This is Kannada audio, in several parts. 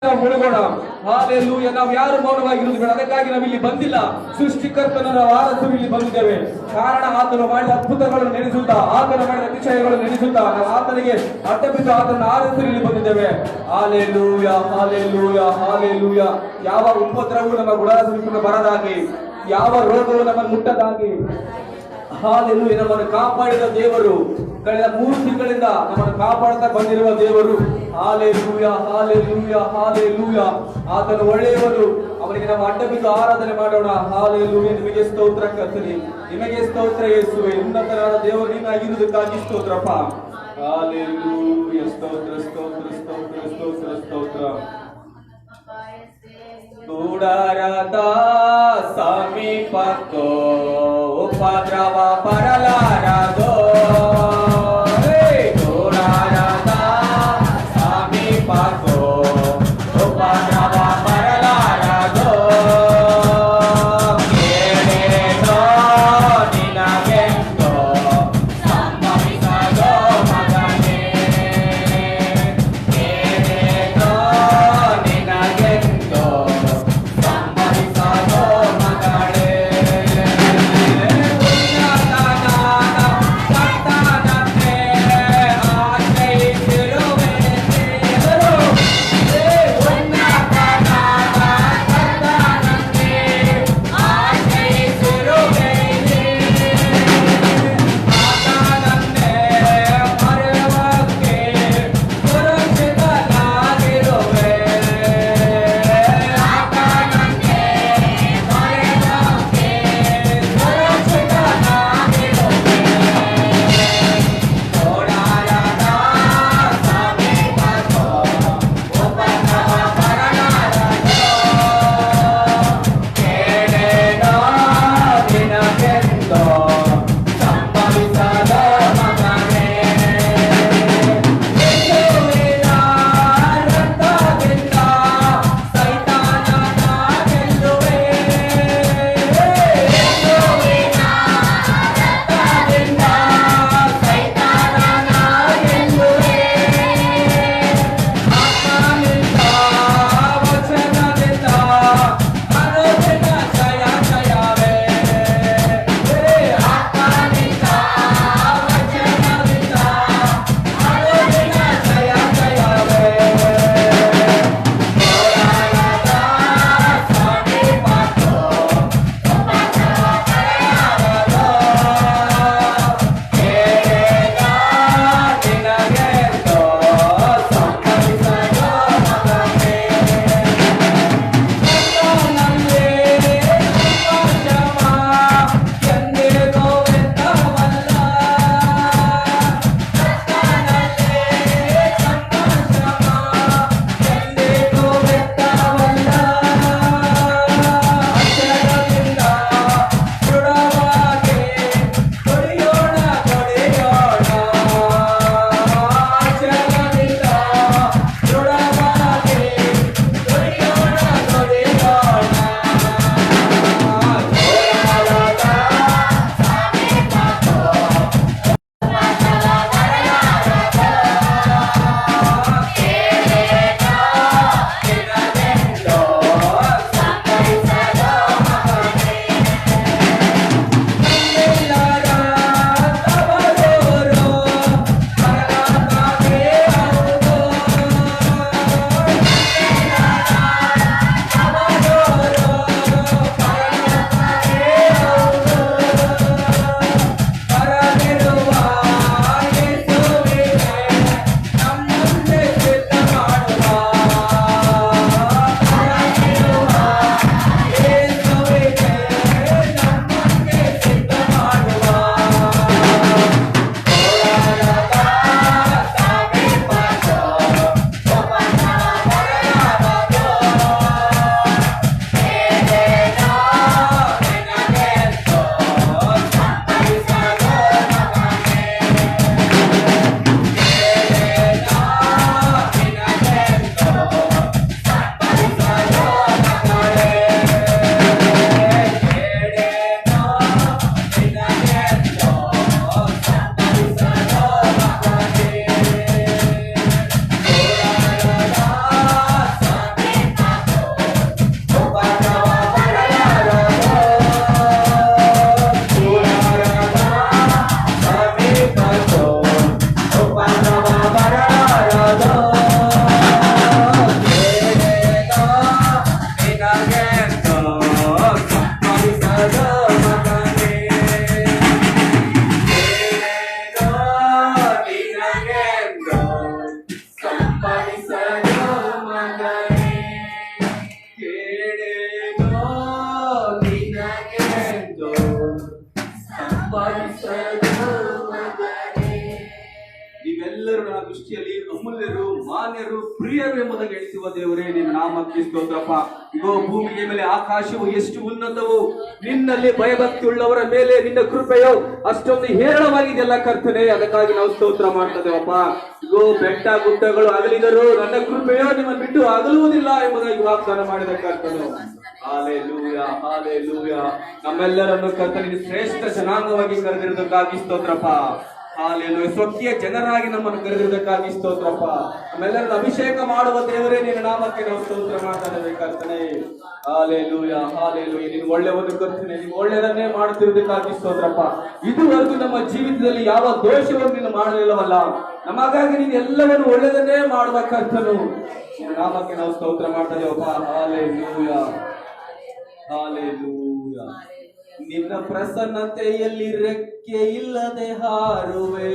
ಮುಳುಗೋಣ. ಹಾಲೆಲೂಯ. ನಾವು ಯಾರು ಮೌನವಾಗಿರುವುದು ಬೇಡ. ಅದಕ್ಕಾಗಿ ನಾವು ಇಲ್ಲಿ ಬಂದಿಲ್ಲ, ಸೃಷ್ಟಿಕರ್ತನ ನಾವು ಆರಾಧನೆ ಇಲ್ಲಿ ಬಂದಿದ್ದೇವೆ. ಕಾರಣ ಆತನು ಮಾಡಿದ ಅದ್ಭುತಗಳನ್ನು ನೆನೆಸುತ್ತಾ, ಆತನು ಮಾಡಿದ ವಿಷಯಗಳನ್ನು ನೆನೆಸುತ್ತಾ ನಾವು ಆತನಿಗೆ ಅಡ್ಡ ಬಿದ್ದು ಆತನ ಆರಾಧನೆ ಇಲ್ಲಿ ಬಂದಿದ್ದೇವೆ. Hallelujah, hallelujah, hallelujah. ಯಾವ ಉಪದ್ರವವು ನಮ್ಮ ಗುಡಾರದಲ್ಲಿ ಬರದಾಗಿ, ಯಾವ ರೋಗವು ನಮ್ಮನ್ನು ಮುಟ್ಟದಾಗಿ, ಹಾಲೆಲೂಯ, ನಮ್ಮನ್ನು ಕಾಪಾಡಿದ ದೇವರು, ಕಳೆದ 3 ತಿಂಗಳಿಂದ ನಮ್ಮನ್ನು ಕಾಪಾಡ್ತಾ ಬಂದಿರುವ ದೇವರು. Hallelujah, hallelujah, hallelujah. ಆತನು ಒಳ್ಳೆಯವನು, ಅವನಿಗೆ ನಾವು ಅಡ್ಡ ಬಿದ್ದು ಆರಾಧನೆ ಮಾಡೋಣ. ಹಾಲೆಲೂಯ. ನಿಮಗೆ ಸ್ತೋತ್ರ ಕರ್ತನೇ, ನಿಮಗೆ ಸ್ತೋತ್ರ ಯೇಸುವೆ. ಉನ್ನತನಾದ ದೇವರು ನೀನಾಗಿರುವುದಕ್ಕಾಗಿ ಸ್ತೋತ್ರಪ್ಪ. ಹಾಲೆಲೂಯ. ಸ್ತೋತ್ರ, ಸ್ತೋತ್ರ, ಸ್ತೋತ್ರ, ಸ್ತೋತ್ರ, ಸ್ತೋತ್ರ. ಗುಡಾರದ ಸಮೀಪಕ್ಕೋ ಉಪದ್ರವ ಬರಲಾರದೋ, ಗುಡಾರದ ಸಮೀಪಕ್ಕೋ ಉಪದ್ರವ ಬರಲಾರದೋ. ಕೇಳೇನೋ ನಿನಗೆಂದೋ ಸಂಭವಿಸದೋ ಮಗನೇ, ಕೇಳೇನೋ ನಿನಗೆಂದೋ ಸಂಭವಿಸದೋ ಮಗಳೇ. ಉನ್ನತನಾದ ದೃಷ್ಟಿಯಲ್ಲಿ ಅಮೂಲ್ಯರು, ಮಾನ್ಯರು, ಪ್ರಿಯರು ಎಂಬುದಾಗಿ ಎಣಿಸುವ ದೇವರೇ ನಿನ್ನ ನಾಮಕ್ಕೆ ಸ್ತೋತ್ರಪ್ಪ. ಇಗೋ ಭೂಮಿಯ ಮೇಲೆ ಆಕಾಶವು ಎಷ್ಟು ಉನ್ನತವು, ನಿನ್ನಲ್ಲಿ ಭಯಭಕ್ತಿ ಉಳ್ಳವರ ಮೇಲೆ ನಿನ್ನ ಕೃಪೆಯು ಅಷ್ಟೊಂದು ಹೇರಳವಾಗಿದೆಯಲ್ಲ ಕರ್ತನೆ. ಅದಕ್ಕಾಗಿ ನಾವು ಸ್ತೋತ್ರ ಮಾಡ್ತದೇವಪ್ಪ. ಇಗೋ ಬೆಟ್ಟ ಗುಡ್ಡಗಳು ಅಗಲಿದರು, ನನ್ನ ಕೃಪೆಯೋ ನಿಮ್ಮನ್ನು ಬಿಟ್ಟು ಅಗಲುವುದಿಲ್ಲ ಎಂಬುದಾಗಿ ವಾಗ್ದಾನ ಮಾಡಿದ ಕರ್ತನು. Hallelujah, hallelujah. ನಮ್ಮೆಲ್ಲರನ್ನು ಕರ್ತನಿಗೆ ಶ್ರೇಷ್ಠ ಜನಾಂಗವಾಗಿ ಕರೆದಿರುವುದಕ್ಕಾಗಿ ಸ್ತೋತ್ರಪ್ಪ. ಹಾಲೆಲೂಯಾ. ಸ್ವಕೀಯ ಜನರಾಗಿ ನಮ್ಮನ್ನು ಕರೆದಿರುವುದಕ್ಕಾಗಿ ಸ್ತೋತ್ರಪ್ಪ. ನಮ್ಮೆಲ್ಲರನ್ನು ಅಭಿಷೇಕ ಮಾಡುವ ದೇವರೇ ನಿನ್ನ ನಾಮಕ್ಕೆ ನಾವು ಸ್ತೋತ್ರ ಮಾಡ್ತಾ ಇದ್ದೇವೆ ಕರ್ತನೆ. Hallelujah, hallelujah. ನೀನು ಒಳ್ಳೆಯವನ್ನು ಕರ್ತನೆ, ನೀವು ಒಳ್ಳೆಯದನ್ನೇ ಮಾಡುತ್ತಿರುವುದಕ್ಕಾಗಿ ಸ್ತೋತ್ರಪ್ಪ. ಇದುವರೆಗೂ ನಮ್ಮ ಜೀವಿತದಲ್ಲಿ ಯಾವ ದೋಷವನ್ನು ನೀನು ಮಾಡಲಿಲ್ಲವಲ್ಲ, ನಮಗಾಗಿ ನೀನು ಎಲ್ಲವನ್ನು ಒಳ್ಳೆಯದನ್ನೇ ಮಾಡುವ ಕರ್ತನು. ನಿನ್ನ ನಾಮಕ್ಕೆ ನಾವು ಸ್ತೋತ್ರ ಮಾಡ್ತಾ ಇದ್ದೇವಪ್ಪ. Hallelujah, hallelujah. ನಿನ್ನ ಪ್ರಸನ್ನತೆಯಲ್ಲಿ ರೆಕ್ಕೆ ಇಲ್ಲದೆ ಹಾರುವೆ,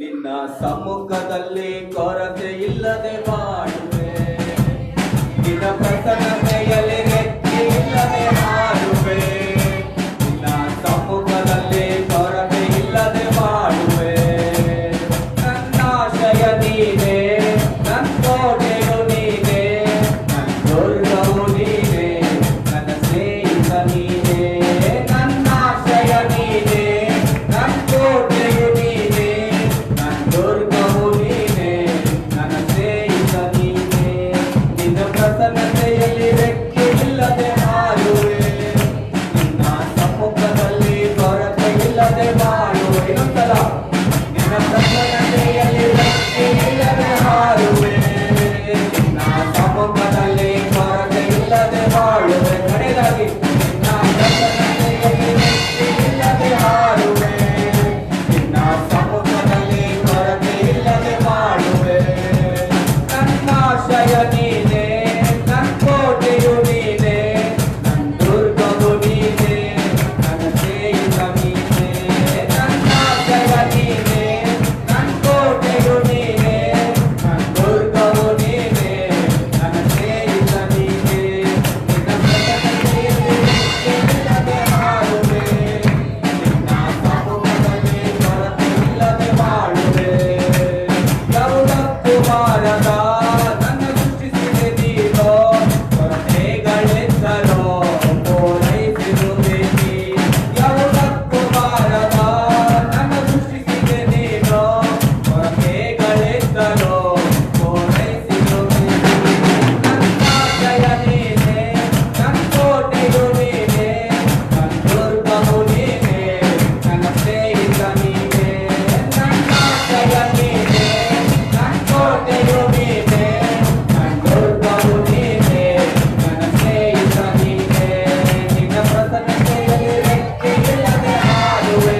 ನಿನ್ನ ಸಮ್ಮುಖದಲ್ಲಿ ಕೊರತೆ ಇಲ್ಲದೆ ಬಾಳುವೆ. ನಿನ್ನ ಪ್ರಸನ್ನತೆಯಲ್ಲಿ ರೆಕ್ಕೆ ಇಲ್ಲದೆ ಹಾರುವೆ, ನಿನ್ನ ಸಮ್ಮುಖದಲ್ಲಿ ಕೊರತೆ ಇಲ್ಲದೆ ಬಾಳುವೆ. ನನ್ನ ಆಶಯ ನೀನೇ, ನನ್ನ ಕೋಟೆಯು ನೀನೇ, ನನ್ನ ದುರ್ಗವು ನೀನೇ, ನನ್ನ ಸ್ನೇಹಿತ ನೀನೇ. ನನ್ನ ಆಶಯ ನೀನೇ, ನನ್ನ ಕೋಟೆಯು ನೀನೇ, ನನ್ನ ದುರ್ಗವು ನೀನೇ, ನನ್ನ ಸ್ನೇಹಿತ ನೀನೇ. ನಿನ್ನ ಪ್ರಸನ್ನತೆಯಲ್ಲಿ ರೆಕ್ಕೆ ಇಲ್ಲದೆ ಹಾರುವೆ, ನಿನ್ನ ಸಮ್ಮುಖದಲ್ಲಿ ಕೊರತೆ ಇಲ್ಲದೆ ಬಾಳುವೆ. ಇನ್ನೊಂದ್ಸಲ, ನಿನ್ನ ಪ್ರಸನ್ನತೆಯಲ್ಲಿ ರೆಕ್ಕೆ ಇಲ್ಲದೆ ಹಾರುವೆ, ನಿನ್ನ ಸಮ್ಮುಖದಲ್ಲಿ ಕೊರತೆ ಇಲ್ಲದೆ ಬಾಳುವೆ. ಕಡೆಯದಾಗಿ, ನಿನ್ನ ಪ್ರಸನ್ನತೆಯಲ್ಲಿ ರೆಕ್ಕೆ ಇಲ್ಲದೆ ಹಾರುವೆ, ನಿನ್ನ ಸಮ್ಮುಖದಲ್ಲಿ ಕೊರತೆ ಇಲ್ಲದೆ ಬಾಳುವೆ. ನನ್ನ ಆಶಯ ನೀನೇ, ನನ್ನ ಕೋಟೆಯು ನೀನೇ, ನನ್ನ ದುರ್ಗವು ನೀನೇ, ನನ್ನ ಸ್ನೇಹಿತ ನೀನೇ. ನನ್ನ ಆಶಯ ನೀನೇ, ನನ್ನ ಕೋಟೆಯು ನೀನೇ, ನನ್ನ ದುರ್ಗವು ನೀನೇ, ನನ್ನ ಸ್ನೇಹಿತ ನೀನೇ. ನಿನ್ನ ಪ್ರಸನ್ನತೆಯಲ್ಲಿ ರೆಕ್ಕೆ ಇಲ್ಲದೆ ಹಾರುವೆ, ನಿನ್ನ ಸಮ್ಮುಖದಲ್ಲಿ ಕೊರತೆ ಇಲ್ಲದೆ ಬಾಳುವೆ. ಯಾವುದಕ್ಕೂ ಬಾರದ ನನ್ನ ಸೃಷ್ಟಿಸಿದೆ ನೀನು, ಕೊರತೆಗಳೆಂದರೋ ಪೂರೈಸಿರುವೆ ನೀ. ಯಾವುದಕ್ಕೂ ಬಾರದ ನನ್ನ ಸೃಷ್ಟಿಸಿದೆ ನೀನು, ಕೊರತೆಗಳೆಂದರೋ ಪೂರೈಸಿರುವೆ ನೀ. ನನ್ನ ಆಶಯ ನೀನೇ, ನನ್ನ ಕೋಟೆಯು ನೀನೇ, ನನ್ನ ದುರ್ಗವು ನೀನೇ, ನನ್ನ ಸ್ನೇಹಿತ ನೀನೇ. ನನ್ನ ಆಶಯ ನೀನೇ, ನನ್ನ ಕೋಟೆಯು ನೀನೇ, ನನ್ನ ದುರ್ಗವು ನೀನೇ, ನನ್ನ ಸ್ನೇಹಿತ ನೀನೇ. ನಿನ್ನ ಪ್ರಸನ್ನತೆಯಲ್ಲಿ ರೆಕ್ಕೆ ಇಲ್ಲದೆ ಹಾರುವೆ,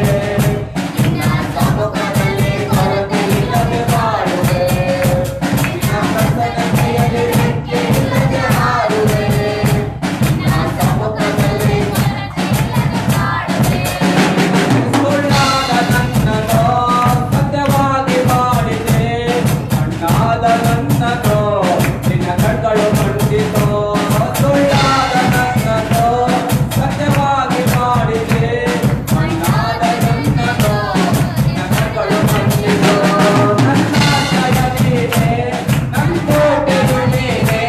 ನಿನ್ನ ಸಮ್ಮುಖದಲ್ಲಿ ಕೊರತೆ ಇಲ್ಲದೆ ಬಾಳುವೆ. ನಿನ್ನ ಪ್ರಸನ್ನತೆಯಲ್ಲಿ ರೆಕ್ಕೆ ಇಲ್ಲದೆ ಹಾರುವೆ, ನಿನ್ನ ಸಮ್ಮುಖದಲ್ಲಿ ಸುಳ್ಳಾದ ನನ್ನನ್ನು ಸತ್ಯವಾಗಿ ಮಾಡಿದೆ, ಮಣ್ಣಾದ ನನ್ನನ್ನು ನಿನ್ನ ಕಣ್ಗಳು ಕಂಡಿತು. ಸುಳ್ಳಾದ ನನ್ನನ್ನು ಸತ್ಯವಾಗಿ ಮಾಡಿದೆ, ಮಣ್ಣಾದ ನನ್ನನ್ನು ನಿನ್ನ ಕಣ್ಗಳು ಕಂಡಿತು. ನನ್ನ ಆಶಯ ನೀನೇ, ನನ್ನ ಕೋಟೆಯು ನೀನೇ,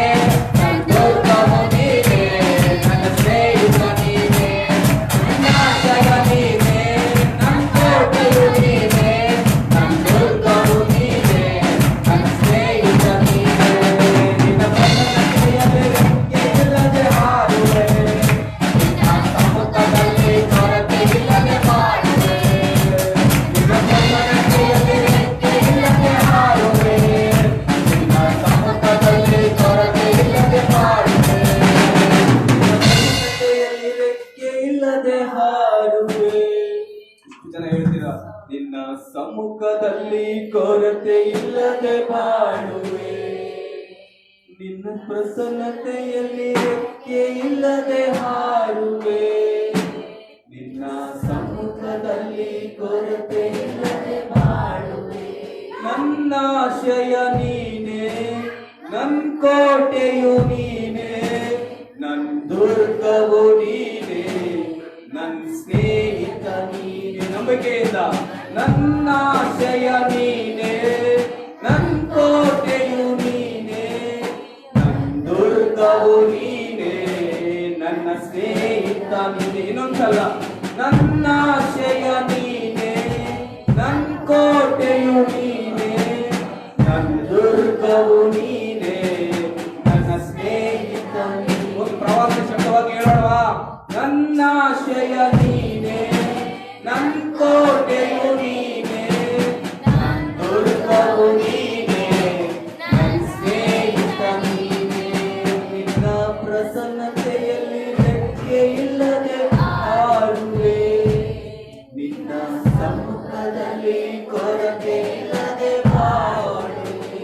ನನ್ನ ದುರ್ಗವು ನೀನೇ, ನನ್ನ ಸ್ನೇಹಿತ ನೀನೇ. ನನ್ನ ಆಶಯ ನೀನೇ, ನನ್ನ ಕೋಟೆಯು ನೀನೇ, ನನ್ನ ದುರ್ಗವು ನೀನೇ, ನನ್ನ ಸ್ನೇಹಿತ ನೀನೇ. ನಿನ್ನ ಪ್ರಸನ್ನತೆಯಲ್ಲಿ ರೆಕ್ಕೆ ಇಲ್ಲದೆ ಹಾರುವೆ, ನಿನ್ನ ಸಮ್ಮುಖದಲ್ಲಿ ಕೊರತೆ ಇಲ್ಲದೆ ಬಾಳುವೆ. ನಿನ್ನ ಪ್ರಸನ್ನತೆಯಲ್ಲಿ ರೆಕ್ಕೆ ಇಲ್ಲದೆ ಹಾರುವೆ, ನಿನ್ನ ಸಮ್ಮುಖದಲ್ಲಿ ಕೊರತೆ ಇಲ್ಲದೆ ಬಾಳುವೆ. ಪ್ರಸನ್ನತೆಯಲ್ಲಿ ರೆಕ್ಕೆ ಇಲ್ಲದೆ ಹಾರುವೆ. ಇಷ್ಟು ಜನ ಹೇಳ್ತೀರಾ, ನಿನ್ನ ಸಮ್ಮುಖದಲ್ಲಿ ಕೊರತೆ ಇಲ್ಲದೆ ಬಾಳುವೆ, ನಿನ್ನ ಪ್ರಸನ್ನತೆಯಲ್ಲಿ ರೆಕ್ಕೆ ಇಲ್ಲದೆ ಹಾರುವೆ, ನಿನ್ನ ಸಮ್ಮುಖದಲ್ಲಿ ಕೊರತೆ ಇಲ್ಲದೆ ಬಾಳುವೆ. ನನ್ನ ಆಶಯ ನೀನೇ, ನನ್ನ ಕೋಟೆಯು ನೀನೇ, ನನ್ನ ದುರ್ಗವು ನೀನೇ, ನನ್ನ ಸ್ನೇಹಿತ ನೀನೇ. ನಂಬಿಕೆಯಿಂದ ನನ್ನ ಆಶಯ ನೀನೇ, ದುರ್ಗವು ನೀನೇ, ನನ್ನ ಸ್ನೇಹಿತ ನೀನೇ. ಇನ್ನೊಂದ್ಸಲ, ನನ್ನ ಆಶಯ ನೀನೇ, ನನ್ನ ಕೋಟೆಯು ನೀನೇ, ನನ್ನ ದುರ್ಗವು ನೀನೇ, ನನ್ನ ಸ್ನೇಹಿತ ನೀನೇ. ಒಂದು ಪ್ರವಾಸ ಶಬ್ದವಾಗಿ ಹೇಳೋಣವಾ? ನನ್ನ ಆಶಯ ನೀನೇ, ನನ್ನ ಕೋಟೆಯು ನೀನೇ, ನನ್ನ ದುರ್ಗವು ನೀನೇ, ನನ್ನ ಸ್ನೇಹಿತ ನೀನೇ. ನಿನ್ನ ಪ್ರಸನ್ನತೆಯಲ್ಲಿ ಲೆಕ್ಕೆ ಇಲ್ಲದೆ ಹಾರುವೆ, ನಿನ್ನ ಸಮ್ಮುಖದಲ್ಲಿ ಕೊರತೆ ಇಲ್ಲದೆ ಹಾಡುವೆ.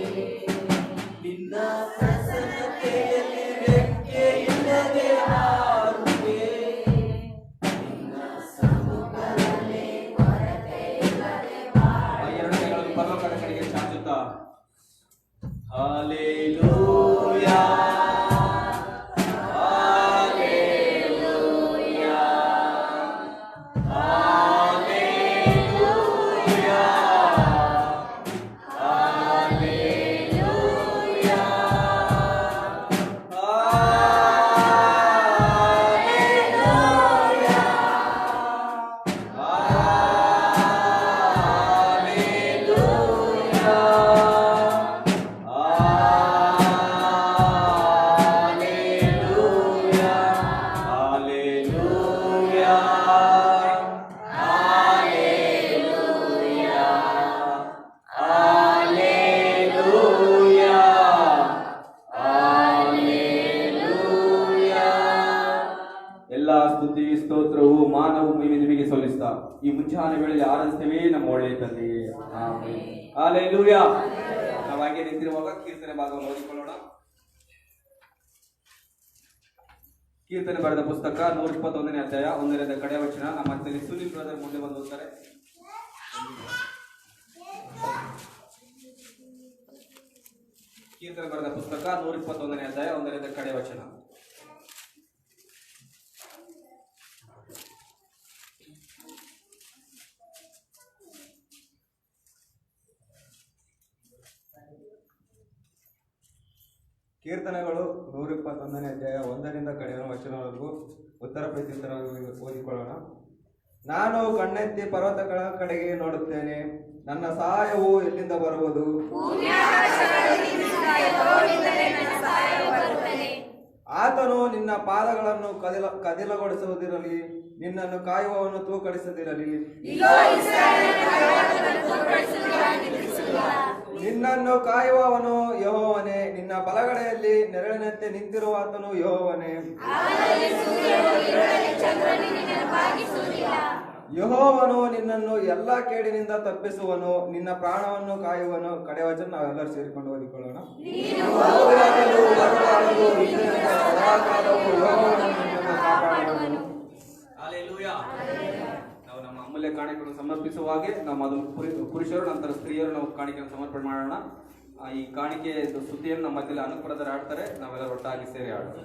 ನಿನ್ನ ಪ್ರಸನ್ನತೆಯಲ್ಲಿ ಲೆಕ್ಕೆ ಇಲ್ಲದೆ ಹಾರುವೆ, ನಿನ್ನ ಸಮ್ಮುಖದಲ್ಲಿ ಕೊರತೆ ಇಲ್ಲದೆ ಹಾಡುವೆ. ಎರಡು ಕೈಗಳನ್ನು ಪರಲೋಕದ ಕಡೆಗೆ ಚಾಚುತ್ತಾ ಹಾಲೆಲೂಯಾ ಎಲ್ಲಾ ಸ್ತುತಿ ಸ್ತೋತ್ರವು ಮಾನವು ನಿಮಗೆ ಸಲ್ಲಿಸ್ತಾ ಈ ಮುಂಜಾನೆ ವೇಳೆಯಲ್ಲಿ ಆರಾಧಿಸ್ತೇವೆ ನಮ್ಮ ಒಳ್ಳೆಯ ತಂದೆಯೇ. ಆಮೆನ್. ಹಲ್ಲೆಲೂಯಾ. ನಾವು ಹಾಗೆ ನಿಂತಿರುವಾಗ ಕೀರ್ತನೆ ಭಾಗವನ್ನು ಓದಿಕೊಳ್ಳೋಣ. ಕೀರ್ತನೆ ಬರೆದ ಪುಸ್ತಕ 121ನೇ ಅಧ್ಯಾಯ 1ರಿಂದ ಕಡೆಯ ವಚನ. ನಮ್ಮ ಹತ್ತಲ್ಲಿ ಸುನಿಲ್ ಬ್ರದರ್ ಮುಂದೆ ಬಂದು ಓದ್ತಾರೆ. ಕೀರ್ತನೆ ಬರೆದ ಪುಸ್ತಕ 121ನೇ ಅಧ್ಯಾಯ 1ರಿಂದ ಕಡೆಯ ವಚನ. ಕೀರ್ತನೆಗಳು 121ನೇ ಅಧ್ಯಾಯ 1ರಿಂದ ಕಡೆಯ ವಚನವರೆಗೂ ಉತ್ತರ ಪ್ರತ್ಯುತ್ತರ ಓದಿಕೊಳ್ಳೋಣ. ನಾನು ಕಣ್ಣೆತ್ತಿ ಪರ್ವತಗಳ ಕಡೆಗೆ ನೋಡುತ್ತೇನೆ, ನನ್ನ ಸಹಾಯವು ಎಲ್ಲಿಂದ ಬರುವುದು? ಆತನು ನಿನ್ನ ಪಾದಗಳನ್ನು ಕದಿಲಗೊಳಿಸುವುದಿರಲಿ, ನಿನ್ನನ್ನು ಕಾಯುವವನು ತೂಕಡಿಸದಿರಲಿ. ನಿನ್ನನ್ನು ಕಾಯುವವನು ಯೆಹೋವನೇ, ನಿನ್ನ ಬಲಗಡೆಯಲ್ಲಿ ನೆರಳಿನಂತೆ ನಿಂತಿರುವಾತನು ಯೆಹೋವನೇ. ಯೆಹೋವನು ನಿನ್ನನ್ನು ಎಲ್ಲಾ ಕೇಡಿನಿಂದ ತಪ್ಪಿಸುವನು, ನಿನ್ನ ಪ್ರಾಣವನ್ನು ಕಾಯುವನು. ಕಡೆ ವಚನ ನಾವೆಲ್ಲರೂ ಸೇರಿಕೊಂಡು ಓದಿಕೊಳ್ಳೋಣ. ನಾವು ನಮ್ಮ ಅಮೂಲ್ಯ ಕಾಣಿಕೆಯನ್ನು ಸಮರ್ಪಿಸುವ ಹಾಗೆ ನಾವು ಮೊದಲು ಪುರುಷರು ನಂತರ ಸ್ತ್ರೀಯರು ನಾವು ಕಾಣಿಕೆಯನ್ನು ಸಮರ್ಪಣೆ ಮಾಡೋಣ. ಈ ಕಾಣಿಕೆ ಸ್ತುತಿಯನ್ನು ನಮ್ಮ ಮಧ್ಯದಲ್ಲಿ ಅನುಪುರದಲ್ಲಿ ಆಡ್ತಾರೆ, ನಾವೆಲ್ಲ ಒಟ್ಟಾಗಿ ಸೇರಿ ಆಡೋಣ.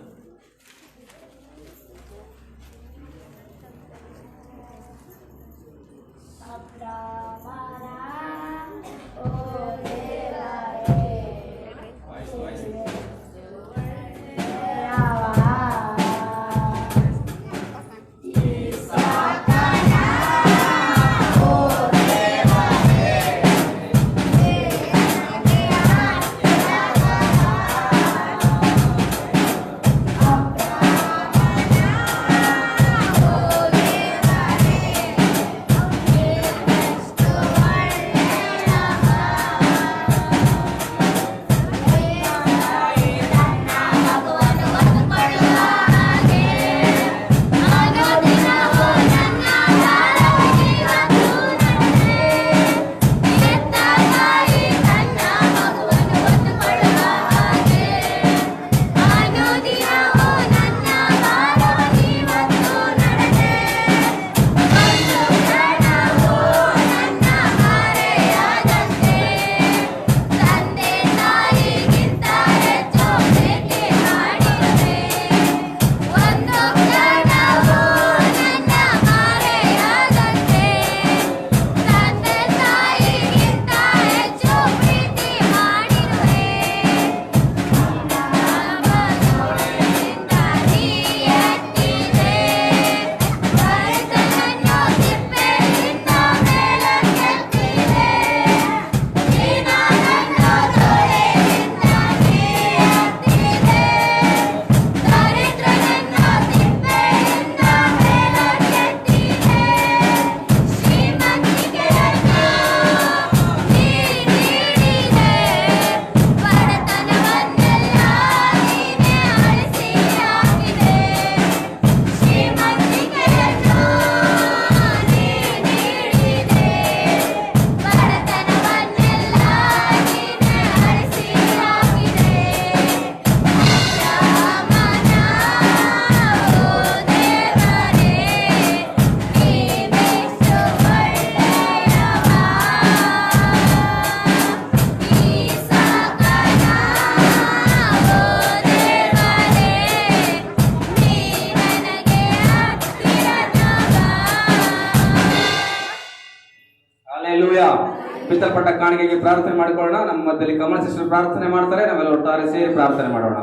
ಬಿತ್ತಲ್ಪಟ್ಟ ಕಾಣಿಕೆಗೆ ಪ್ರಾರ್ಥನೆ ಮಾಡಿಕೊಳ್ಳೋಣ. ನಮ್ಮ ಮಧ್ಯದಲ್ಲಿ ಕಮಲ ಸಿಸ್ಟರ್ ಪ್ರಾರ್ಥನೆ ಮಾಡ್ತಾರೆ. ನಾವೆಲ್ಲ ಒಟ್ಟಾರೆ ಸೇರಿ ಪ್ರಾರ್ಥನೆ ಮಾಡೋಣ.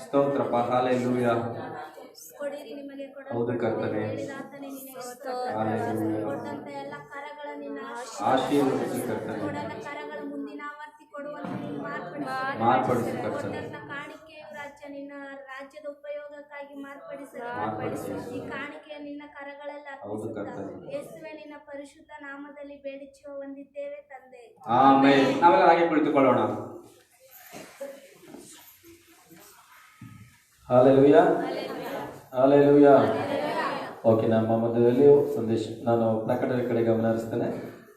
ಸ್ತೋತ್ರಪ್ಪ, ಹಾಲೆಲೂಯ. ಹೌದು ಕರ್ತನೆ, ಆಶೀರ್ವದಿಸಿ ಕರ್ತನೆ, ಮಾರ್ಪಡಿಸಿ ಕರ್ತನೆ. ನಿನ್ನ ರಾಜ್ಯದ ಉಪಯೋಗಕ್ಕಾಗಿ ಮಾರ್ಪಡಿಸಿ ಈ ಕಾಣಿಕೆಯ ನಿನ್ನ ಕರಗಳೆಲ್ಲ ಯೇಸುವೆ ನಿನ್ನ ಪರಿಶುದ್ಧ ನಾಮದಲ್ಲಿ ಬೇಡಿಚುವ ಹೊಂದಿದ್ದೇವೆ ತಂದೆ. ಆಮೆನ್. ನಾವೆಲ್ಲ ಹಾಗೆ ಕುಳಿತುಕೊಳ್ಳೋಣ. Hallelujah, hallelujah. ಓಕೆ, ನಮ್ಮ ಮಧ್ಯದಲ್ಲಿ ಸಂದೇಶ ನಾನು ಪ್ರಕಟಣೆ ಕಡೆ ಗಮನ ಹರಿಸ್ತೇನೆ.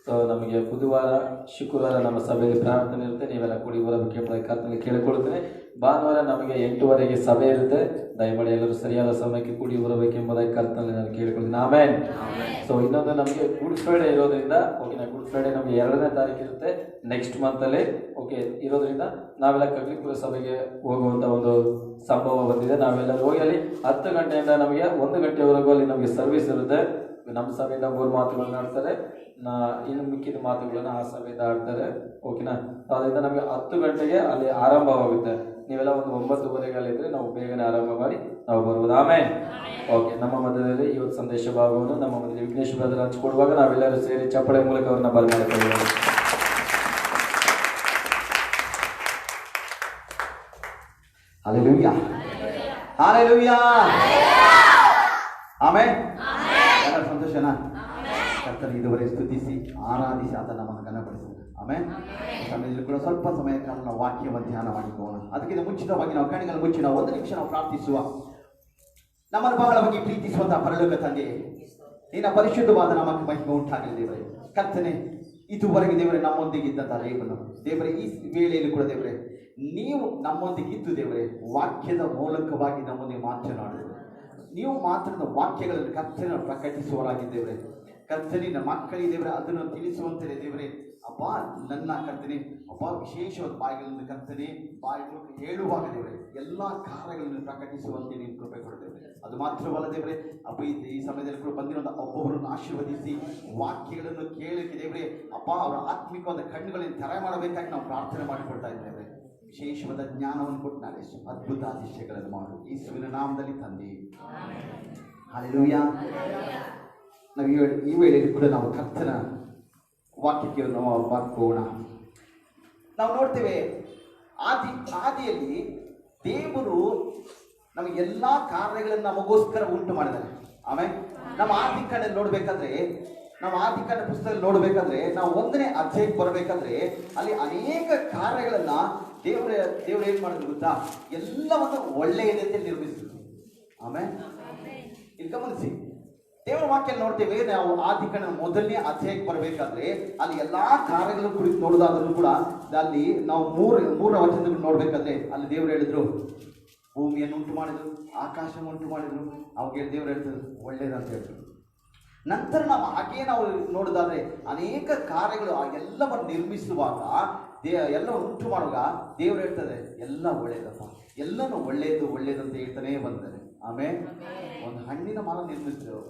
ಸೊ ನಮಗೆ ಬುಧವಾರ ಶುಕ್ರವಾರ ನಮ್ಮ ಸಭೆಯಲ್ಲಿ ಪ್ರಾರ್ಥನೆ ಇರುತ್ತೆ. ನೀವೆಲ್ಲ ಕೂಡಿ ಬರಬೇಕೆಂಬುದಾಗಿ ಕರ್ತನಲ್ಲಿ ಕೇಳಿಕೊಳ್ಳುತ್ತೇನೆ. ಭಾನುವಾರ ನಮಗೆ 8:30ಗೆ ಸಭೆ ಇರುತ್ತೆ. ದಯಮಾಡಿ ಎಲ್ಲರೂ ಸರಿಯಾದ ಸಮಯಕ್ಕೆ ಕೂಡಿ ಬರಬೇಕೆಂಬುದಾಗಿ ಕರ್ತನಲ್ಲಿ ನಾನು ಕೇಳಿಕೊಳ್ತೀನಿ. ಆಮೇನ್. ಸೊ ಇನ್ನೊಂದು ನಮಗೆ ಗುಡ್ ಫ್ರೈಡೆ ಇರೋದ್ರಿಂದ, ಓಕೆನಾ, ಗುಡ್ ಫ್ರೈಡೆ ನಮಗೆ 2ನೇ ತಾರೀಕು ಇರುತ್ತೆ ನೆಕ್ಸ್ಟ್ ಮಂತಲ್ಲಿ. ಓಕೆ, ಇರೋದ್ರಿಂದ ನಾವೆಲ್ಲ ಕಗ್ಲಿಪುರ ಸಭೆಗೆ ಹೋಗುವಂಥ ಒಂದು ಸಂಭವ ಬಂದಿದೆ. ನಾವೆಲ್ಲರೂ ಹೋಗಿ ಅಲ್ಲಿ 10 ಗಂಟೆಯಿಂದ ನಮಗೆ 1 ಗಂಟೆವರೆಗೂ ಅಲ್ಲಿ ನಮಗೆ ಸರ್ವಿಸ್ ಇರುತ್ತೆ. ನಮ್ಮ ಸಭೆಯಿಂದ 3 ಮಾತುಗಳನ್ನ ಆಡ್ತಾರೆ, ಇನ್ನು ಮಿಕ್ಕಿದ ಮಾತುಗಳನ್ನ ಆ ಸಭೆಯಿಂದ ಆಡ್ತಾರೆ. ಓಕೆನಾ, ಅದರಿಂದ ನಮಗೆ 10 ಗಂಟೆಗೆ ಅಲ್ಲಿ ಆರಂಭವಾಗುತ್ತೆ. ನೀವೆಲ್ಲ ಒಂದು 9:30ಗೆ ಅಲ್ಲಿದ್ರೆ ನಾವು ಬೇಗನೆ ಆರಂಭ ಮಾಡಿ ನಾವು ಬರ್ಬೋದು. ಆಮೇಲೆ ಓಕೆ, ನಮ್ಮ ಮಧ್ಯದಲ್ಲಿ ಇವತ್ತು ಸಂದೇಶ ಭಾಗವನ್ನು ನಮ್ಮ ಮಧ್ಯದಲ್ಲಿ ವಿಘ್ನೇಶ್ ಬ್ರದರ್ ಹಂಚಿಕೊಡುವಾಗ ನಾವೆಲ್ಲರೂ ಸೇರಿ ಚಪ್ಪಳೆ ಮೂಲಕ ಅವ್ರನ್ನ ಬರಮಾಡಿಕೊಳ್ಳೋಣ. Hallelujah, hallelujah, amen. ಎಲ್ಲ ಸಂತೋಷನಾ? ಕರ್ತನ ಇದುವರೆ ಸ್ತುತಿಸಿ ಆರಾಧಿಸಿ ಆತ ನಮ್ಮನ್ನು ಘನಪಡಿಸಿದ. ಆಮೆನ್. ಸಮಯದಲ್ಲಿ ಕೂಡ ಸ್ವಲ್ಪ ಸಮಯ ಕಾಲ ನಾವು ವಾಕ್ಯವನ್ನು ಧ್ಯಾನ ಮಾಡಿಕೊಳ್ಳೋಣ. ಅದಕ್ಕಿಂತ ಮುಂಚಿತವಾಗಿ ನಾವು ಕಣ್ಣುಗಳನ್ನು ಮುಚ್ಚಿ ನಾವು 1 ನಿಮಿಷ ನಾವು ಪ್ರಾರ್ಥಿಸುವ. ನಮ್ಮನ್ನು ಬಹಳವಾಗಿ ಪ್ರೀತಿಸುವಂತಹ ಪರಲೋಕ ತಂದೆ, ನಿನ್ನ ಪರಿಶುದ್ಧವಾದ ನಾಮಕ್ಕೆ ಮಹಿಮೆ ಉಂಟಾಗಲಿ ದೇವರೇ. ಕರ್ತನೆ, ಇದುವರೆಗೆ ದೇವರೇ ನಮ್ಮೊಂದಿಗೆ ಇದ್ದಂತಹ ದೇವರೇ ಈ ವೇಳೆಯಲ್ಲಿ ಕೂಡ ದೇವರೇ ನೀವು ನಮ್ಮೊಂದಿಗೆ ಇದ್ದು ದೇವರೇ ವಾಕ್ಯದ ಮೂಲಕವಾಗಿ ನಮ್ಮೊಂದಿಗೆ ಮಾತನಾಡಿದೆ. ನೀವು ಮಾತನಾಡಿದ ವಾಕ್ಯಗಳನ್ನು ಕರ್ತನ ಪ್ರಕಟಿಸುವರಾಗಿದ್ದೇವೆ. ಕರ್ತನಿನ ಮಕ್ಕಳಿಗೆ ದೇವರೇ ಅದನ್ನು ತಿಳಿಸುವಂತೆ ದೇವರೇ ಅಪ್ಪ ನನ್ನ ಕರ್ತನೆ ಅಪ್ಪ ವಿಶೇಷವಾದ ಬಾಯಿಗಳನ್ನು ಕರ್ತನೆ ಬಾಯಿ ಮೂಲಕ ಹೇಳುವಾಗ ದೇವರೇ ಎಲ್ಲ ಕಾರ್ಯಗಳನ್ನು ಪ್ರಕಟಿಸುವಂತೆ ನೀನು ಕೃಪೆ ಕೊಡುತ್ತೇವೆ. ಅದು ಮಾತ್ರವಲ್ಲ ದೇವರೇ ಅಪ್ಪ ಈ ಸಮಯದಲ್ಲಿ ಕೂಡ ಬಂದಿರುವಂಥ ಒಬ್ಬೊಬ್ಬರನ್ನು ಆಶೀರ್ವದಿಸಿ ವಾಕ್ಯಗಳನ್ನು ಕೇಳಲಿಕ್ಕೆ ದೇವರೇ ಅಪ್ಪ ಅವರ ಆತ್ಮಿಕವಾದ ಕಣ್ಣುಗಳನ್ನು ತೆರೆ ಮಾಡಬೇಕಾಗಿ ನಾವು ಪ್ರಾರ್ಥನೆ ಮಾಡಿಕೊಡ್ತಾ ಇದ್ದೇವೆ. ವಿಶೇಷವಾದ ಜ್ಞಾನವನ್ನು ಕೊಟ್ಟು ನಾಳೆ ಅದ್ಭುತ ಅತಿಶಯಗಳನ್ನು ಮಾಡು ಯೇಸುವಿನ ನಾಮದಲ್ಲಿ ತಂದೆ. ಹಲ್ಲೆಲೂಯಾ. ನಾವು ಈ ವೇಳೆಯಲ್ಲಿ ಕೂಡ ನಾವು ಕರ್ತನ ವಾಕ್ಯಕ್ಕೆ ನಾವು ಬರ್ಕೋಣ. ನಾವು ನೋಡ್ತೇವೆ ಆದಿಯಲ್ಲಿ ದೇವರು ನಮಗೆಲ್ಲ ಕಾರ್ಯಗಳನ್ನು ನಮಗೋಸ್ಕರ ಉಂಟು ಮಾಡಿದ್ದಾರೆ. ಆಮೇಲೆ ನಮ್ಮ ಆದಿಕಾಂಡದಲ್ಲಿ ನೋಡ್ಬೇಕಾದ್ರೆ, ನಾವು ಆದಿಕಾಂಡ ಪುಸ್ತಕದಲ್ಲಿ ನೋಡ್ಬೇಕಾದ್ರೆ, ನಾವು 1ನೇ ಅಧ್ಯಾಯಕ್ಕೆ ಬರಬೇಕಾದ್ರೆ ಅಲ್ಲಿ ಅನೇಕ ಕಾರ್ಯಗಳನ್ನ ದೇವರು ಏನ್ ಮಾಡಿದ್ರು ಗೊತ್ತಾ? ಎಲ್ಲವನ್ನು ಒಳ್ಳೆಯದಂತೆ ನಿರ್ಮಿಸಿದ್ರು. ಆಮೇಲೆ ಇಲ್ಲಿ ಗಮನಿಸಿ, ದೇವರ ವಾಕ್ಯ ನೋಡ್ತೇವೆ. ನಾವು ಆದಿಕಾಂಡ 1ನೇ ಅಧ್ಯಾಯಕ್ಕೆ ಬರಬೇಕಾದ್ರೆ ಅಲ್ಲಿ ಎಲ್ಲಾ ಕಾರ್ಯಗಳನ್ನು ಕುರಿತು ನೋಡೋದಾದ್ರೂ ಕೂಡ ಅಲ್ಲಿ ನಾವು 3ರ ವಚನಗಳು ನೋಡ್ಬೇಕಾದ್ರೆ ಅಲ್ಲಿ ದೇವರು ಹೇಳಿದ್ರು, ಭೂಮಿಯನ್ನು ಉಂಟು ಮಾಡಿದ್ರು, ಆಕಾಶವನ್ನು ಉಂಟು ಮಾಡಿದ್ರು. ಅವಾಗ ದೇವರು ಹೇಳ್ತಾರೆ ಒಳ್ಳೇದಂತ ಹೇಳಿದ್ರು. ನಂತರ ನಾವು ಹಾಗೆ ನಾವು ನೋಡೋದಾದ್ರೆ ಅನೇಕ ಕಾರ್ಯಗಳು ಆ ಎಲ್ಲವನ್ನು ನಿರ್ಮಿಸುವಾಗ ಎಲ್ಲವನ್ನು ಉಂಟು ಮಾಡುವಾಗ ದೇವರು ಹೇಳ್ತಾರೆ ಎಲ್ಲ ಒಳ್ಳೇದಪ್ಪ, ಎಲ್ಲನೂ ಒಳ್ಳೇದಂತ ಹೇಳ್ತಾನೆ ಬಂದರೆ. ಆಮೇಲೆ ಒಂದು ಹಣ್ಣಿನ ಮರ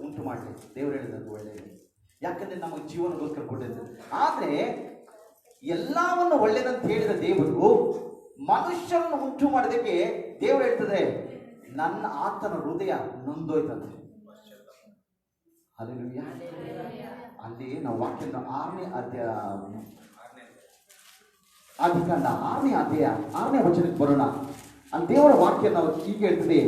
ಉಂಟು ಮಾಡಲಿ ದೇವರು ಹೇಳಿದಂತೆ ಒಳ್ಳೇದು, ಯಾಕಂದ್ರೆ ನಮಗೆ ಜೀವನಗೋಸ್ಕರ ಕೊಟ್ಟಿದ್ದು. ಆದ್ರೆ ಎಲ್ಲವನ್ನು ಒಳ್ಳೇದಂತ ಹೇಳಿದ ದೇವರು ಮನುಷ್ಯರನ್ನು ಉಂಟು ಮಾಡೋದಕ್ಕೆ ದೇವರು ಹೇಳ್ತದೆ ನನ್ನ ಆತನ ಹೃದಯ ನೊಂದೋಯ್ತಂತೆ. ಹಲ್ಲೆಲೂಯಾ. ಅಲ್ಲಿ ನಾವು ವಾಕ್ಯ 6ನೇ ಅಧ್ಯಾಯ ಆದಿಕಾಂಡ 6ನೇ ಅಧ್ಯಾಯ 6ನೇ ವಚನಕ್ಕೆ ಬರೋಣ. ಅಲ್ಲಿ ದೇವರ ವಾಕ್ಯ ನಾವು ಹೀಗೆ ಹೇಳ್ತದೆ.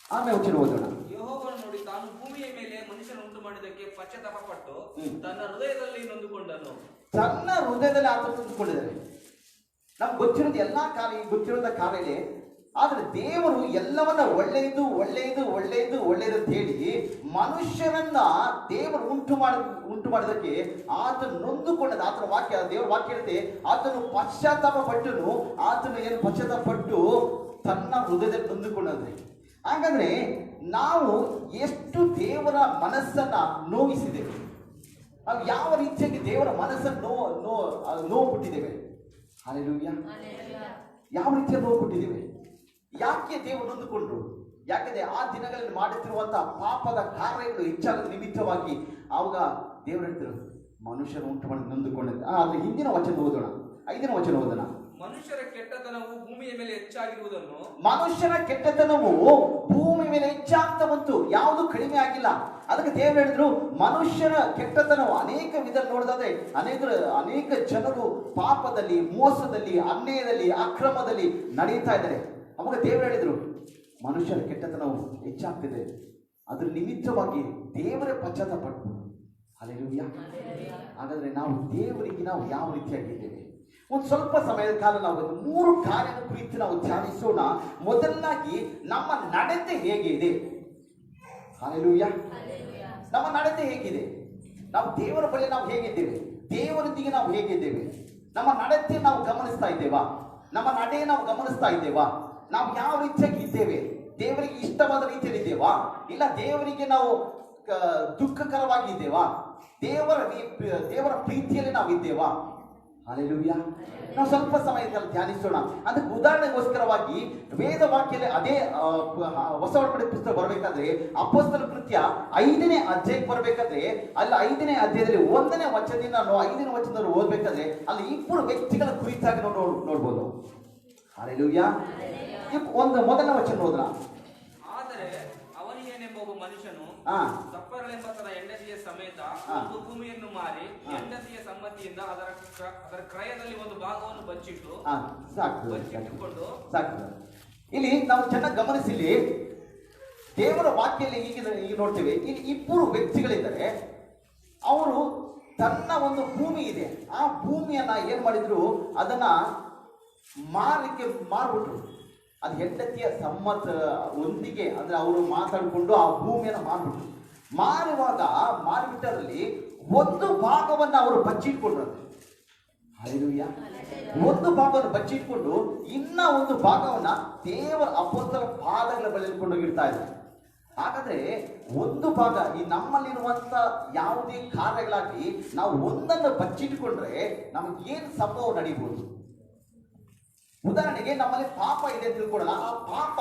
6ನೇ ವಚನ ಓದೋಣ. ಯೆಹೋವನು ನೋಡಿ ತಾನು ಭೂಮಿಯ ಮೇಲೆ ಮನುಷ್ಯನ ಉಂಟು ಮಾಡಿದ್ದಕ್ಕೆ ಪಶ್ಚಾತ್ತಾಪ ಪಟ್ಟು ತನ್ನ ಹೃದಯದಲ್ಲಿ ನೊಂದುಕೊಂಡನು. ತನ್ನ ಹೃದಯದಲ್ಲಿ ಆತ ನೊಂದುಕೊಂಡಿದ್ದಾರೆ. ನಮ್ಗೆ ಗೊತ್ತಿರೋದು ಎಲ್ಲಾ ಕಾರ್ಯ ಗೊತ್ತಿರೋದ ಕಾರ್ಯ. ಆದ್ರೆ ದೇವರು ಎಲ್ಲವನ್ನ ಒಳ್ಳೆಯದು ಅಂತ ಹೇಳಿ ಮನುಷ್ಯರನ್ನ ದೇವರು ಉಂಟು ಮಾಡಿದಕ್ಕೆ ಆತ ನೊಂದುಕೊಂಡದ. ಆತನ ವಾಕ್ಯ ದೇವರ ವಾಕ್ಯ ಹೇಳುತ್ತೆ ಆತನು ಪಶ್ಚಾತ್ತಾಪ ಪಟ್ಟು ತನ್ನ ಹೃದಯದಲ್ಲಿ ನೊಂದುಕೊಂಡಂತೆ. ಹಾಗಾದ್ರೆ ನಾವು ಎಷ್ಟು ದೇವರ ಮನಸ್ಸನ್ನ ನೋವಿಸಿದ್ದೇವೆ, ನಾವು ಯಾವ ರೀತಿಯಾಗಿ ದೇವರ ಮನಸ್ಸನ್ನು ನೋವು ಕೊಟ್ಟಿದ್ದೇವೆ. ಹಲ್ಲೆಲೂಯಾ. ಯಾವ ರೀತಿಯ ನೋವು ಕೊಟ್ಟಿದ್ದೇವೆ? ಯಾಕೆ ದೇವರು ನೊಂದುಕೊಂಡ್ರು? ಯಾಕಂದ್ರೆ ಆ ದಿನಗಳಲ್ಲಿ ಮಾಡುತ್ತಿರುವಂತಹ ಪಾಪದ ಕಾರ್ಯಗಳು ಹೆಚ್ಚಾದ ನಿಮಿತ್ತವಾಗಿ ಅವಾಗ ದೇವರು ಹೇಳ್ತಾರೆ ಮನುಷ್ಯರು ಉಂಟು ಮಾಡಿ ನೊಂದುಕೊಂಡಿದ್ದ. ಆದ್ರೆ ಹಿಂದಿನ ವಚನ ಓದೋಣ, 5ನೇ ವಚನ ಓದೋಣ. ಮನುಷ್ಯರ ಕೆಟ್ಟತನವು ಭೂಮಿಯ ಮೇಲೆ ಹೆಚ್ಚಾಗಿರುವುದನ್ನು, ಮನುಷ್ಯನ ಕೆಟ್ಟತನವು ಭೂಮಿ ಮೇಲೆ ಹೆಚ್ಚಾಗ್ತಾ ಬಂತು, ಯಾವುದು ಕಡಿಮೆ ಆಗಿಲ್ಲ. ಅದಕ್ಕೆ ದೇವರು ಹೇಳಿದ್ರು ಮನುಷ್ಯನ ಕೆಟ್ಟತನವು ಅನೇಕ ವಿಧ ನೋಡಿದ್ರೆ ಅನೇಕ ಜನರು ಪಾಪದಲ್ಲಿ, ಮೋಸದಲ್ಲಿ, ಅನ್ಯಾಯದಲ್ಲಿ, ಅಕ್ರಮದಲ್ಲಿ ನಡೀತಾ ಇದ್ದಾರೆ. ಅವಾಗ ದೇವರು ಹೇಳಿದ್ರು ಮನುಷ್ಯರ ಕೆಟ್ಟತನವು ಹೆಚ್ಚಾಗ್ತಿದೆ, ಅದ್ರ ನಿಮಿತ್ತವಾಗಿ ದೇವರೇ ಪಶ್ಚಾತ್ತಾಪಟ್ಟು. ಹಲ್ಲೆಲೂಯಾ. ಹಾಗಾದ್ರೆ ನಾವು ದೇವರಿಗೆ ನಾವು ಯಾವ ರೀತಿಯಾಗಿದ್ದೇವೆ? ಒಂದು ಸ್ವಲ್ಪ ಸಮಯದ ಕಾಲ ನಾವು 3 ಕಾರ್ಯದ ಕುರಿತು ನಾವು ಧ್ಯಾನಿಸೋಣ. ಮೊದಲನಾಗಿ ನಮ್ಮ ನಡತೆ ಹೇಗೆ ಇದೆ? ಹಲ್ಲೆಲೂಯಾ. ನಮ್ಮ ನಡತೆ ಹೇಗಿದೆ? ನಾವು ದೇವರ ಬಳಿ ನಾವು ಹೇಗಿದ್ದೇವೆ? ದೇವರೊಂದಿಗೆ ನಾವು ಹೇಗಿದ್ದೇವೆ? ನಮ್ಮ ನಡತೆ ನಾವು ಗಮನಿಸ್ತಾ ಇದ್ದೇವಾ? ನಮ್ಮ ನಡೆ ನಾವು ಗಮನಿಸ್ತಾ ಇದ್ದೇವಾ? ನಾವು ಯಾವ ರೀತಿಯಾಗಿ ಇದ್ದೇವೆ? ದೇವರಿಗೆ ಇಷ್ಟವಾದ ರೀತಿಯಲ್ಲಿ ಇದ್ದೇವಾ? ಇಲ್ಲ ದೇವರಿಗೆ ನಾವು ದುಃಖಕರವಾಗಿದ್ದೇವಾ? ದೇವರ ಪ್ರೀತಿಯಲ್ಲಿ ನಾವು ಇದ್ದೇವಾ? ಹಲ್ಲೆಲೂಯಾ. ನಾವು ಸ್ವಲ್ಪ ಸಮಯದಲ್ಲಿ ಧ್ಯಾನಿಸೋಣ. ಅದಕ್ಕೆ ಉದಾಹರಣೆಗೋಸ್ಕರವಾಗಿ ವೇದ ವಾಕ್ಯದಲ್ಲಿ ಅದೇ ಹೊಸ ಒಡಂಬಡಿಕೆ ಪುಸ್ತಕ ಬರಬೇಕಾದ್ರೆ ಅಪೊಸ್ತಲರ ಕೃತ್ಯ 5ನೇ ಅಧ್ಯಾಯಕ್ಕೆ ಬರಬೇಕಾದ್ರೆ ಅಲ್ಲಿ 5ನೇ ಅಧ್ಯಾಯದಲ್ಲಿ 1ನೇ ವಚನದಿಂದ ನಾವು 5ನೇ ವಚನದಲ್ಲಿ ಓದಬೇಕಾದ್ರೆ ಅಲ್ಲಿ 2 ವ್ಯಕ್ತಿಗಳ ಕುರಿತಾಗಿ ನೋಡ್ಬೋದು. ಹಲ್ಲೆಲೂಯಾ. ಮೊದಲನೇ ವಚನ ಓದೋಣ. ಆದರೆ ಅವನಿಗೇನೆಂಬ ಒಬ್ಬ ಮನುಷ್ಯನು ಸಪ್ಪರಳೆಂಬ ತನ್ನ ಹೆಂಡತಿಯ ಸಮೇತ ಒಂದು ಭೂಮಿಯನ್ನು ಮಾರಿ ಹೆಂಡತಿಯ ಸಮ್ಮತಿಯಿಂದ ಅದರ ಕ್ರಯದಲ್ಲಿ ಒಂದು ಭಾಗವನ್ನು ಬಚ್ಚಿಟ್ಟುಕೊಂಡು ಸಾಕು. ಇಲ್ಲಿ ನಾವು ಚೆನ್ನಾಗಿ ಗಮನಿಸಿಲಿ, ದೇವರ ವಾಕ್ಯಲ್ಲಿ ಈಗ ನೋಡ್ತೇವೆ, ಇಲ್ಲಿ 2 ವ್ಯಕ್ತಿಗಳಿದ್ದಾರೆ. ಅವರು ತನ್ನ ಒಂದು ಭೂಮಿ ಇದೆ, ಆ ಭೂಮಿಯನ್ನ ಏನ್ ಮಾಡಿದ್ರು, ಅದನ್ನ ಮಾರ್ಬಿಟ್ರು. ಅದು ಹೆಂಡತಿಯ ಸಮ್ಮತ ಒಂದಿಗೆ ಅಂದ್ರೆ ಅವರು ಮಾತಾಡಿಕೊಂಡು ಆ ಭೂಮಿಯನ್ನು ಮಾರಿಬಿಟ್ಟರಲ್ಲಿ ಒಂದು ಭಾಗವನ್ನ ಅವರು ಬಚ್ಚಿಟ್ಕೊಂಡ್ರು. ಹಲ್ಲೆಲೂಯಾ. ಒಂದು ಭಾಗವನ್ನು ಬಚ್ಚಿಟ್ಕೊಂಡು ಇನ್ನ ಒಂದು ಭಾಗವನ್ನ ದೇವರ ಅಪೊಸ್ತಲರ ಪಾದಗಳ ಬಳಿ ಕೊಂಡೋಗಿಡ್ತಾ ಇದ್ದಾರೆ. ಹಾಗಾದ್ರೆ ಒಂದು ಭಾಗ ಈ ನಮ್ಮಲ್ಲಿರುವಂತ ಯಾವುದೇ ಕಾರ್ಯಗಳಾಗಿ ನಾವು ಒಂದನ್ನು ಬಚ್ಚಿಟ್ಕೊಂಡ್ರೆ ನಮಗೆ ಏನು ಸಂಭವ ನಡೀಬಹುದು? ಉದಾಹರಣೆಗೆ ನಮ್ಮಲ್ಲಿ ಪಾಪ ಇದೆ ಅಂತ ತಿಳ್ಕೊಳ್ಳೋಣ. ಆ ಪಾಪ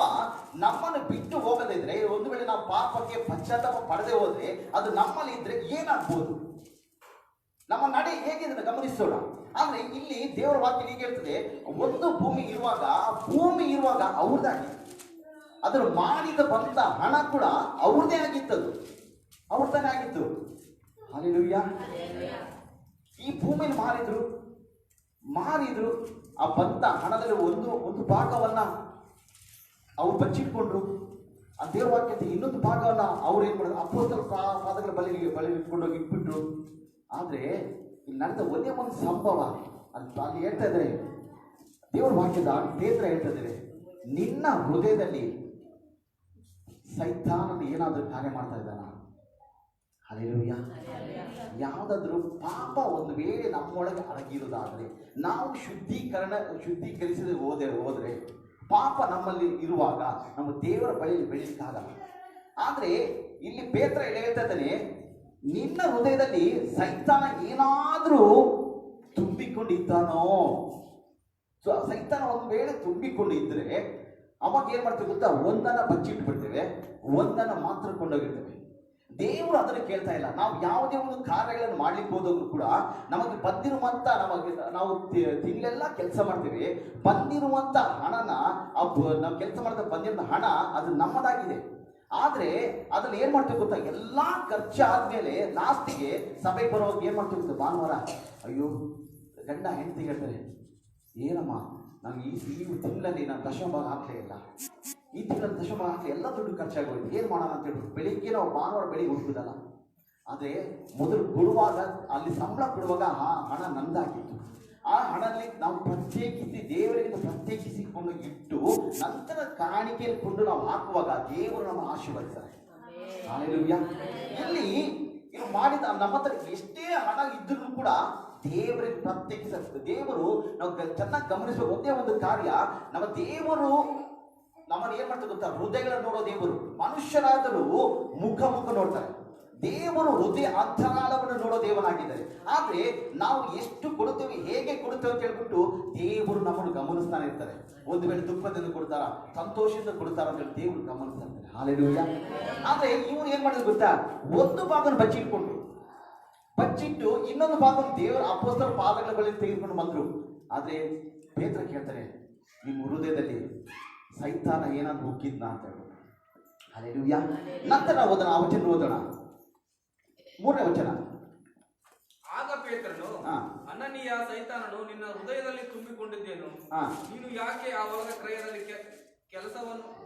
ನಮ್ಮನ್ನು ಬಿಟ್ಟು ಹೋಗದಿದ್ರೆ, ಒಂದು ವೇಳೆ ನಾವು ಪಾಪಕ್ಕೆ ಪಶ್ಚಾತ್ತಾಪ ಪಡೆದೇ ಹೋದ್ರೆ ಅದು ನಮ್ಮಲ್ಲಿ ಇದ್ರೆ ಏನಾಗ್ಬೋದು? ನಮ್ಮ ನಡೆ ಹೇಗೆ ಗಮನಿಸೋಣ. ಆದ್ರೆ ಇಲ್ಲಿ ದೇವರ ವಾಕ್ಯ ಹೀಗೆ ಹೇಳ್ತದೆ, ಒಂದು ಭೂಮಿ ಇರುವಾಗ ಅವ್ರದ್ದಾಗಿ ಅದರ ಮಾಡಿದ ಬಂದ ಹಣ ಕೂಡ ಅವ್ರದೇ ಆಗಿತ್ತದು, ಅವ್ರದ್ದಾನೆ ಆಗಿತ್ತು. ಹಲ್ಲೆಲೂಯಾ. ಈ ಭೂಮಿನ ಮಾರಿದ್ರು. ಆ ಬಂದ ಹಣದಲ್ಲಿ ಒಂದು ಭಾಗವನ್ನ ಅವ್ರು ಬಚ್ಚಿಟ್ಕೊಂಡ್ರು. ಆ ದೇವರ ವಾಕ್ಯದ ಇನ್ನೊಂದು ಭಾಗವನ್ನ ಅವ್ರು ಏನ್ ಮಾಡಿದ್ರು, ಅಪೊಸ್ತಲರ ಪಾದಗಳ ಬಳಿ ಇಟ್ಕೊಂಡೋಗಿ ಇಟ್ಬಿಟ್ರು. ಆದ್ರೆ ಇಲ್ಲಿ ನಡೆದ ಒಂದೇ ಒಂದು ಸಂಭವ ಅಲ್ಲಿ ಹೇಳ್ತಾ ಇದ್ದಾರೆ, ದೇವರ ವಾಕ್ಯದ ಪೇತ್ರ ಹೇಳ್ತಾ ಇದ್ದಾರೆ, ನಿನ್ನ ಹೃದಯದಲ್ಲಿ ಸೈತಾನನು ಏನಾದರೂ ಕಾರ್ಯ ಮಾಡ್ತಾ ಇದ್ದಾನ? ಹಲ್ಲೆಲೂಯಾ. ಯಾವುದಾದ್ರೂ ಪಾಪ ಒಂದು ವೇಳೆ ನಮ್ಮೊಳಗೆ ಅಡಗಿರುವುದಾದ್ರೆ, ನಾವು ಶುದ್ಧೀಕರಿಸದೆ ಹೋದ್ರೆ ಪಾಪ ನಮ್ಮಲ್ಲಿ ಇರುವಾಗ ನಮ್ಮ ದೇವರ ಬಳಿಯಲ್ಲಿ ಬೆಳೀಲಿಕ್ಕಾಗಲ್ಲ. ಆದ್ರೆ ಇಲ್ಲಿ ಪೇತ್ರ ಹೇಳ್ತಾ ಇದ್ದಾನೆ, ನಿನ್ನ ಹೃದಯದಲ್ಲಿ ಸೈತಾನ ಏನಾದ್ರೂ ತುಂಬಿಕೊಂಡಿದ್ದಾನೋ. ಸೊ ಸೈತಾನ ಒಂದು ವೇಳೆ ತುಂಬಿಕೊಂಡಿದ್ರೆ ಅವಾಗ ಏನ್ ಮಾಡ್ತೇವೆ ಗೊತ್ತಾ? ಒಂದನ್ನ ಬಚ್ಚಿಟ್ಬಿಡ್ತೇವೆ, ಒಂದನ್ನ ಮಾತ್ರ ಕೊಂಡೋಗಿರ್ತೇವೆ. ದೇವರು ಅದನ್ನು ಕೇಳ್ತಾ ಇಲ್ಲ. ನಾವು ಯಾವುದೇ ಒಂದು ಕಾರ್ಯಗಳನ್ನು ಮಾಡ್ಲಿಕ್ಕೆ ಹೋದಾಗೂ ಕೂಡ ನಮಗೆ ಬಂದಿರುವಂತ ನಾವು ತಿಂಗಳೆಲ್ಲ ಕೆಲಸ ಮಾಡ್ತೇವೆ, ಬಂದಿರುವಂತ ಹಣನ ನಾವು ಕೆಲಸ ಮಾಡಿದ ಬಂದಿರೋ ಹಣ ಅದು ನಮ್ಮದಾಗಿದೆ. ಆದ್ರೆ ಅದ್ರಲ್ಲಿ ಏನ್ ಮಾಡ್ತೇವೆ ಗೊತ್ತಾ? ಎಲ್ಲಾ ಖರ್ಚಾದ್ಮೇಲೆ ಲಾಸ್ಟಿಗೆ ಸಭೆಗೆ ಬರುವಾಗ ಏನ್ ಮಾಡ್ತೇವೆ ಗೊತ್ತಾ? ಭಾನುವಾರ ಅಯ್ಯೋ ಗಂಡ ಹೆಂಡತಿ ಹೇಳ್ತಾರೆ, ಏನಮ್ಮ ನಾನು ಈ ತಿಂಗಳಲ್ಲಿ ನಾನು ದಶಮಭಾಗ ಹಾಕ್ಲೇ ಇಲ್ಲ, ಈ ತಿಂಗಳ ದಶಮಭಾಗ ಹಾಕಿ ಎಲ್ಲ ದುಡ್ಡು ಖರ್ಚಾಗೋಯ್ತು, ಏನ್ ಮಾಡೋಣ ಅಂತ ಹೇಳ್ಬಿಟ್ಟು ಬೆಳಿಗ್ಗೆ ನಾವು ಭಾನುವಾರ ಬೆಳಿಗ್ಗೆ ಹುಡುಕುದಲ್ಲ. ಆದ್ರೆ ಮೊದಲು ಕೊಡುವಾಗ ಅಲ್ಲಿ ಸಂಬಳ ಕೊಡುವಾಗ ಆ ಹಣ ನಂದಾಗಿತ್ತು. ಆ ಹಣದಲ್ಲಿ ನಾವು ಪ್ರತ್ಯೇಕಿಸಿ ದೇವರಿಗೆ ಪ್ರತ್ಯೇಕಿಸಿಕೊಂಡು ಇಟ್ಟು ನಂತರ ಕಾಣಿಕೆಯಲ್ಲಿ ಕೊಂಡು ನಾವು ಹಾಕುವಾಗ ದೇವರು ನಮ್ಮ ಆಶೀರ್ವದಿಸ್ತಾರೆ. ಹಲ್ಲೆಲೂಯಾ. ಇಲ್ಲಿ ಇದು ಮಾಡಿದ ನಮ್ಮ ಹತ್ರ ಎಷ್ಟೇ ಹಣ ಇದ್ರೂ ಕೂಡ ದೇವರಿಗೆ ಪ್ರತ್ಯೇಕಿಸ ದೇವರು ನಾವು ಚೆನ್ನಾಗಿ ಗಮನಿಸುವ ಒಂದೇ ಒಂದು ಕಾರ್ಯ, ನಮ್ಮ ದೇವರು ನಮ್ಮನ್ನು ಏನ್ ಮಾಡ್ತಾರೆ ಗೊತ್ತಾ? ಹೃದಯಗಳನ್ನು ನೋಡೋ ದೇವರು. ಮನುಷ್ಯರಾದರೂ ಮುಖ ನೋಡ್ತಾರೆ, ದೇವರು ಹೃದಯ ಅಂತರಾಳವನ್ನು ನೋಡೋ ದೇವನಾಗಿದ್ದಾರೆ. ಆದ್ರೆ ನಾವು ಎಷ್ಟು ಕೊಡುತ್ತೇವೆ, ಹೇಗೆ ಕೊಡುತ್ತೇವೆ ಅಂತ ಹೇಳ್ಬಿಟ್ಟು ದೇವರು ನಮ್ಮನ್ನು ಗಮನಿಸ್ತಾನೆ ಇರ್ತಾರೆ. ಒಂದು ವೇಳೆ ದುಃಖದಿಂದ ಕೊಡ್ತಾರ, ಸಂತೋಷದಿಂದ ಕೊಡ್ತಾರ ಅಂತ ಹೇಳಿ ದೇವರು ಗಮನಿಸ್ತಾ ಇರ್ತಾರೆ. ಹಲ್ಲೆಲೂಯಾ. ಆದ್ರೆ ಇವ್ರು ಏನ್ ಮಾಡಿದ್ರು ಗೊತ್ತಾ? ಒಂದು ಭಾಗನ ಬಚ್ಚಿಟ್ಕೊಂಡ್ರು, ಬಚ್ಚಿಟ್ಟು ಇನ್ನೊಂದು ಭಾಗವನ್ನು ದೇವರ ಅಪೊಸ್ತಲರ ಪಾದಗಳ ಬಳಿ ತೆಗೆದುಕೊಂಡು ಬಂದ್ರು. ಆದ್ರೆ ಪೇತ್ರ ಕೇಳ್ತಾರೆ, ನಿಮ್ಮ ಹೃದಯದಲ್ಲಿ ಸೈತಾನ ಏನಾದ್ರು ಹುಕ್ಕಿದ್ನ ಅಂತ ಹೇಳಿ. ಹಲ್ಲೆಲೂಯಾ. ನಂತರ ಓದೋಣ, ಆ ವಚನ ಓದೋಣ, 3ನೇ ವಚನ. ಆಗ ಪೇತ್ರನು, ಅನನೀಯ, ಸೈತಾನನು ನಿನ್ನ ಹೃದಯದಲ್ಲಿ ತುಂಬಿಕೊಂಡಿದ್ದೇನು? ನೀನು ಯಾಕೆ ಆ ಹೊಲದ ಕ್ರಯದಲ್ಲಿ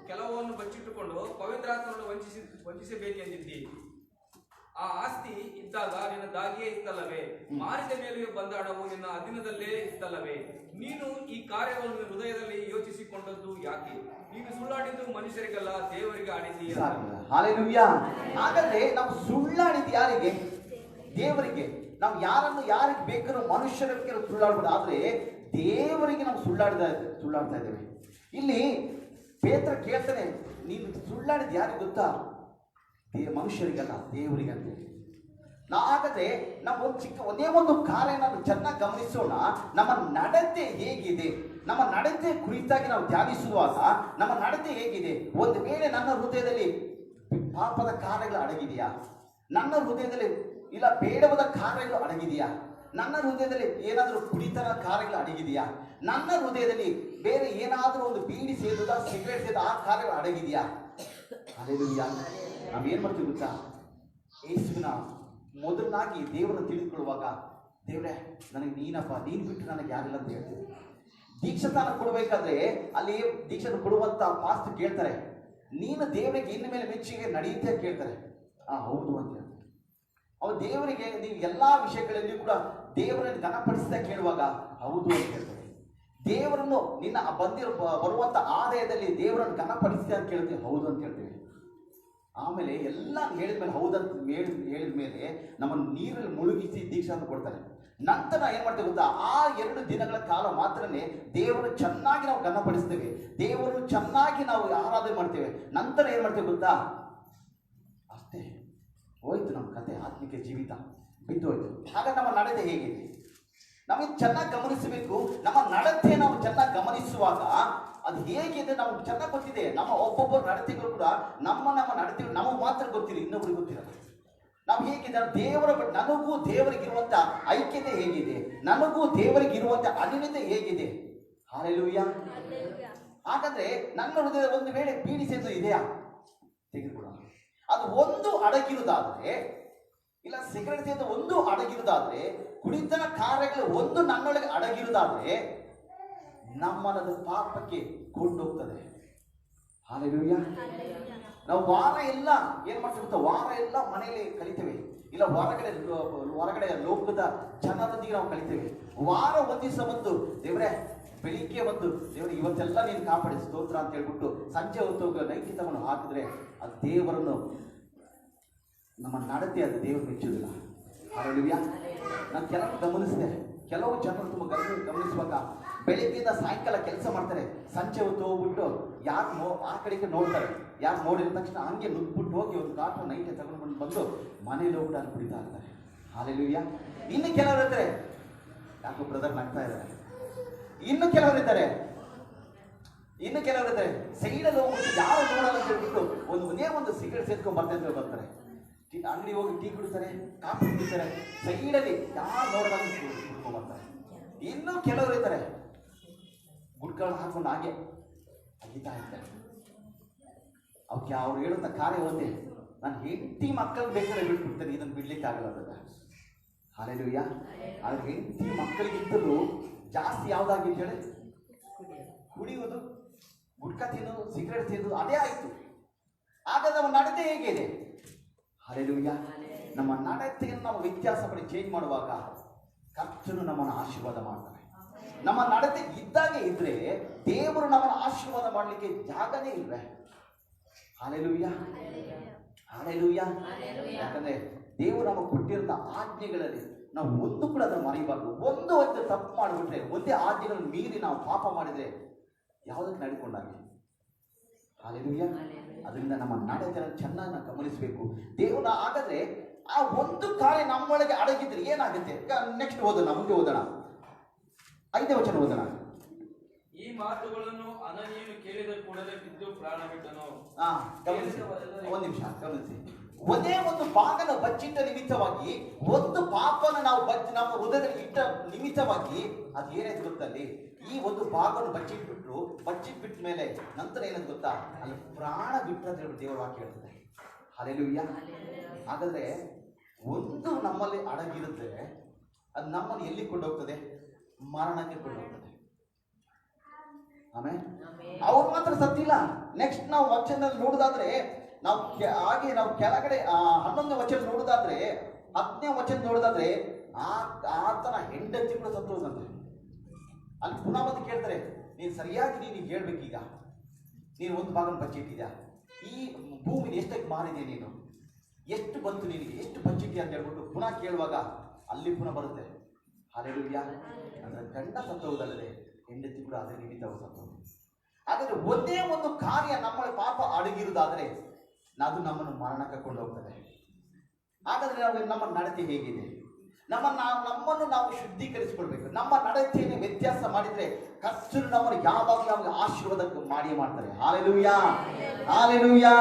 ಕೆಲವನ್ನು ಬಚ್ಚಿಟ್ಟುಕೊಂಡು ಪವಿತ್ರಾತ್ಮನನ್ನು ವಂಚಿಸಬೇಕೆಂದಿದ್ದಿ? ಆ ಆಸ್ತಿ ಇದ್ದಾಗ ನಿನ್ನ ದಾಗಿಯೇ ಇತ್ತಲ್ಲವೇ? ಮಾರಿದ ಮೇಲೆಯೂ ಬಂದ ಹಣವು ನಿನ್ನ ಅಧೀನದಲ್ಲೇ ಇತ್ತಲ್ಲವೇ? ನೀನು ಈ ಕಾರ್ಯವನ್ನು ಹೃದಯದಲ್ಲಿ ಯೋಚಿಸಿಕೊಂಡದ್ದು ಯಾಕೆ? ನೀನು ಸುಳ್ಳಾಡಿದ್ದು ಮನುಷ್ಯರಿಗಲ್ಲ, ದೇವರಿಗೆ ಆಡಿದ್ದೀಯ. ಹಲ್ಲೆಲೂಯಾ. ಹಾಗಾದ್ರೆ ನಾವು ಸುಳ್ಳಾಡಿದ್ದು ಯಾರಿಗೆ? ದೇವರಿಗೆ. ನಾವು ಯಾರಿಗೆ ಬೇಕಾದ್ರೂ ಮನುಷ್ಯರಿಗೆ ಸುಳ್ಳಾಡ್ಬೋದು, ಆದ್ರೆ ದೇವರಿಗೆ ನಾವು ಸುಳ್ಳಾಡ್ತಾ ಇದ್ದೇವೆ. ಇಲ್ಲಿ ಪೇತ್ರ ಕೇಳ್ತಾನೆ, ನೀನು ಸುಳ್ಳಾಡಿದ ಯಾರಿಗೆ ಗೊತ್ತಾ? ಮನುಷ್ಯರಿಗಲ್ಲ, ದೇವರಿಗೆ ಅಂತೇಳಿ. ಹಾಗಾದ್ರೆ ನಾವು ಒಂದೇ ಒಂದು ಕಾರ್ಯ ನಾವು ಚೆನ್ನಾಗಿ ಗಮನಿಸೋಣ. ನಮ್ಮ ನಡತೆ ಹೇಗಿದೆ? ನಮ್ಮ ನಡತೆ ಕುರಿತಾಗಿ ನಾವು ಧ್ಯಾನಿಸುವಾಗ ನಮ್ಮ ನಡತೆ ಹೇಗಿದೆ? ಒಂದು ವೇಳೆ ನನ್ನ ಹೃದಯದಲ್ಲಿ ಪಾಪದ ಕಾರ್ಯಗಳು ಅಡಗಿದೆಯಾ? ನನ್ನ ಹೃದಯದಲ್ಲಿ ಇಲ್ಲ ಬೇಡವಾದ ಕಾರ್ಯಗಳು ಅಡಗಿದೆಯಾ? ನನ್ನ ಹೃದಯದಲ್ಲಿ ಏನಾದರೂ ಕುಡಿತನ ಕಾರ್ಯಗಳು ಅಡಗಿದೆಯಾ? ನನ್ನ ಹೃದಯದಲ್ಲಿ ಬೇರೆ ಏನಾದರೂ ಒಂದು ಬೀಡಿ ಸೇದುದ, ಸಿಗರೇಟ್ ಸೇದ ಆ ಕಾರ್ಯಗಳು ಅಡಗಿದೆಯಾ? ಹಲ್ಲೆಲೂಯಾ. ನಾವೇನ್ ಮಾಡ್ತೀವಿ ಗೊತ್ತಾ? ಯೇಸುವಿನ ಮೊದಲನಾಗಿ ದೇವರನ್ನು ತಿಳಿದುಕೊಳ್ಳುವಾಗ, ದೇವರೇ ನನಗೆ ನೀನಪ್ಪ, ನೀನು ಬಿಟ್ಟು ನನಗೆ ಯಾರಿಲ್ಲ ಅಂತ ಹೇಳ್ತೀವಿ. ದೀಕ್ಷಾಸ್ನಾನ ಕೊಡಬೇಕಾದ್ರೆ ಅಲ್ಲಿ ದೀಕ್ಷೆ ಕೊಡುವಂತ ಮಾಸ್ಟರ್ ಕೇಳ್ತಾರೆ, ನೀನು ದೇವರಿಗೆ ಇನ್ನು ಮೇಲೆ ಮೆಚ್ಚುಗೆ ನಡೆಯುತ್ತೆ ಕೇಳ್ತಾರೆ. ಹೌದು ಅಂತ ಹೇಳ್ತಾರೆ. ಅವ್ರು ದೇವರಿಗೆ ನೀವು ಎಲ್ಲಾ ವಿಷಯಗಳಲ್ಲಿ ಕೂಡ ದೇವರನ್ನು ಘನಪಡಿಸಿದ ಕೇಳುವಾಗ ಹೌದು ಅಂತ ಹೇಳ್ತಾರೆ. ದೇವರನ್ನು ನಿನ್ನ ಬರುವಂತ ಆದಾಯದಲ್ಲಿ ದೇವರನ್ನು ಘನಪಡಿಸಿದ ಅಂತ ಕೇಳ್ತೀವಿ, ಹೌದು ಅಂತ ಹೇಳ್ತೀವಿ. ಆಮೇಲೆ ಎಲ್ಲ ಹೇಳಿದ್ಮೇಲೆ ಹೌದಂತ ಹೇಳಿದ ಮೇಲೆ ನಮ್ಮನ್ನು ನೀರಲ್ಲಿ ಮುಳುಗಿಸಿ ದೀಕ್ಷಾನ್ನು ಕೊಡ್ತಾರೆ. ನಂತರ ಏನ್ ಮಾಡ್ತೇವೆ ಗೊತ್ತಾ? ಆ 2 ದಿನಗಳ ಕಾಲ ಮಾತ್ರನೇ ದೇವರನ್ನು ಚೆನ್ನಾಗಿ ನಾವು ಘನಪಡಿಸ್ತೇವೆ, ದೇವರನ್ನು ಚೆನ್ನಾಗಿ ನಾವು ಆರಾಧನೆ ಮಾಡ್ತೇವೆ. ನಂತರ ಏನ್ ಮಾಡ್ತೇವೆ ಗೊತ್ತಾ? ಅಷ್ಟೇ, ಹೋಯ್ತು ನಮ್ಮ ಕತೆ, ಆತ್ಮಿಕ ಜೀವಿತ ಬಿದ್ದು ಹೋಯ್ತು. ಆಗ ನಮ್ಮ ನಡತೆ ಹೇಗಿದೆ ನಮಗೆ ಚೆನ್ನಾಗಿ ಗಮನಿಸಬೇಕು. ನಮ್ಮ ನಡತೆ ನಾವು ಚೆನ್ನಾಗಿ ಗಮನಿಸುವಾಗ ಅದು ಹೇಗಿದೆ ನಮ್ಗೆ ಚೆನ್ನಾಗಿ ಗೊತ್ತಿದೆ. ನಮ್ಮ ಒಬ್ಬೊಬ್ಬರ ನಡತೆಗಳು ಕೂಡ ನಮ್ಮ ನಡತೆಗಳು ನಮಗೆ ಮಾತ್ರ ಗೊತ್ತಿಲ್ಲ, ಇನ್ನೊಬ್ರಿಗೆ ಗೊತ್ತಿರಲ್ಲ. ನಾವು ಹೇಗಿದೆ, ನನಗೂ ದೇವರಿಗಿರುವಂತ ಐಕ್ಯತೆ ಹೇಗಿದೆ, ನನಗೂ ದೇವರಿಗಿರುವಂತ ಅನ್ಯೋನ್ಯತೆ ಹೇಗಿದೆ. ಹಲ್ಲೆಲೂಯಾ. ಹಾಗಾದ್ರೆ ನನ್ನ ಹೃದಯ ಒಂದು ವೇಳೆ ಬೀಡಿ ಸೇದು ಇದೆಯಾ? ತೆಗೆದುಕೊಳ್ಳೋಣ. ಅದು ಒಂದು ಅಡಗಿರುವುದಾದ್ರೆ, ಇಲ್ಲ ಸಿಗರೇಟ್ ಸೇದು ಒಂದು ಅಡಗಿರುವುದಾದ್ರೆ, ಕುಡಿತನ ಕಾರ್ಯಗಳು ಒಂದು ನನ್ನೊಳಗೆ ಅಡಗಿರುವುದಾದ್ರೆ ನಮ್ಮನ್ನದು ಪಾಪಕ್ಕೆ ಕೊಂಡೋಗ್ತದೆ. ಹಲ್ಲೆಲೂಯಾ. ನಾವು ವಾರ ಎಲ್ಲ ಏನ್ ಮಾಡ್ತೀವಿ? ವಾರ ಎಲ್ಲ ಮನೆಯಲ್ಲಿ ಕಲಿತೇವೆ, ಇಲ್ಲ ಹೊರಗಡೆ ಲೋಕದ ಜನರೊಂದಿಗೆ ನಾವು ಕಲಿತೇವೆ. ವಾರ ಒಂದು ದಿವಸ ಬಂದು ದೇವರೇ ಬೆಳಿಗ್ಗೆ ಬಂದು ದೇವರು ಇವತ್ತೆಲ್ಲ ನೀನು ಕಾಪಾಡಿ ಸ್ತೋತ್ರ ಅಂತ ಹೇಳ್ಬಿಟ್ಟು ಸಂಜೆ ಹೊತ್ತು ನೈತಿಕವನ್ನು ಹಾಕಿದ್ರೆ ಅದು ದೇವರನ್ನು ನಮ್ಮ ನಡತೆ ಅದು ದೇವರು ಮೆಚ್ಚುವುದಿಲ್ಲ. ಹಲ್ಲೆಲೂಯಾ. ನಾನು ಕೆಲವು ಗಮನಿಸಿದೆ, ಕೆಲವು ಜನರು ತುಂಬ ಗಮನಿಸುವಾಗ ಬೆಳಿಗ್ಗೆಯಿಂದ ಸಾಯಂಕಾಲ ಕೆಲಸ ಮಾಡ್ತಾರೆ, ಸಂಜೆ ಹೊತ್ತು ಹೋಗ್ಬಿಟ್ಟು ಯಾರು ಆ ಕಡೆಗೆ ನೋಡ್ತಾರೆ, ಯಾರು ನೋಡಿದ ತಕ್ಷಣ ಹಂಗೆ ನುಗ್ಬಿಟ್ಟು ಹೋಗಿ ಒಂದು ಕಾಟು ನೈಟೆ ತಗೊಂಡು ಬಂದು ಮನೇಲಿ ಹೋಗ್ಬಿಟ್ಟು ಅಲ್ಲಿ ಕುಡಿತಾ ಇರ್ತಾರೆ. ಹಲ್ಲೆಲೂಯಾ. ಇನ್ನು ಕೆಲವರು ಇರ್ತಾರೆ, ಯಾಕೋ ಬ್ರದರ್ ನಗ್ತಾ ಇದ್ದಾರೆ. ಇನ್ನು ಕೆಲವರು ಇದ್ದಾರೆ ಸೈಡಲ್ಲಿ ಹೋಗ್ಬಿಟ್ಟು ಯಾರು ನೋಡಲ್ಲ ಅಂತ ಹೇಳ್ಬಿಟ್ಟು ಒಂದೇ ಒಂದು ಸಿಗರೇಟ್ ಸೇರ್ಕೊಂಡು ಬರ್ತಾರೆ. ಅಂಗಡಿ ಹೋಗಿ ಟೀ ಕುಡಿತಾರೆ, ಕಾಫಿ ಕುಡಿತಾರೆ, ಸೈಡಲ್ಲಿ ಯಾರು ನೋಡಲ್ಲ ಕುಡ್ಕೊಂಡು ಬರ್ತಾರೆ. ಇನ್ನು ಕೆಲವರು ಇರ್ತಾರೆ ಗುಡ್ಗಳನ್ನು ಹಾಕೊಂಡು ಹಾಗೆ ಅಗಿತಾ ಇರ್ತಾರೆ. ಅವಕ್ಕೆ ಅವ್ರು ಹೇಳುವಂತ ಕಾರ್ಯ ಒಂದೇ, ನಾನು ಹೆಂಡತಿ ಮಕ್ಕಳು ಬೇಕಾದ್ರೆ ಬಿಟ್ಬಿಡ್ತೇನೆ, ಇದನ್ನು ಬಿಡ್ಲಿಕ್ಕೆ ಆಗಲ್ಲ ಅಂತ. ಹಲ್ಲೆಲೂಯಾ. ಆದ್ರೆ ಹೆಂಡತಿ ಮಕ್ಕಳಿಗಿಂತಲೂ ಜಾಸ್ತಿ ಯಾವ್ದಾಗಿತ್ತು ಹೇಳಿ? ಕುಡಿಯುವುದು, ಗುಡ್ಕ ತಿನ್ನೋದು, ಸಿಗರೇಟ್ ತಿನ್ನೋದು, ಅದೇ ಆಯ್ತು. ಆಗ ನಮ್ಮ ನಡತೆ ಹೇಗಿದೆ? ಹಲ್ಲೆಲೂಯಾ. ನಮ್ಮ ನಡತೆಯನ್ನು ನಾವು ವ್ಯತ್ಯಾಸ ಪಡಿ ಚೇಂಜ್ ಮಾಡುವಾಗ ಕರ್ತನು ನಮ್ಮನ್ನು ಆಶೀರ್ವಾದ ಮಾಡ್ತಾರೆ. ನಮ್ಮ ನಡತೆ ಇದ್ದಾಗೆ ಇದ್ರೆ ದೇವರು ನಮ್ಮನ್ನು ಆಶೀರ್ವಾದ ಮಾಡಲಿಕ್ಕೆ ಜಾಗನೇ ಇಲ್ವೇ? ಹಲ್ಲೆಲೂಯಾ. ಹಲ್ಲೆಲೂಯಾ. ಯಾಕಂದ್ರೆ ದೇವರು ನಮಗೆ ಕೊಟ್ಟಿರೋ ಆಜ್ಞೆಗಳಲ್ಲಿ ನಾವು ಒಂದು ಕೂಡ ಅದನ್ನು ಮರೆಯಬಾರ್ದು. ಒಂದು ತಪ್ಪು ಮಾಡಿಬಿಟ್ರೆ, ಒಂದೇ ಆಜ್ಞೆಗಳನ್ನು ಮೀರಿ ನಾವು ಪಾಪ ಮಾಡಿದ್ರೆ ಯಾವುದಕ್ಕೆ ನಡೆದುಕೊಂಡಾಗೆ? ಹಲ್ಲೆಲೂಯಾ. ಅದರಿಂದ ನಮ್ಮ ನಡತೆಯನ್ನು ಚೆನ್ನಾಗಿ ನಾವು ಗಮನಿಸಬೇಕು. ದೇವರ ಹಾಗಾದ್ರೆ ಆ ಒಂದು ಕಾರ್ಯ ನಮ್ಮೊಳಗೆ ಅಡಗಿದ್ರೆ ಏನಾಗುತ್ತೆ? ನೆಕ್ಸ್ಟ್ ಓದೋಣ, ಮುಂದೆ ಓದೋಣ, 5ನೇ ವಚನ ಓದೋಣ. ಈ ಮಾತುಗಳನ್ನು ಅನನೀಯನು ಕೇಳಿದ ಕೂಡಲೇ ಬಿದ್ದು ಪ್ರಾಣ ಬಿಟ್ಟನು. ಗಮನಿಸಿ, ಒಂದು ನಿಮಿಷ ಗಮನಿಸಿ. ಒಂದೇ ಒಂದು ಭಾಗನ ಬಚ್ಚಿಟ್ಟ ನಿಮಿತ್ತವಾಗಿ, ಒಂದು ಪಾಪನ ನಾವು ನಮ್ಮ ಹೃದಯದಲ್ಲಿ ಇಟ್ಟ ನಿಮಿತ್ತವಾಗಿ ಅದು ಏನಾಯ್ತು ಗೊತ್ತಲ್ಲಿ, ಈ ಒಂದು ಭಾಗವನ್ನು ಬಚ್ಚಿಟ್ಬಿಟ್ಟ ಮೇಲೆ ನಂತರ ಏನಂತ ಗೊತ್ತಾ, ಅಲ್ಲಿ ಪ್ರಾಣ ಬಿಟ್ಟು ಅಂತ ಹೇಳಿ ದೇವರ ವಾಕ್ಯ ಹೇಳ್ತದೆ. ಹಲ್ಲೆಲೂಯಾ. ಹಾಗಾದ್ರೆ ಒಂದು ನಮ್ಮಲ್ಲಿ ಅಡಗಿರುತ್ತೆ, ಅದು ನಮ್ಮನ್ನು ಎಲ್ಲಿ ಕೊಂಡೋಗ್ತದೆ? ಮರಣಕ್ಕೆ ಕೊಂಡೋಗ್ತದೆ. ಆಮೇಲೆ ಅವ್ರು ಮಾತ್ರ ಸತ್ತಿಲ್ಲ. ನೆಕ್ಸ್ಟ್ ನಾವು ವಚನದಲ್ಲಿ ನೋಡುದಾದ್ರೆ, ನಾವು ಕೆಳಗಡೆ 11ನೇ ವಚನ ನೋಡುದಾದ್ರೆ, 10ನೇ ವಚನ ನೋಡುದಾದ್ರೆ, ಆತನ ಹೆಂಡತಿ ಕೂಡ ಸತ್ತು ಹೋದಂತೆ. ಅಲ್ಲಿ ಪುನಃ ಬಂದು ಕೇಳ್ತಾರೆ, ನೀನು ಸರಿಯಾಗಿ ನೀನು ಹೇಳ್ಬೇಕೀಗ, ನೀನು ಒಂದು ಭಾಗನ ಬಚ್ಚಿಟ್ಟಿದ್ಯಾ, ಈ ಭೂಮಿನ ಎಷ್ಟಕ್ಕೆ ಮಾರಿದೆ ನೀನು, ಎಷ್ಟು ಬಂತು ನಿನಗೆ, ಎಷ್ಟು ಬಚ್ಚಿಟ್ಟಿ ಅಂತ ಹೇಳ್ಬಿಟ್ಟು ಪುನಃ ಕೇಳುವಾಗ ಅಲ್ಲಿ ಪುನಃ ಬರುತ್ತೆ. ಹಲ್ಲೆಲೂಯಾ. ಅಂದ್ರೆ ಗಂಡ ಸತ್ತೋದಲ್ಲದೆ ಹೆಂಡತಿ ಕೂಡ ಅದೇ ನಿಮಿತ್ತ ಸತ್ತು. ಹಾಗಾದ್ರೆ ಒಂದೇ ಒಂದು ಕಾರ್ಯ ನಮ್ಮ ಪಾಪ ಅಡಗಿರುವುದಾದ್ರೆ ಅದು ನಮ್ಮನ್ನು ಮರಣಕ್ಕೆ ಕೊಂಡು ಹೋಗ್ತದೆ. ಹಾಗಾದ್ರೆ ನಮ್ಮ ನಡತೆ ಹೇಗಿದೆ? ನಮ್ಮನ್ನು ನಾವು ಶುದ್ಧೀಕರಿಸಿಕೊಳ್ಬೇಕು. ನಮ್ಮ ನಡತೆಯನ್ನು ವ್ಯತ್ಯಾಸ ಮಾಡಿದ್ರೆ ಕರ್ತರು ನಮ್ಮನ್ನು ಯಾವಾಗಲೂ ನಮಗೆ ಆಶೀರ್ವಾದ ಮಾಡ್ತಾರೆ. Hallelujah, hallelujah.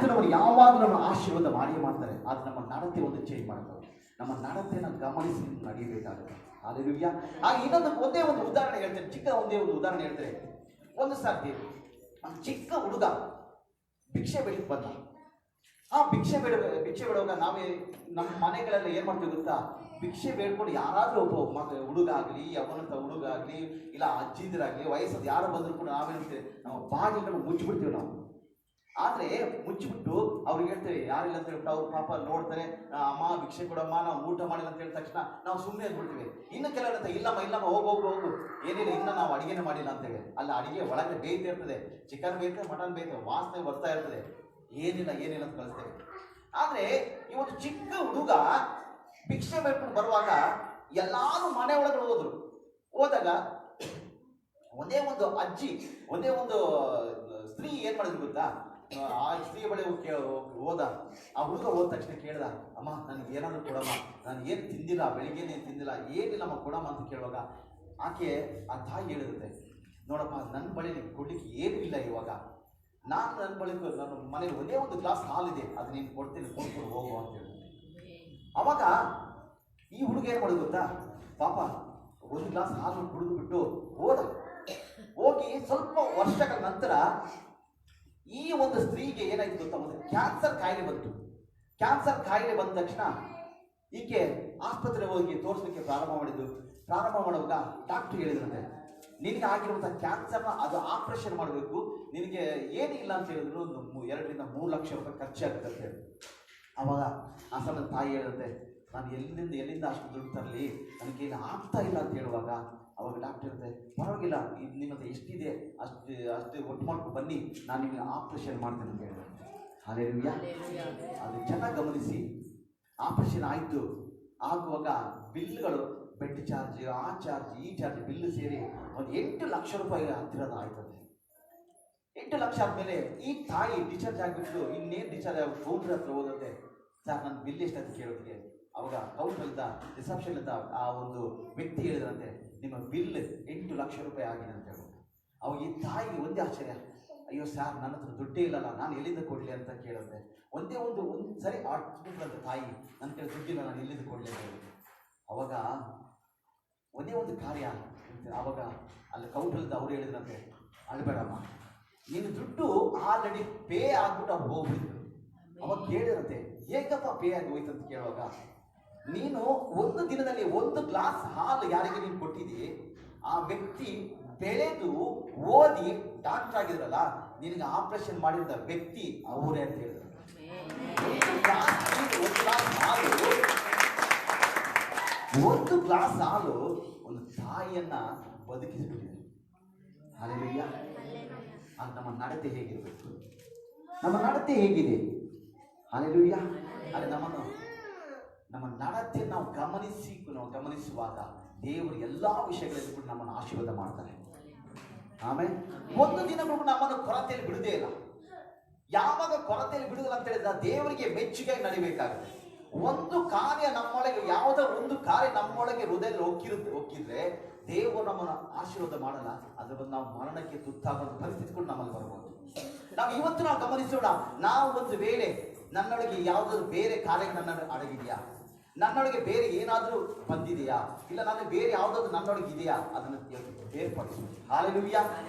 ನಮ್ಮನ್ನು ಯಾವಾಗಲೂ ನಮ್ಮ ಆಶೀರ್ವಾದ ಮಾಡ್ತಾರೆ. ಆದ್ರೆ ನಮ್ಮ ನಡತೆ ಒಂದು ಚೇಂಜ್ ಮಾಡ್ತಾರೆ. ನಮ್ಮ ನಡತೆಯನ್ನು ಗಮನಿಸಿ ನಡೆಯಬೇಕಾಗುತ್ತೆ. ಹಾಲೆಲೂಯಾ. ಹಾಗೆ ಒಂದೇ ಒಂದು ಉದಾಹರಣೆ ಹೇಳ್ತೇನೆ, ಒಂದೇ ಒಂದು ಉದಾಹರಣೆ ಹೇಳ್ತಾರೆ. ಒಂದು ಸರ್ತಿ ಚಿಕ್ಕ ಹುಡುಗ ಭಿಕ್ಷೆ ಬೇಡಕ್ಕೆ ಬಂದ. ಆ ಭಿಕ್ಷೆ ಬೇಡುವಾಗ ನಾವೇ ನಮ್ಮ ಮನೆಗಳೆಲ್ಲ ಏನ್ ಮಾಡ್ತೀವಿ ಗೊತ್ತಾ, ಭಿಕ್ಷೆ ಬೇಡ್ಕೊಂಡು ಯಾರಾದ್ರೂ ಒಬ್ಬ ಹುಡುಗ ಆಗ್ಲಿ, ಅವನಂತ ಹುಡುಗ ಆಗ್ಲಿ, ಇಲ್ಲ ಅಜ್ಜಿಂದಿರಾಗ್ಲಿ, ವಯಸ್ಸದು ಯಾರು ಬಂದ್ರು ಕೂಡ ನಾವೇನ್ತೇವೆ, ನಾವು ಬಾಗಿಲನ್ನು ಮುಚ್ಚಿಬಿಡ್ತೀವಿ ನಾವು. ಆದ್ರೆ ಮುಚ್ಚಿಬಿಟ್ಟು ಅವ್ರಿಗೆ ಹೇಳ್ತೇವೆ ಯಾರಿಲ್ಲ ಅಂತ ಹೇಳ್ಬಿಟ್ಟು ಅವ್ರು ಪಾಪ ನೋಡ್ತಾರೆ, ಅಮ್ಮ ಭಿಕ್ಷೆ ಕೊಡಮ್ಮ, ನಾವು ಊಟ ಮಾಡಿಲ್ಲ ಅಂತ ಹೇಳಿದ ತಕ್ಷಣ ನಾವು ಸುಮ್ಮನೆ ಅಂದ್ಬಿಡ್ತೀವಿ. ಇನ್ನು ಕೆಲವರಂತ ಇಲ್ಲಮ್ಮ ಹೋಗು ಏನಿಲ್ಲ, ಇನ್ನ ನಾವು ಅಡಿಗೆನೇ ಮಾಡಿಲ್ಲ ಅಂತೇವೆ. ಅಲ್ಲ, ಅಡಿಗೆ ಒಳಗೆ ಬೇಯ್ತಾ ಇರ್ತದೆ, ಚಿಕನ್ ಬೇಯ್ತದೆ, ಮಟನ್ ಬೇಯ್ತದೆ, ವಾಸನೆ ಬರ್ತಾ ಇರ್ತದೆ, ಏನಿಲ್ಲ ಅಂತ ಕಳಿಸ್ತೇವೆ. ಆದ್ರೆ ಈ ಒಂದು ಚಿಕ್ಕ ಹುಡುಗ ಭಿಕ್ಷೆ ಬೇಡ್ಕೊಂಡು ಬರುವಾಗ ಎಲ್ಲಾರು ಮನೆ ಒಳಗಡೆ ಹೋದಾಗ ಒಂದೇ ಒಂದು ಅಜ್ಜಿ, ಒಂದೇ ಒಂದು ಸ್ತ್ರೀ ಏನ್ ಮಾಡಿದ್ರು ಗೊತ್ತಾ, ಆ ಸ್ತ್ರೀಯ ಬಳಿ ಹೋದ. ಆ ಹುಡುಗ ಹೋದ ತಕ್ಷಣ ಕೇಳ್ದ, ಅಮ್ಮ ನನಗೆ ಏನಾದ್ರು ಕೊಡಮ್ಮ, ನಾನು ಏನು ತಿಂದಿಲ್ಲ, ಬೆಳಿಗ್ಗೆನೇ ತಿಂದಿಲ್ಲ, ಏನಿಲ್ಲಮ್ಮ ಕೊಡಮ್ಮ ಅಂತ ಕೇಳುವಾಗ ಆಕೆ ಆ ತಾಯಿ ಹೇಳಿರುತ್ತೆ, ನೋಡಪ್ಪ ನನ್ನ ಬಳಿ ಕೊಡ್ಲಿಕ್ಕೆ ಏನೂ ಇಲ್ಲ ಇವಾಗ, ನನ್ನ ಬಳಿ ನನ್ನ ಮನೇಲಿ ಒಂದೇ ಒಂದು ಗ್ಲಾಸ್ ಹಾಲಿದೆ, ಅದು ನೀನು ಕೊಡ್ತೀನಿ, ಕೊಡ್ಕೊಂಡು ಹೋಗು ಅಂತ ಹೇಳಿ. ಅವಾಗ ಈ ಹುಡುಗ ಏನು ಮಾಡೋದು ಗೊತ್ತಾ, ಪಾಪ ಒಂದು ಗ್ಲಾಸ್ ಹಾಲು ಕುಡಿದ್ಬಿಟ್ಟು ಹೋಗಿ ಸ್ವಲ್ಪ ವರ್ಷಗಳ ನಂತರ ಈ ಒಂದು ಸ್ತ್ರೀಗೆ ಏನಾಯ್ತು ಗೊತ್ತಾ, ಒಂದು ಕ್ಯಾನ್ಸರ್ ಕಾಯಿಲೆ ಬಂತು. ಕ್ಯಾನ್ಸರ್ ಕಾಯಿಲೆ ಬಂದ ತಕ್ಷಣ ಈಕೆ ಆಸ್ಪತ್ರೆಗೆ ಹೋಗಿ ತೋರಿಸ್ಲಿಕ್ಕೆ ಪ್ರಾರಂಭ ಮಾಡುವಾಗ ಡಾಕ್ಟರ್ ಹೇಳಿದ್ರಂತೆ, ನಿನಗೆ ಆಗಿರುವಂತಹ ಕ್ಯಾನ್ಸರ್ನ ಅದು ಆಪರೇಷನ್ ಮಾಡಬೇಕು, ನಿನಗೆ ಏನಿಲ್ಲ ಅಂತ ಹೇಳಿದ್ರು ಒಂದು 2 ರಿಂದ 3 ಲಕ್ಷ ರೂಪಾಯಿ ಖರ್ಚಾಗುತ್ತೆ ಅಂತ ಹೇಳಿ. ಅವಾಗ ಆ ಸಮಯದ ತಾಯಿ ಹೇಳಿದಂತೆ, ನಾನು ಎಲ್ಲಿಂದ ಅಷ್ಟು ದುಡ್ಡು ತರಲಿ, ನನಗೇನು ಆಗ್ತಾ ಇಲ್ಲ ಅಂತ ಹೇಳುವಾಗ ಅವಾಗ ಡಾಕ್ಟರ್ ಇರುತ್ತೆ, ಪರವಾಗಿಲ್ಲ, ಇದು ನಿಮ್ಮ ಹತ್ರ ಎಷ್ಟಿದೆ ಅಷ್ಟು ಒಟ್ಟು ಮಾಡ್ಕೊಂಡು ಬನ್ನಿ, ನಾನು ನಿಮಗೆ ಆಪರೇಷನ್ ಮಾಡ್ತೇನೆ ಅಂತ ಹೇಳಿದೆ. ಹಲ್ಲೆಲೂಯಾ. ಅದು ಚೆನ್ನಾಗಿ ಗಮನಿಸಿ, ಆಪರೇಷನ್ ಆಯಿತು. ಆಗುವಾಗ ಬಿಲ್ಗಳು, ಬೆಡ್ ಚಾರ್ಜ್, ಆ ಚಾರ್ಜ್, ಈ ಚಾರ್ಜ್, ಬಿಲ್ ಸೇರಿ ಒಂದು 8 ಲಕ್ಷ ರೂಪಾಯಿ ಹತ್ತಿರದ ಆಯ್ತದೆ. 8 ಲಕ್ಷ ಆದಮೇಲೆ ಈ ತಾಯಿ ಡಿಸ್ಚಾರ್ಜ್ ಆಗಿಬಿಟ್ಟು ಇನ್ನೇನು ಡಿಸ್ಚಾರ್ಜ್ ಆಗಿ ಕೌಂಟರ್ ಹತ್ರ ಹೋದಂತೆ, ಸರ್ ನನ್ನ ಬಿಲ್ ಎಷ್ಟಂತ ಕೇಳೋದಕ್ಕೆ ಅವಾಗ ಕೌಂಟರ್ಲಿಂದ ರಿಸೆಪ್ಷನ್ಲಿಂದ ಆ ಒಂದು ವ್ಯಕ್ತಿ ಹೇಳಿದ್ರಂತೆ, ನಿಮ್ಮ ಬಿಲ್ 8 ಲಕ್ಷ ರೂಪಾಯಿ ಆಗಿದೆ ಅಂತ ಹೇಳಿ. ಅವಾಗ ಈ ತಾಯಿಗೆ ಒಂದೇ ಆಶ್ಚರ್ಯ, ಅಯ್ಯೋ ಸರ್ ನನ್ನ ಹತ್ರ ದುಡ್ಡೇ ಇಲ್ಲಲ್ಲ, ನಾನು ಎಲ್ಲಿಂದ ಕೊಡಲಿ ಅಂತ ಕೇಳುತ್ತೆ. ಒಂದು ಸರಿ ಆಡ್ಬಿಟ್ರಂತೆ ತಾಯಿ, ನನ್ನ ಕೈ ದುಡ್ಡಿಲ್ಲ, ನಾನು ಎಲ್ಲಿಂದ ಕೊಡಲಿ ಅಂತ ಹೇಳಿ. ಅವಾಗ ಒಂದೇ ಒಂದು ಕಾರ್ಯ, ಅವಾಗ ಅಲ್ಲಿ ಕೌಂಟರ್ಲಿಂದ ಅವ್ರು ಹೇಳಿದ್ರಂತೆ, ಅಳ್ಬೇಡಮ್ಮ, ನೀನು ದುಡ್ಡು ಆಲ್ರೆಡಿ ಪೇ ಆಗ್ಬಿಟ್ಟು ಅವ್ರು ಹೋಗ್ಬಿಟ್ಟಿದ್ರು. ಅವಾಗ ಕೇಳಿದ್ರಂತೆ, ಹೇಗಪ್ಪ ಪೇ ಆಗಿ ಹೋಯ್ತು ಅಂತ ಕೇಳುವಾಗ, ನೀನು ಒಂದು ದಿನದಲ್ಲಿ 1 ಗ್ಲಾಸ್ ಹಾಲು ಯಾರಿಗೆ ನೀನು ಕೊಟ್ಟಿದ್ದೀ, ಆ ವ್ಯಕ್ತಿ ಬೆಳೆದು ಓದಿ ಡಾಕ್ಟರ್ ಆಗಿದ್ರಲ್ಲ, ನಿನಗೆ ಆಪರೇಷನ್ ಮಾಡಿದ ವ್ಯಕ್ತಿ ಅವರೇ ಅಂತ ಹೇಳಿದ್ರು. 1 ಗ್ಲಾಸ್ ಹಾಲು ಒಂದು ತಾಯಿಯನ್ನ ಬದುಕಿಸಿಬಿಟ್ಟಿದೆ. ಹಲ್ಲೆಲೂಯಾ. ನಮ್ಮ ನಡತೆ ಹೇಗಿರಬೇಕು? ನಮ್ಮ ನಡತೆ ಹೇಗಿದೆ? ಹಲ್ಲೆಲೂಯಾ. ಅದೇ ನಮ್ಮ ನಡತೆ ನಾವು ಗಮನಿಸುವಾಗ ದೇವರು ಎಲ್ಲಾ ವಿಷಯಗಳಲ್ಲಿ ಕೂಡ ನಮ್ಮನ್ನು ಆಶೀರ್ವಾದ ಮಾಡ್ತಾರೆ. ಆಮೇಲೆ ಒಂದು ದಿನಗಳು ನಮ್ಮನ್ನು ಕೊರತೆಯಲ್ಲಿ ಬಿಡುವುದೇ ಇಲ್ಲ. ಯಾವಾಗ ಕೊರತೆಯಲ್ಲಿ ಬಿಡುವುದಿಲ್ಲ ಅಂತ ಹೇಳಿದ್ರೆ ದೇವರಿಗೆ ಮೆಚ್ಚುಗೆ ನಡಿಬೇಕಾಗುತ್ತೆ. ಒಂದು ಕಾರ್ಯ ನಮ್ಮೊಳಗೆ, ಯಾವುದೋ ಒಂದು ಕಾರ್ಯ ನಮ್ಮೊಳಗೆ ಹೃದಯದಲ್ಲಿ ಹೋಗಿದ್ರೆ ದೇವರು ನಮ್ಮನ್ನು ಆಶೀರ್ವಾದ ಮಾಡಲ್ಲ. ಅದರ ನಾವು ಮರಣಕ್ಕೆ ತುತ್ತಾಗುವ ಪರಿಸ್ಥಿತಿ ಕೂಡ ನಮ್ಮಲ್ಲಿ ಬರಬಹುದು. ನಾವು ಇವತ್ತು ಗಮನಿಸೋಣ, ನಾವು ಒಂದು ವೇಳೆ ನನ್ನೊಳಗೆ ಯಾವುದಾದ್ರು ಬೇರೆ ಕಾರ್ಯ ನನ್ನ ಅಡಗಿದೆಯಾ, ನನ್ನೊಳಗೆ ಬೇರೆ ಏನಾದರೂ ಬಂದಿದೆಯಾ, ಇಲ್ಲ ನಾನು ಬೇರೆ ಯಾವುದಾದ್ರು ನನ್ನೊಳಗೆ ಇದೆಯಾ, ಅದನ್ನು ಬೇರ್ಪಡಿಸು. ಹಾಲೆಲೂಯಾ.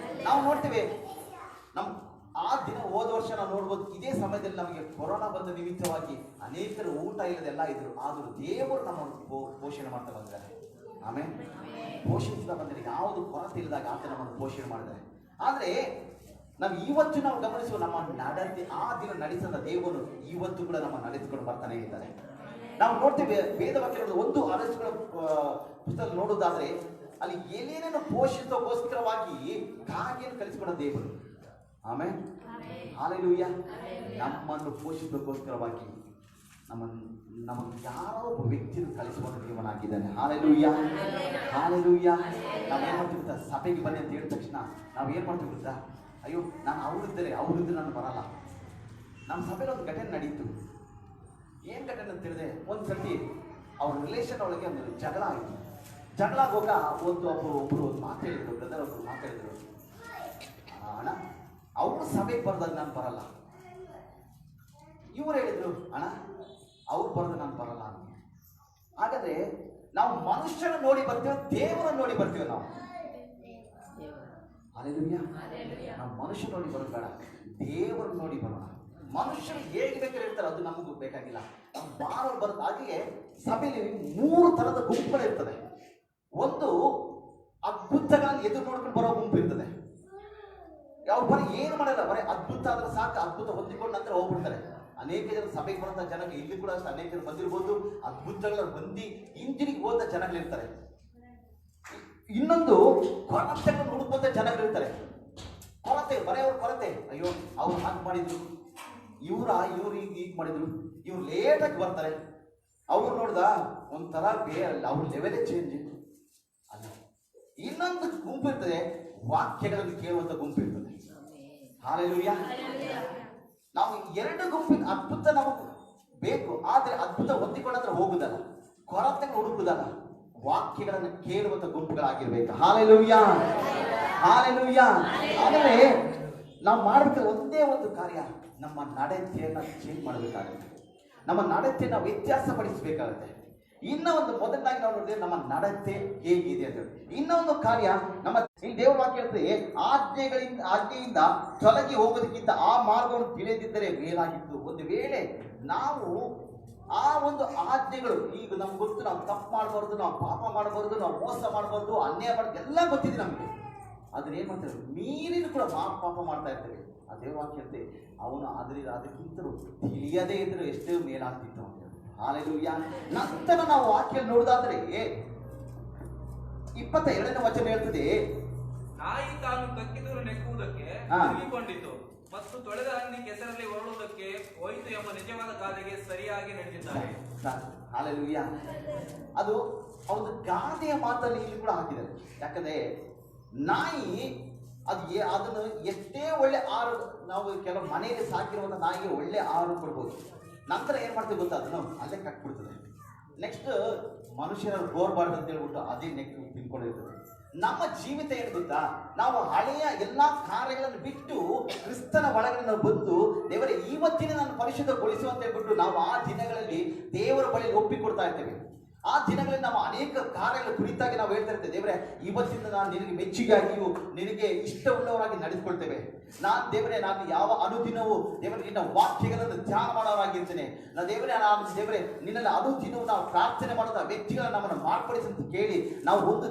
ನಾವು ನೋಡ್ತೇವೆ ನಮ್ಮ ಆ ದಿನ ಹೋದ ವರ್ಷ ನಾವು ನೋಡ್ಬೋದು, ಇದೇ ಸಮಯದಲ್ಲಿ ನಮಗೆ ಕೊರೋನಾ ಬಂದ ನಿಮಿತ್ತವಾಗಿ ಅನೇಕರು ಊಟ ಇಲ್ಲದೆಲ್ಲ ಇದ್ರು. ಆದರೂ ದೇವರು ನಮ್ಮನ್ನು ಪೋಷಣೆ ಮಾಡ್ತಾ ಬಂದಿದ್ದಾರೆ. ಆಮೇಲೆ ಪೋಷಿಸ್ತಾ ಬಂದರೆ ಯಾವುದು ಕೊರತೆ ಇಲ್ಲದಾಗ ಆತ ನಮ್ಮನ್ನು ಪೋಷಣೆ ಮಾಡಿದ್ದಾರೆ. ಆದರೆ ನಾವು ಇವತ್ತು ನಾವು ಗಮನಿಸುವ ನಮ್ಮ ನಡತೆ, ಆ ದಿನ ನಡೆಸಿದ ದೇವರು ಇವತ್ತು ಕೂಡ ನಮ್ಮ ನಡೆಸಿಕೊಂಡು ಬರ್ತಾನೆ ಇದ್ದಾರೆ. ನಾವು ನೋಡ್ತೇವೆ ವೇದವಾಕ್ಯಗಳು ಒಂದು ಅರಸುಗಳ ಪುಸ್ತಕ ನೋಡೋದಾದ್ರೆ ಅಲ್ಲಿ ಏನೇನೇನು ಪೋಷಿಸೋಗೋಸ್ಕರವಾಗಿ ಕಾಗೆಯನ್ನು ಕಲಿಸಿಕೊಂಡ ದೇವರು. ಆಮೇಲೆ ಹಾಲೆಲೂಯಾ. ನಮ್ಮನ್ನು ಪೋಷಿಸೋಗೋಸ್ಕರವಾಗಿ ನಮಗೆ ಯಾರೋ ಒಬ್ಬ ವ್ಯಕ್ತಿಯನ್ನು ಕಲಿಸುವಂತ ದೇವನಾಗಿದ್ದಾನೆ. Hallelujah, hallelujah. ನಾವೇನ್ ಮಾಡ್ತೀವಿ ಗೊತ್ತಾ, ಸಭೆಗೆ ಬನ್ನಿ ಅಂತ ಹೇಳಿದ ತಕ್ಷಣ ನಾವು ಏನ್ ಮಾಡ್ತೀವಿ ಗೊತ್ತಾ, ಅಯ್ಯೋ ನಾನು ಅವರಿದ್ದರೆ ನಾನು ಬರಲ್ಲ. ನಮ್ಮ ಸಭೆಯಲ್ಲಿ ಒಂದು ಘಟನೆ ನಡೀತು. ಏನ್ ಘಟನೆ ಅಂತ ಹೇಳಿದ್ರೆ, ಒಂದು ಸರ್ತಿ ಅವ್ರ ರಿಲೇಷನ್ ಒಳಗೆ ಒಂದು ಜಗಳ ಆಯಿತು. ಜಗಳ ಆಗುವಾಗ ಒಬ್ಬರು ಒಂದು ಮಾತು ಹೇಳಿದ್ರು, ಬ್ರದರ್ ಒಬ್ಬರು ಮಾತಾಡಿದ್ರು, ಅಣ್ಣ ಅವರು ಸಭೆಗೆ ಬರ್ದಾಗ ನಾನು ಬರಲ್ಲ. ಇವ್ರು ಹೇಳಿದ್ರು, ಅಣ್ಣ ಅವ್ರು ಬರ್ದು ನಾನು ಬರಲ್ಲ ಅಂತ. ಹಾಗಾದ್ರೆ ನಾವು ಮನುಷ್ಯನ ನೋಡಿ ಬರ್ತೀವಿ, ದೇವರನ್ನು ನೋಡಿ ಬರ್ತೀವಿ ನಾವು. ಹಾಲೆಲೂಯಾ. ನಾವು ಮನುಷ್ಯ ನೋಡಿ ಬರೋದು ಬೇಡ, ದೇವರನ್ನು ನೋಡಿ ಬರೋಣ. ಮನುಷ್ಯರು ಹೇಗೆ ಬೇಕಾದ್ರೆ ಇರ್ತಾರೆ, ಅದು ನಮಗೂ ಬೇಕಾಗಿಲ್ಲ. ಬಾರೋರು ಬರೋದು. ಹಾಗೆ ಸಭೆಯಲ್ಲಿ 3 ಥರದ ಗುಂಪುಗಳು ಇರ್ತದೆ. ಒಂದು ಅದ್ಭುತಗಳನ್ನು ಎದುರು ನೋಡ್ಕೊಂಡು ಬರೋ ಗುಂಪು ಇರ್ತದೆ. ಅವ್ರು ಬರೀ ಏನು ಮಾಡಲ್ಲ, ಬರೀ ಅದ್ಭುತ ಆದ್ರೆ ಸಾಕು, ಅದ್ಭುತ ಹೊಂದಿಕೊಂಡು ನಂತರ ಹೋಗ್ಬಿಡ್ತಾರೆ. ಅನೇಕ ಜನ ಸಭೆಗೆ ಬರುವಂತ ಜನಗಳು ಇಲ್ಲಿ ಕೂಡ ಅಷ್ಟೇ ಅನೇಕ ಜನ ಬಂದಿರ್ಬೋದು, ಅದ್ಭುತಗಳ ಬಂದು ಹಿಂದಿರುಗಿ ಹೋದ ಜನಗಳಿರ್ತಾರೆ. ಇನ್ನೊಂದು ಕೊರತೆಗಳನ್ನು ಹುಡುಕುವಂತ ಜನಗಳಿರ್ತಾರೆ. ಕೊರತೆ, ಬರೀ ಅವ್ರ ಕೊರತೆ, ಅಯ್ಯೋ ಅವ್ರು ಹಾಗೆ ಮಾಡಿದ್ರು, ಇವ್ರು ಈಗ ಮಾಡಿದ್ರು, ಇವ್ರು ಲೇಟಾಗಿ ಬರ್ತಾರೆ, ಅವ್ರು ನೋಡ್ದ ಒಂಥರ ಅವ್ರ ಲೆವೆಲೇ ಚೇಂಜ್ ಅಲ್ಲ. ಇನ್ನೊಂದು ಗುಂಪು ಇರ್ತದೆ, ವಾಕ್ಯಗಳನ್ನು ಕೇಳುವಂತ ಗುಂಪು ಇರ್ತದೆ. ಹಾಲೆಲೂಯಾ. ನಾವು 2 ಗುಂಪಿನ ಅದ್ಭುತ ನಮಗೆ ಬೇಕು, ಆದ್ರೆ ಅದ್ಭುತ ಹೊಂದಿಕೊಂಡ್ರೆ ಹೋಗುದಲ್ಲ, ಕೊರತೆಗಳು ಹುಡುಕುದಲ್ಲ, ವಾಕ್ಯಗಳನ್ನು ಕೇಳುವಂತ ಗುಂಪುಗಳಾಗಿರ್ಬೇಕು. Hallelujah, hallelujah. ಆಮೇಲೆ ನಾವು ಮಾಡಬೇಕಾದ ಒಂದೇ ಒಂದು ಕಾರ್ಯ, ನಮ್ಮ ನಡತೆಯನ್ನ ಚೇಂಜ್ ಮಾಡಬೇಕಾಗುತ್ತೆ, ನಮ್ಮ ನಡತೆಯನ್ನ ವ್ಯತ್ಯಾಸಪಡಿಸಬೇಕಾಗುತ್ತೆ. ಇನ್ನೊಂದು ಮೊದಲಾಗಿ ನಾವು ನೋಡಿದ್ರೆ ನಮ್ಮ ನಡತೆ ಹೇಗಿದೆ ಅಂತ. ಇನ್ನೊಂದು ಕಾರ್ಯ, ನಮ್ಮ ಇಲ್ಲಿ ದೇವರ ವಾಕ್ಯ ಹೇಳ್ತದೆ, ಆಜ್ಞೆಯಿಂದ ತೊಲಗಿ ಹೋಗೋದಕ್ಕಿಂತ ಆ ಮಾರ್ಗವನ್ನು ತಿಳಿದಿದ್ದರೆ ಮೇಲಾಗಿತ್ತು. ಒಂದು ವೇಳೆ ನಾವು ಆ ಒಂದು ಆಜ್ಞೆಗಳು, ಈಗ ನಮ್ಗೆ ಗೊತ್ತು, ನಾವು ತಪ್ಪು ಮಾಡಬಾರ್ದು, ನಾವು ಪಾಪ ಮಾಡಬಾರ್ದು, ನಾವು ಮೋಸ ಮಾಡಬಾರ್ದು, ಅನ್ಯಾಯ ಮಾಡಬಾರ್ದು, ಎಲ್ಲ ಗೊತ್ತಿದೆ ನಮಗೆ. ಅದನ್ನ ಏನ್ ಮಾಡ್ತೇವೆ, ಮೀರಿನ ಕೂಡ ಪಾಪ ಮಾಡ್ತಾ ಇರ್ತೇವೆ. ಆ ದೇವರ ವಾಕ್ಯ ಹೇಳ್ತದೆ, ಅವನು ಅದಕ್ಕಿಂತಲೂ ತಿಳಿಯದೇ ಇದ್ರೆ ಎಷ್ಟೇ ಮೇಲಾಗ್ತಿತ್ತು ಅಂತ. ಹಾಲೆಲೂಯಾ. ನಂತರ ನಾವು ವಾಕ್ಯ ನೋಡುದಾದ್ರೆ 22ನೇ ವಚನ ಹೇಳ್ತದೆ, ನಾಯಿ ತಾನು ಕಕ್ಕಿದವರು ನೆಕ್ಕುವುದಕ್ಕೆ ತಿರುಗಿಕೊಂಡಿತು ಮತ್ತು ತೊಳೆದ ಹಂದಿ ಕೆಸರಲ್ಲಿ ಹೊರಡುವುದಕ್ಕೆ ಹೋಯಿತು ಎಂಬ ನಿಜವಾದ ಗಾದೆಗೆ ಸರಿಯಾಗಿ ನಡೆದಿದ್ದಾರೆ. ಹಾಲೆಲೂಯಾ. ಅದು ಒಂದು ಗಾದೆಯ ಮಾತಲ್ಲಿ ಇಲ್ಲಿ ಕೂಡ ಹಾಕಿದ್ದಾರೆ. ಯಾಕಂದ್ರೆ ನಾಯಿ ಅದನ್ನು ಎಷ್ಟೇ ಒಳ್ಳೆ ಆಹಾರ, ನಾವು ಕೆಲವು ಮನೆಯಲ್ಲಿ ಸಾಕಿರುವಂತ ನಾಯಿಗೆ ಒಳ್ಳೆ ಆಹಾರ ಕೊಡ್ಬೋದು, ನಂತರ ಏನ್ ಮಾಡ್ತೀವಿ ಗೊತ್ತಾ, ಅದನ್ನು ಅಲ್ಲೇ ಕಟ್ಬಿಡ್ತದೆ. ನೆಕ್ಸ್ಟ್ ಮನುಷ್ಯರಲ್ಲಿ ಗೋರ್ಬಾರ್ದು ಅಂತ ಹೇಳ್ಬಿಟ್ಟು ಅದೇ ನೆಕ್ ತಿನ್ಕೊಂಡಿರ್ತದೆ. ನಮ್ಮ ಜೀವಿತ ಏನು ಗೊತ್ತಾ, ನಾವು ಹಳೆಯ ಎಲ್ಲಾ ಕಾರ್ಯಗಳನ್ನು ಬಿಟ್ಟು ಕ್ರಿಸ್ತನ ಒಳಗಡೆ ನಾವು ಬಂದು ದೇವರೇ ಇವತ್ತಿನ ನಾನು ಪರಿಶುದ್ಧಗೊಳಿಸುವಂತ ಹೇಳ್ಬಿಟ್ಟು ನಾವು ಆ ದಿನಗಳಲ್ಲಿ ದೇವರ ಬಳಿ ಒಪ್ಪಿಕೊಡ್ತಾ ಇರ್ತೇವೆ. ಆ ದಿನಗಳಲ್ಲಿ ನಾವು ಅನೇಕ ಕಾರ್ಯಗಳ ಕುರಿತಾಗಿ ನಾವು ಹೇಳ್ತಾ ಇರ್ತೇವೆ, ದೇವರೇ ಇವತ್ತಿಂದ ನಾನು ನಿನಗೆ ಮೆಚ್ಚುಗೆಯಾಗಿಯೂ ನಿನಗೆ ಇಷ್ಟವುಳ್ಳವರಾಗಿ ನಡೆದುಕೊಳ್ತೇವೆ. ದೇವರೇ ನಾನು ಯಾವ ಅನುದಿನವೂ ದೇವರೇ ನಿನ್ನ ವಾಕ್ಯಗಳನ್ನು ಧ್ಯಾನ ಮಾಡೋರಾಗಿರ್ತೇನೆ. ದೇವರೇ ನಿನ್ನಲ್ಲಿ ಅನುದಿನವೂ ನಾವು ಪ್ರಾರ್ಥನೆ ಮಾಡೋದ ವ್ಯಕ್ತಿಗಳನ್ನ ನಮ್ಮನ್ನು ಮಾರ್ಪಡಿಸಿ ಅಂತ ಕೇಳಿ ನಾವು ಒಂದು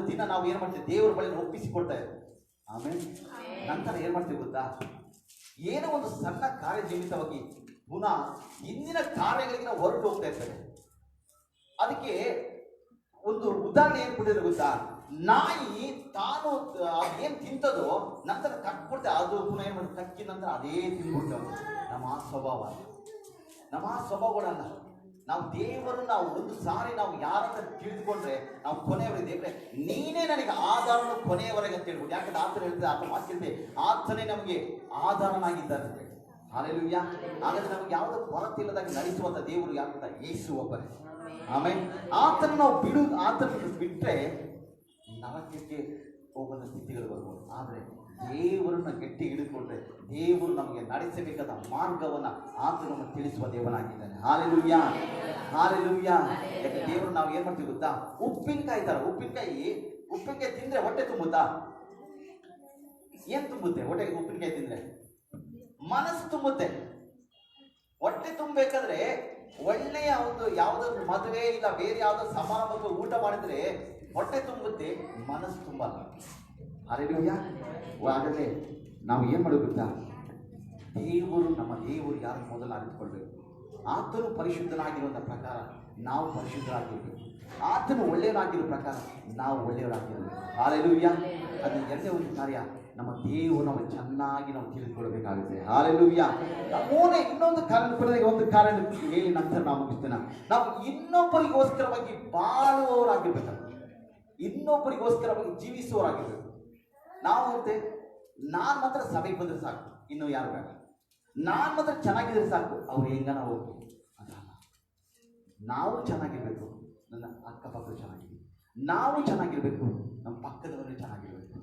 ದಿನ ನಾವು ಏನ್ ಮಾಡ್ತೇವೆ, ದೇವರ ಬಳಿ ಒಪ್ಪಿಸಿಕೊಡ್ತೇವೆ. ಆಮೇಲೆ ನಂತರ ಏನ್ ಮಾಡ್ತೇವೆ ಗೊತ್ತಾ, ಏನೋ ಒಂದು ಸಣ್ಣ ಕಾರ್ಯ ನಿಮಿತ್ತವಾಗಿ ಪುನಃ ಹಿಂದಿನ ಕಾರ್ಯಗಳಿಗೆ ನಾವು ಹೊರಟು ಹೋಗ್ತಾ ಇರ್ತೇವೆ. ಅದಕ್ಕೆ ಒಂದು ಉದಾಹರಣೆ ಏನ್ ಕೊಟ್ಟಿದ್ರೆ ಗೊತ್ತಾ, ನಾಯಿ ತಾನು ಏನ್ ತಿಂತದೋ ನಂತರ ಕಟ್ಬಿಡ್ತೆ, ಅದು ಪುನಃ ಏನ್ ಮಾಡುತ್ತೆ, ಕಕ್ಕಿದ ನಂತರ ಅದೇ ತಿಂದ್ಬಿಡ್ತೇವೆ. ನಮ್ಮ ಆ ಸ್ವಭಾವಗಳಲ್ಲ. ನಾವು ದೇವರು ನಾವು ಒಂದು ಸಾರಿ ನಾವು ಯಾರಂತ ತಿಳಿದುಕೊಂಡ್ರೆ ನಾವು ಕೊನೆಯವರೆಗೆ ದೇವರೇ ನೀನೇ ನನಗೆ ಆಧಾರನು ಕೊನೆಯವರೆಗೆ ಅಂತ ಹೇಳ್ಬಿಟ್ಟು, ಯಾಕಂದ್ರೆ ಆತನ ಹೇಳ್ತದೆ, ಆತ ಮಾತಿದೆ, ಆತನೇ ನಮಗೆ ಆಧಾರನಾಗಿದ್ದಾರೆ ಅಂತ ಹೇಳಿ. ಹಾಲೆಲೂಯಾ. ಹಾಗಾದ್ರೆ ನಮ್ಗೆ ಯಾವುದೋ ಕೊರತೆ ಇಲ್ಲದಾಗ ನಡೆಸುವಂತ ದೇವರು ಯಾಕೆ, ಯೇಸು ಒಬ್ಬರೇ. ಆಮೇಲೆ ಆತನ ನಾವು ಬಿಟ್ರೆ ನರಕಕ್ಕೆ ಹೋಗುವಂತ ಸ್ಥಿತಿಗಳು ಬರ್ಬೋದು. ಆದ್ರೆ ದೇವರನ್ನ ಗಟ್ಟಿ ಹಿಡಿದುಕೊಂಡ್ರೆ ದೇವರು ನಮಗೆ ನಡೆಸಬೇಕಾದ ಮಾರ್ಗವನ್ನು ಆತ ನಮಗೆ ತಿಳಿಸುವ ದೇವನಾಗಿದ್ದಾನೆ. Hallelujah, hallelujah. ಯಾಕೆ ದೇವರು ನಾವು ಏನು ಮಾಡ್ತೀವಿ ಗೊತ್ತಾ? ಉಪ್ಪಿನಕಾಯಿ ತರ, ಉಪ್ಪಿನಕಾಯಿ ತಿಂದ್ರೆ ಹೊಟ್ಟೆ ತುಂಬುತ್ತಾ? ಏನ್ ತುಂಬುತ್ತೆ ಹೊಟ್ಟೆಗೆ? ಉಪ್ಪಿನಕಾಯಿ ತಿಂದ್ರೆ ಮನಸ್ಸು ತುಂಬುತ್ತೆ. ಹೊಟ್ಟೆ ತುಂಬಬೇಕಾದ್ರೆ ಒಳ್ಳೆಯ ಒಂದು ಯಾವುದಾದ್ರು ಮದುವೆ ಇಲ್ಲ ಬೇರೆ ಯಾವುದೋ ಸಮಾರಂಭಕ್ಕೆ ಊಟ ಮಾಡಿದ್ರೆ ಹೊಟ್ಟೆ ತುಂಬುತ್ತೆ, ಮನಸ್ಸು ತುಂಬಲ್ಲ. ಹಾಲೆಲೂಯ. ಹಾಗಾದ್ರೆ ನಾವು ಏನ್ ಮಾಡಬೇಕು ಗೊತ್ತಾ? ನಮ್ಮ ದೇವರು ಯಾರು ಮೊದಲು ಅರಿತುಕೊಳ್ಬೇಕು. ಆತನು ಪರಿಶುದ್ಧನಾಗಿರುವಂಥ ಪ್ರಕಾರ ನಾವು ಪರಿಶುದ್ಧರಾಗಿರ್ಬೇಕು. ಆತನು ಒಳ್ಳೆಯವರಾಗಿರೋ ಪ್ರಕಾರ ನಾವು ಒಳ್ಳೆಯವರಾಗಿರ್ಬೇಕು. ಹಾಲೆಲೂಯ. ಅದು ಎರಡನೇ ಒಂದು ಕಾರ್ಯ, ನಮ್ಮ ದೇವರು ನಾವು ಚೆನ್ನಾಗಿ ನಾವು ತಿಳಿದುಕೊಳ್ಬೇಕಾಗುತ್ತೆ. ಹಾಲೆಲೂಯ. ಇನ್ನೊಂದು ಕಾರಣ ಹೇಳಿ ನಂತರ ನಾವು ಮುಗಿಸ್ತೇನೆ. ನಾವು ಇನ್ನೊಬ್ಬರಿಗೋಸ್ಕರವಾಗಿ ಬಾಳುವವರಾಗಿರ್ಬೇಕು, ಇನ್ನೊಬ್ಬರಿಗೋಸ್ಕರವಾಗಿ ಜೀವಿಸುವವರಾಗಿರ್ಬೇಕು. ನಾವು ಅಂತೆ ನಾನು ಮಾತ್ರ ಸಭೆಗೆ ಬಂದರೆ ಸಾಕು, ಇನ್ನು ಯಾರು ಬೇಡ. ನಾನು ಮಾತ್ರ ಚೆನ್ನಾಗಿದ್ರೆ ಸಾಕು, ಅವ್ರು ಹೆಂಗನ ಹೋಗ್ಲಿ. ಅದಲ್ಲ, ನಾವು ಚೆನ್ನಾಗಿರ್ಬೇಕು, ನನ್ನ ಅಕ್ಕಪಕ್ಕ ಚೆನ್ನಾಗಿರ್ಬೇಕು, ನಾವು ಚೆನ್ನಾಗಿರ್ಬೇಕು, ನಮ್ಮ ಪಕ್ಕದವರು ಚೆನ್ನಾಗಿರ್ಬೇಕು.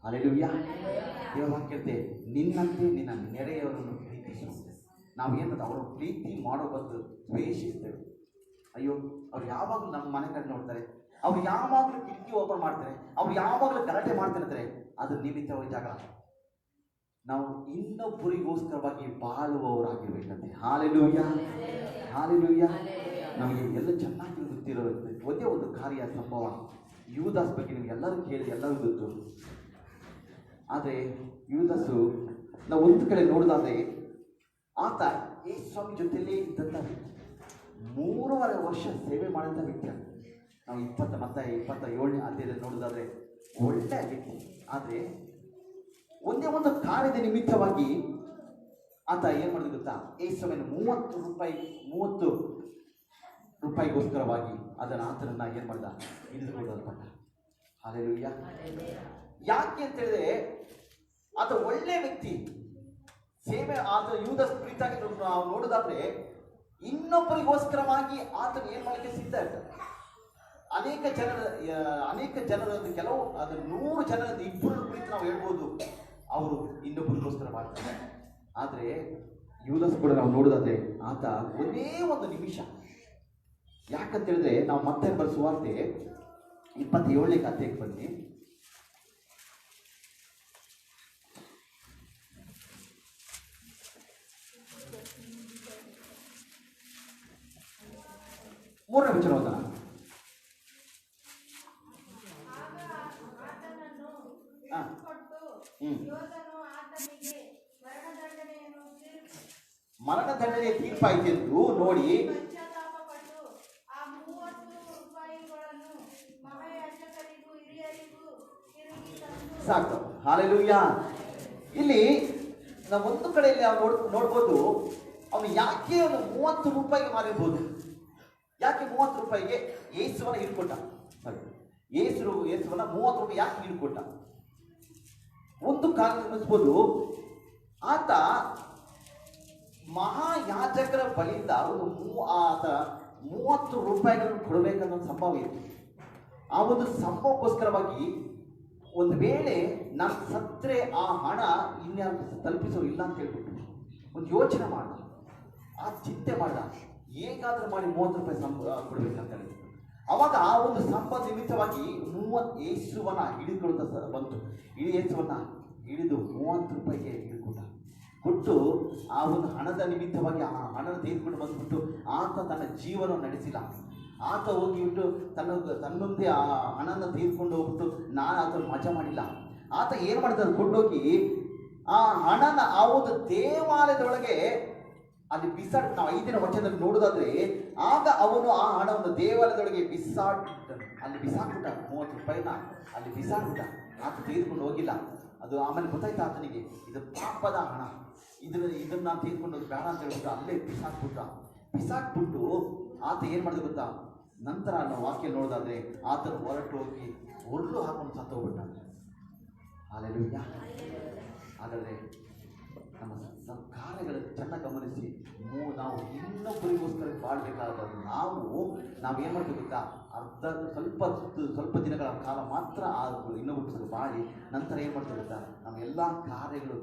ಹಾಲೆಲೂಯ. ದೇವರ ವಾಕ್ಯ ಹೇಳ್ತೆ, ನಿನ್ನಂತೆ ನಿನ್ನ ನೆರೆಯವರನ್ನು ಪ್ರೀತಿಸು. ನಾವು ಏನಂತ ಅವರು ಪ್ರೀತಿ ಮಾಡೋ ಬದಲು ದ್ವೇಷಿಸ್ತೇವೆ. ಅಯ್ಯೋ, ಅವ್ರು ಯಾವಾಗಲೂ ನಮ್ಮ ಮನೆ ಕಡೆ ನೋಡ್ತಾರೆ, ಅವ್ರು ಯಾವಾಗಲೂ ಕಿಟಕಿ ಓಪನ್ ಮಾಡ್ತಾರೆ, ಅವ್ರು ಯಾವಾಗಲೂ ಗಲಾಟೆ ಮಾಡ್ತಿರ್ತಾರೆ, ಅದ್ರ ನಿಮಿತ್ತವಾಗಿ ಜಗಳ. ನಾವು ಇನ್ನೊಬ್ಬರಿಗೋಸ್ಕರವಾಗಿ ಬಾಳುವವರಾಗಿರ್ಬೇಕಂತೆ. Hallelujah, hallelujah. ನಮಗೆ ಎಲ್ಲ ಚೆನ್ನಾಗಿ ಗೊತ್ತಿರೋದಂತೆ ಒಂದೇ ಒಂದು ಕಾರ್ಯ ಸಂಭವ. ಯೂದಾಸ್ ಬಗ್ಗೆ ನಿಮ್ಗೆ ಎಲ್ಲರೂ ಕೇಳಿ ಎಲ್ಲರೂ ಗೊತ್ತು. ಆದರೆ ಯೂದಾಸು ನಾವು ಒಂದು ಕಡೆ ನೋಡೋದಾದ್ರೆ ಆತ ಯೇಸು ಸ್ವಾಮಿ ಜೊತೆಯಲ್ಲೇ ಇದ್ದಂಥ ವ್ಯಕ್ತಿ, 3.5 ವರ್ಷ ಸೇವೆ ಮಾಡಿದಂಥ ವ್ಯಕ್ತಿ. ನಾವು 27ನೇ ಅಧ್ಯಾಯದಲ್ಲಿ ನೋಡೋದಾದ್ರೆ ಒಳ್ಳೆ ವ್ಯಕ್ತಿ. ಆದರೆ ಒಂದೇ ಒಂದು ಕಾರ್ಯದ ನಿಮಿತ್ತವಾಗಿ ಆತ ಏನು ಮಾಡಿದ ಗೊತ್ತಾ? ಯೇಸುವಿನ 30 ರೂಪಾಯಿಗೋಸ್ಕರವಾಗಿ ಅದನ್ನು ಆತನನ್ನ ಏನು ಮಾಡಿದ? ಹಿಡಿದುಕೊಳ್ಳಲ್ಪಟ್ಟ. ಹಾಲೆಲೂಯ. ಯಾಕೆ ಅಂತ ಹೇಳಿದ್ರೆ ಆತ ಒಳ್ಳೆ ವ್ಯಕ್ತಿ, ಸೇವೆ. ಆತ ಯೂದಾಸ್ ಪ್ರೀತಾಗಿ ನಾವು ನೋಡೋದಾದ್ರೆ ಇನ್ನೊಬ್ಬರಿಗೋಸ್ಕರವಾಗಿ ಆತನ ಏನ್ ಮಾಡಲಿಕ್ಕೆ ಸಿದ್ಧ ಇರ್ತಾರೆ. ಅನೇಕ ಜನರ ಕೆಲವು ಅದು 100 ಜನರಿಂದ 2 ಕುರಿತು ನಾವು ಹೇಳ್ಬೋದು, ಅವರು ಇನ್ನೊಬ್ಬರಿಗೋಸ್ಕರ ಮಾಡ್ತಾರೆ. ಆದರೆ ಯೂದಾಸ್ ಕೂಡ ನಾವು ನೋಡೋದಾದ್ರೆ ಆತ ಒಂದೇ ಒಂದು ನಿಮಿಷ. ಯಾಕಂತ ಹೇಳಿದ್ರೆ ನಾವು ಮತ್ತೆ ಸುವಾರ್ತೆ 27ನೇ ಅಧ್ಯಾಯಕ್ಕೆ ಬನ್ನಿ. ಮೂರನೇ ವಚನ ಓದೋಣ. ಮರಣದಂಡನೆ ತೀರ್ಪಾಯಿತೆಂದು ನೋಡಿ ಸಾಕು. ಹಾಲೆಲೂಯ. ಇಲ್ಲಿ ನಾವು ಒಂದು ಕಡೆಯಲ್ಲಿ ನೋಡ್ಬೋದು, ಅವನು ಯಾಕೆ ಅವನು 30 ರೂಪಾಯಿಗೆ ಮಾರಿರ್ಬೋದು. ಯಾಕೆ 30 ರೂಪಾಯಿಗೆ ಯೇಸುವನ್ನ ಹಿಡ್ಕೊಟ್ಟ? ಯೇಸುವನ್ನ 30 ರೂಪಾಯಿ ಯಾಕೆ ಹಿಡ್ಕೊಟ್ಟ? ಒಂದು ಕಾರಣ ಗಮನಿಸ್ಬೋದು. ಆತ ಮಹಾಯಾಜಕರ ಬಳಿಯಿಂದ ಆತ 30 ರೂಪಾಯಿಗಳನ್ನು ಕೊಡಬೇಕನ್ನೋ ಸಂಭವ ಇತ್ತು. ಆ ಒಂದು ಸಂಭವಕ್ಕೋಸ್ಕರವಾಗಿ ಒಂದು ವೇಳೆ ನಾನು ಸತ್ತರೆ ಆ ಹಣ ಇನ್ಯಾರು ತಲುಪಿಸೋ ಇಲ್ಲ ಅಂತ ಹೇಳ್ಬಿಟ್ಟು ಒಂದು ಯೋಚನೆ ಮಾಡ್ದ, ಆ ಚಿಂತೆ ಮಾಡ್ದ, ಹೇಗಾದ್ರೂ ಮಾಡಿ 30 ರೂಪಾಯಿ ಕೊಡ್ಬೇಕಂತ ಹೇಳಿ. ಅವಾಗ ಆ ಒಂದು ಸಂಪದ ನಿಮಿತ್ತವಾಗಿ ಯೇಸುವನ್ನ ಹಿಡಿದುಕೊಳ್ಳುತ್ತಾ ಬಂತು. ಯೇಸುವನ್ನ ಹಿಡಿದು 30 ರೂಪಾಯಿಗೆ ಕೊಟ್ಟು ಆ ಒಂದು ಹಣದ ನಿಮಿತ್ತವಾಗಿ ಆ ಹಣನ ತೆಗೆದುಕೊಂಡು ಬಂದ್ಬಿಟ್ಟು ಆತ ತನ್ನ ಜೀವನ ನಡೆಸಿಲ್ಲ. ಆತ ಹೋಗಿಬಿಟ್ಟು ತನ್ನೊಂದೇ ಆ ಹಣನ ತೆಗೆದುಕೊಂಡು ಹೋಗ್ಬಿಟ್ಟು ನಾನು ಅದನ್ನು ಮಜಾ ಮಾಡಿಲ್ಲ. ಆತ ಏನು ಮಾಡಿದ? ಕೊಂಡೋಗಿ ಆ ಹಣನ ಆ ಒಂದು ದೇವಾಲಯದೊಳಗೆ ಅಲ್ಲಿ ಬಿಸಾಡ್. ನಾವು 5ನೇ ವಚನದಲ್ಲಿ ನೋಡೋದಾದ್ರೆ ಆಗ ಅವನು ಆ ಹಣವನ್ನು ದೇವಾಲಯದೊಳಗೆ ಅಲ್ಲಿ ಬಿಸಾಕ್ಬಿಟ್ಟ. 30 ರೂಪಾಯಿನ ಅಲ್ಲಿ ಬಿಸಾಕ್ಬಿಟ್ಟ. ಆತ ತೆಗೆದುಕೊಂಡು ಹೋಗಿಲ್ಲ. ಅದು ಆಮೇಲೆ ಗೊತ್ತಾಯ್ತು ಆತನಿಗೆ, ಇದು ಪಾಪದ ಹಣ, ಇದನ್ನ ನಾನು ತೆಗೆದುಕೊಂಡು ಬೇಡ ಅಂತ ಹೇಳ್ಬಿಟ್ಟು ಅಲ್ಲೇ ಬಿಸಾಕ್ಬಿಟ್ಟು ಆತ ಏನು ಮಾಡಿದ ಗೊತ್ತಾ? ನಂತರ ನಾವು ವಾಕ್ಯ ನೋಡೋದಾದ್ರೆ ಆತನು ಹೊರಟು ಹೋಗಿ ಒಳ್ಳು ಹಾಕೊಂಡು ಸತ್ತೋಗ್ಬಿಟ್ಟ. ಹಾಲೆಲೂಯ. ಹಾಗಾದರೆ ನಮ್ಮ ಕಾರ್ಯಗಳನ್ನು ಚೆನ್ನಾಗಿ ಗಮನಿಸಿ ನಾವು ಇನ್ನೊಬ್ಬರಿಗೋಸ್ಕರ ಬಾಳ್ಬೇಕಾದ್ರೆ ನಾವೇನು ಮಾಡ್ತೀವಿ ಗೊತ್ತಾ? ಸ್ವಲ್ಪ ದಿನಗಳ ಕಾಲ ಮಾತ್ರ ಆ ಇನ್ನೊಬ್ಬರು ಬಾಳಿ ನಂತರ ಏನು ಮಾಡ್ತಾರೆ ಗೊತ್ತಾ, ನಮ್ಮ ಎಲ್ಲ ಕಾರ್ಯಗಳು